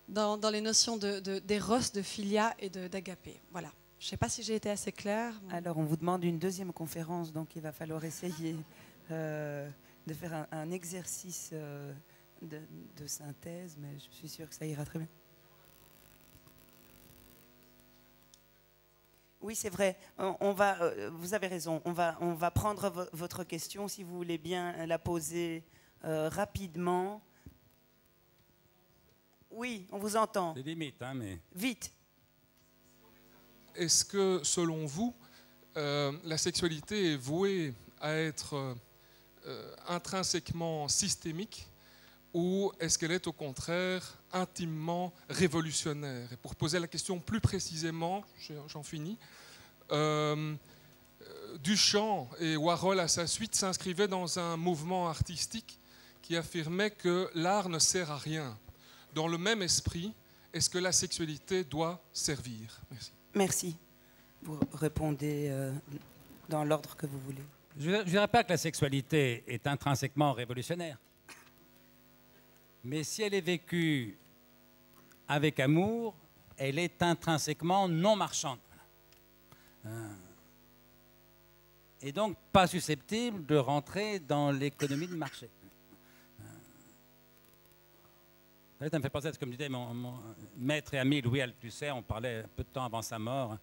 dans les notions d'éros, de philia et d'agapé. Voilà. Je ne sais pas si j'ai été assez claire. Alors, on vous demande une deuxième conférence, donc il va falloir essayer de faire un exercice de synthèse, mais je suis sûre que ça ira très bien. Oui, c'est vrai. Vous avez raison. On va prendre votre question, si vous voulez bien la poser rapidement. Oui, on vous entend. C'est limite, hein, mais... Vite. Est-ce que, selon vous, la sexualité est vouée à être intrinsèquement systémique, ou est-ce qu'elle est au contraire intimement révolutionnaire? Et pour poser la question plus précisément, j'en finis, Duchamp et Warhol à sa suite s'inscrivaient dans un mouvement artistique qui affirmait que l'art ne sert à rien. Dans le même esprit, est-ce que la sexualité doit servir? Merci. Merci. Vous répondez dans l'ordre que vous voulez. Je ne dirais pas que la sexualité est intrinsèquement révolutionnaire. Mais si elle est vécue avec amour, elle est intrinsèquement non marchande. Et donc pas susceptible de rentrer dans l'économie de marché. Ça me fait penser à ce que me disait mon maître et ami Louis Althusser. On parlait un peu de temps avant sa mort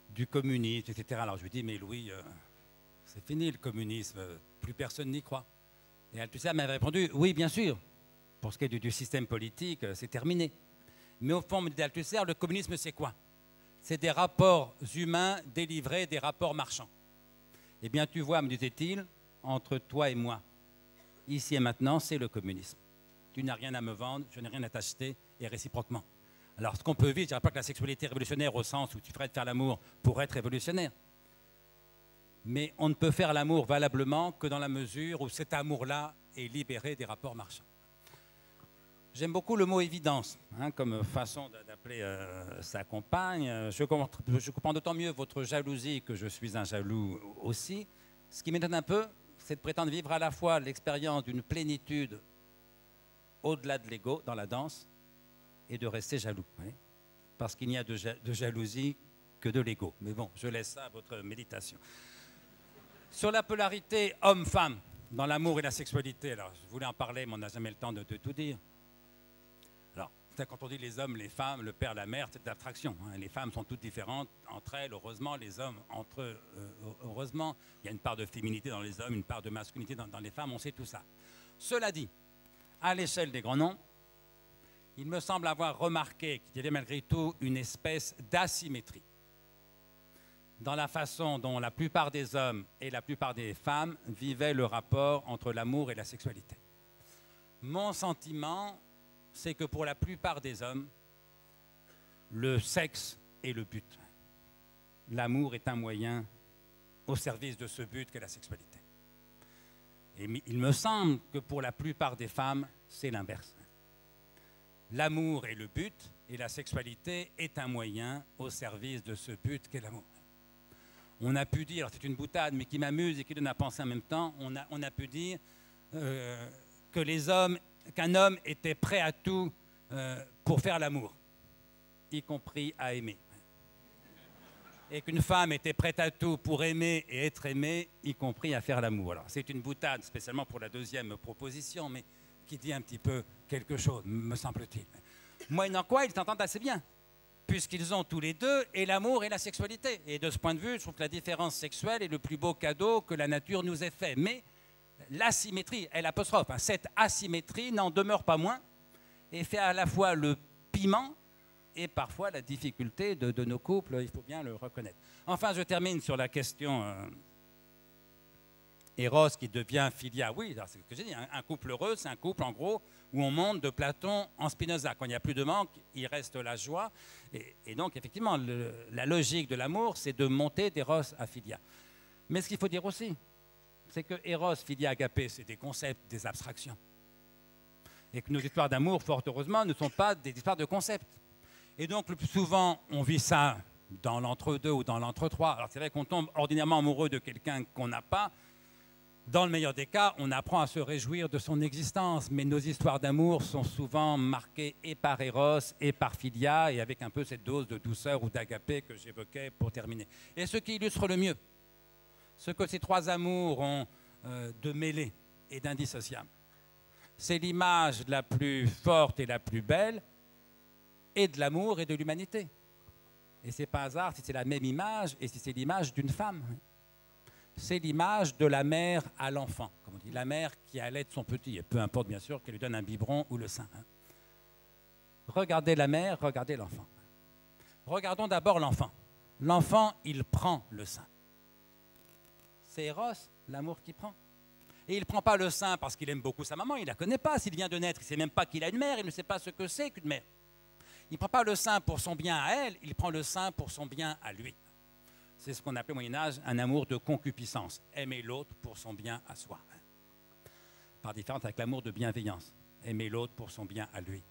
du communisme, etc. Alors je lui dis, mais Louis, c'est fini le communisme, plus personne n'y croit. Et Althusser m'avait répondu, oui, bien sûr, pour ce qui est du système politique, c'est terminé. Mais au fond, me dit Althusser, le communisme, c'est quoi? C'est des rapports humains délivrés des rapports marchands. Eh bien, tu vois, me disait-il, entre toi et moi, ici et maintenant, c'est le communisme. Tu n'as rien à me vendre, je n'ai rien à t'acheter, et réciproquement. Alors, ce qu'on peut vivre, je ne dirais pas que la sexualité est révolutionnaire au sens où tu ferais de faire l'amour pour être révolutionnaire. Mais on ne peut faire l'amour valablement que dans la mesure où cet amour-là est libéré des rapports marchands. J'aime beaucoup le mot évidence, hein, comme façon d'appeler sa compagne. Je comprends d'autant mieux votre jalousie que je suis un jaloux aussi. Ce qui m'étonne un peu, c'est de prétendre vivre à la fois l'expérience d'une plénitude au-delà de l'ego dans la danse et de rester jaloux. Oui, parce qu'il n'y a de jalousie que de l'ego. Mais bon, je laisse ça à votre méditation. Sur la polarité homme-femme dans l'amour et la sexualité, alors je voulais en parler, mais on n'a jamais le temps de tout dire. Alors, quand on dit les hommes, les femmes, le père, la mère, c'est de l'abstraction. Hein. Les femmes sont toutes différentes entre elles, heureusement, les hommes entre eux, heureusement. Il y a une part de féminité dans les hommes, une part de masculinité dans les femmes, on sait tout ça. Cela dit, à l'échelle des grands noms, il me semble avoir remarqué qu'il y avait malgré tout une espèce d'asymétrie dans la façon dont la plupart des hommes et la plupart des femmes vivaient le rapport entre l'amour et la sexualité. Mon sentiment, c'est que pour la plupart des hommes, le sexe est le but. L'amour est un moyen au service de ce but qu'est la sexualité. Et il me semble que pour la plupart des femmes, c'est l'inverse. L'amour est le but et la sexualité est un moyen au service de ce but qu'est l'amour. On a pu dire, c'est une boutade, mais qui m'amuse et qui donne à penser en même temps, on a pu dire qu'un homme était prêt à tout pour faire l'amour, y compris à aimer. Et qu'une femme était prête à tout pour aimer et être aimée, y compris à faire l'amour. Alors, c'est une boutade, spécialement pour la deuxième proposition, mais qui dit un petit peu quelque chose, me semble-t-il. Moyennant quoi, ils s'entendent assez bien, puisqu'ils ont tous les deux et l'amour et la sexualité. Et de ce point de vue, je trouve que la différence sexuelle est le plus beau cadeau que la nature nous ait fait. Mais l'asymétrie, cette asymétrie n'en demeure pas moins et fait à la fois le piment et parfois la difficulté de nos couples, il faut bien le reconnaître. Enfin, je termine sur la question Eros qui devient Philia. Oui, c'est ce que j'ai dit, un couple heureux, c'est un couple en gros où on monte de Platon en Spinoza. Quand il n'y a plus de manque, il reste la joie. Et donc, effectivement, la logique de l'amour, c'est de monter d'Eros à Philia. Mais ce qu'il faut dire aussi, c'est que Eros, Philia, Agapé, c'est des concepts, des abstractions. Et que nos histoires d'amour, fort heureusement, ne sont pas des histoires de concepts. Et donc, le plus souvent, on vit ça dans l'entre-deux ou dans l'entre-trois. Alors, c'est vrai qu'on tombe ordinairement amoureux de quelqu'un qu'on n'a pas. Dans le meilleur des cas, on apprend à se réjouir de son existence, mais nos histoires d'amour sont souvent marquées et par Eros et par Philia, et avec un peu cette dose de douceur ou d'agapé que j'évoquais pour terminer. Et ce qui illustre le mieux, ce que ces trois amours ont de mêlé et d'indissociable, c'est l'image la plus forte et la plus belle, et de l'amour et de l'humanité. Et ce n'est pas hasard si c'est la même image et si c'est l'image d'une femme. C'est l'image de la mère à l'enfant, comme on dit, la mère qui allait de son petit, et peu importe bien sûr qu'elle lui donne un biberon ou le sein. Regardez la mère, regardez l'enfant. Regardons d'abord l'enfant. L'enfant, il prend le sein. C'est Eros, l'amour qui prend. Et il ne prend pas le sein parce qu'il aime beaucoup sa maman, il ne la connaît pas s'il vient de naître, il ne sait même pas qu'il a une mère, il ne sait pas ce que c'est qu'une mère. Il ne prend pas le sein pour son bien à elle, il prend le sein pour son bien à lui. C'est ce qu'on appelait au Moyen-Âge un amour de concupiscence, aimer l'autre pour son bien à soi. Par différence avec l'amour de bienveillance, aimer l'autre pour son bien à lui.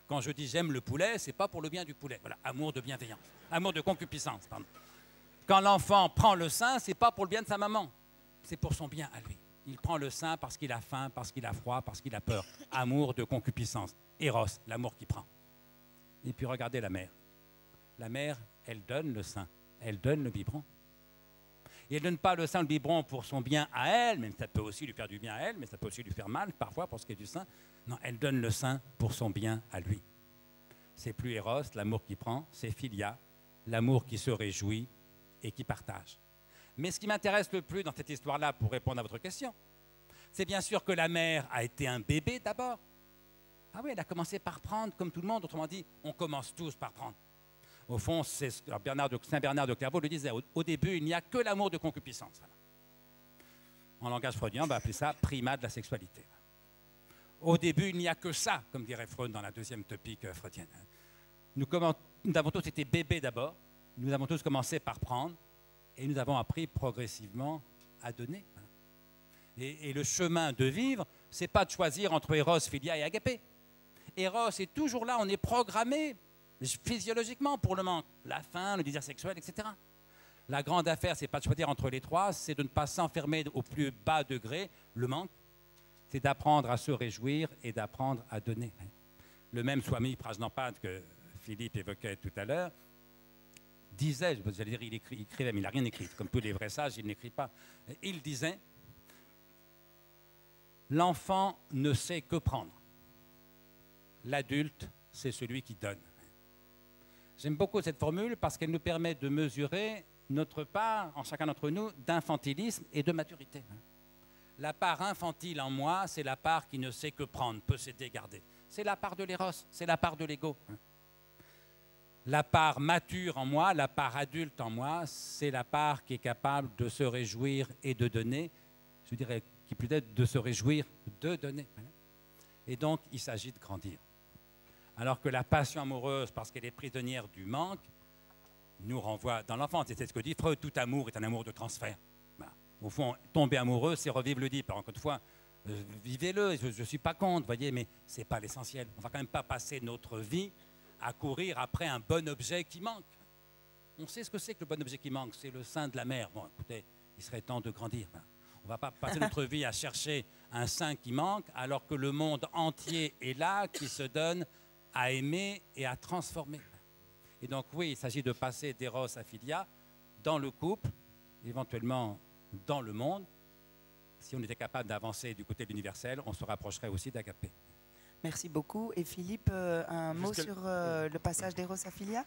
Quand je dis j'aime le poulet, ce n'est pas pour le bien du poulet. Voilà, amour de bienveillance, amour de concupiscence, pardon. Quand l'enfant prend le sein, ce n'est pas pour le bien de sa maman, c'est pour son bien à lui. Il prend le sein parce qu'il a faim, parce qu'il a froid, parce qu'il a peur. Amour de concupiscence. Eros, l'amour qui prend. Et puis regardez la mère. La mère, elle donne le sein. Elle donne le biberon. Et elle ne donne pas le sein, le biberon pour son bien à elle, même ça peut aussi lui faire du bien à elle, mais ça peut aussi lui faire mal parfois pour ce qui est du sein. Non, elle donne le sein pour son bien à lui. C'est plus Eros, l'amour qui prend, c'est Philia, l'amour qui se réjouit et qui partage. Mais ce qui m'intéresse le plus dans cette histoire-là, pour répondre à votre question, c'est bien sûr que la mère a été un bébé d'abord. Ah oui, elle a commencé par prendre, comme tout le monde, autrement dit, on commence tous par prendre. Au fond, Saint Bernard de Clairvaux le disait, au début, il n'y a que l'amour de concupiscence. En langage freudien, on va appeler ça primat de la sexualité. Au début, il n'y a que ça, comme dirait Freud dans la deuxième topique freudienne. Nous avons tous été bébés d'abord, nous avons tous commencé par prendre, et nous avons appris progressivement à donner. Et le chemin de vivre, ce n'est pas de choisir entre Eros, Philia et Agapé. Eros est toujours là, on est programmé physiologiquement pour le manque, la faim, le désir sexuel, etc. La grande affaire, ce n'est pas de choisir entre les trois, c'est de ne pas s'enfermer au plus bas degré, le manque, c'est d'apprendre à se réjouir et d'apprendre à donner. Le même Swami Prajnapada que Philippe évoquait tout à l'heure, disait, j'allais dire il écrivait, mais il n'a rien écrit, comme tous les vrais sages, il n'écrit pas. Il disait, l'enfant ne sait que prendre. L'adulte, c'est celui qui donne. J'aime beaucoup cette formule parce qu'elle nous permet de mesurer notre part, en chacun d'entre nous, d'infantilisme et de maturité. La part infantile en moi, c'est la part qui ne sait que prendre, posséder, garder. C'est la part de l'éros, c'est la part de l'ego. La part mature en moi, la part adulte en moi, c'est la part qui est capable de se réjouir et de donner, je dirais, qui peut-être de se réjouir de donner. Et donc, il s'agit de grandir. Alors que la passion amoureuse, parce qu'elle est prisonnière du manque, nous renvoie dans l'enfance. Et c'est ce que dit Freud, tout amour est un amour de transfert. Voilà. Au fond, tomber amoureux, c'est revivre le Oedipe. Alors, encore une fois, vivez-le, je ne suis pas contre, voyez, mais ce n'est pas l'essentiel. On ne va quand même pas passer notre vie à courir après un bon objet qui manque. On sait ce que c'est que le bon objet qui manque, c'est le sein de la mère. Bon, écoutez, il serait temps de grandir. On ne va pas passer notre vie à chercher un sein qui manque, alors que le monde entier est là, qui se donne à aimer et à transformer. Et donc oui, il s'agit de passer d'Eros à Philia dans le couple, éventuellement dans le monde. Si on était capable d'avancer du côté de l'universel, on se rapprocherait aussi d'Agapé. Merci beaucoup. Et Philippe, un mot sur le passage d'Eros à Philia?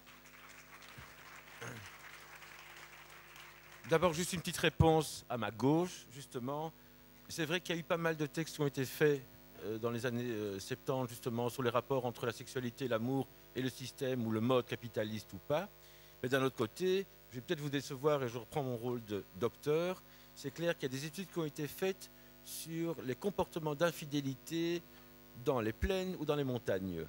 D'abord, juste une petite réponse à ma gauche, justement. C'est vrai qu'il y a eu pas mal de textes qui ont été faits dans les années 70, justement, sur les rapports entre la sexualité, l'amour et le système ou le mode capitaliste ou pas. Mais d'un autre côté, je vais peut-être vous décevoir et je reprends mon rôle de docteur. C'est clair qu'il y a des études qui ont été faites sur les comportements d'infidélité dans les plaines ou dans les montagnes.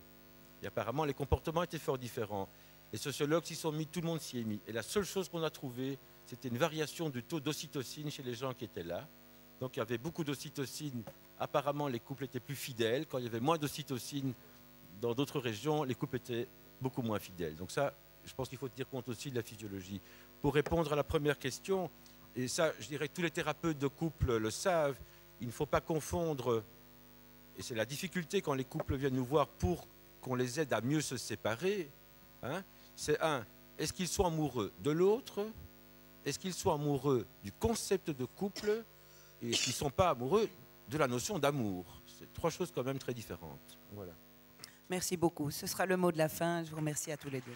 Et apparemment, les comportements étaient fort différents. Les sociologues s'y sont mis, tout le monde s'y est mis. Et la seule chose qu'on a trouvée, c'était une variation du taux d'ocytocine chez les gens qui étaient là. Donc il y avait beaucoup d'ocytocine. Apparemment, les couples étaient plus fidèles. Quand il y avait moins d'ocytocine dans d'autres régions, les couples étaient beaucoup moins fidèles. Donc ça, je pense qu'il faut tenir compte aussi de la physiologie. Pour répondre à la première question, et ça, je dirais que tous les thérapeutes de couple le savent, il ne faut pas confondre, et c'est la difficulté quand les couples viennent nous voir pour qu'on les aide à mieux se séparer, hein, c'est est-ce qu'ils sont amoureux de l'autre? Est-ce qu'ils sont amoureux du concept de couple? Et est-ce qu'ils ne sont pas amoureux de la notion d'amour? C'est trois choses quand même très différentes. Voilà. Merci beaucoup. Ce sera le mot de la fin. Je vous remercie à tous les deux.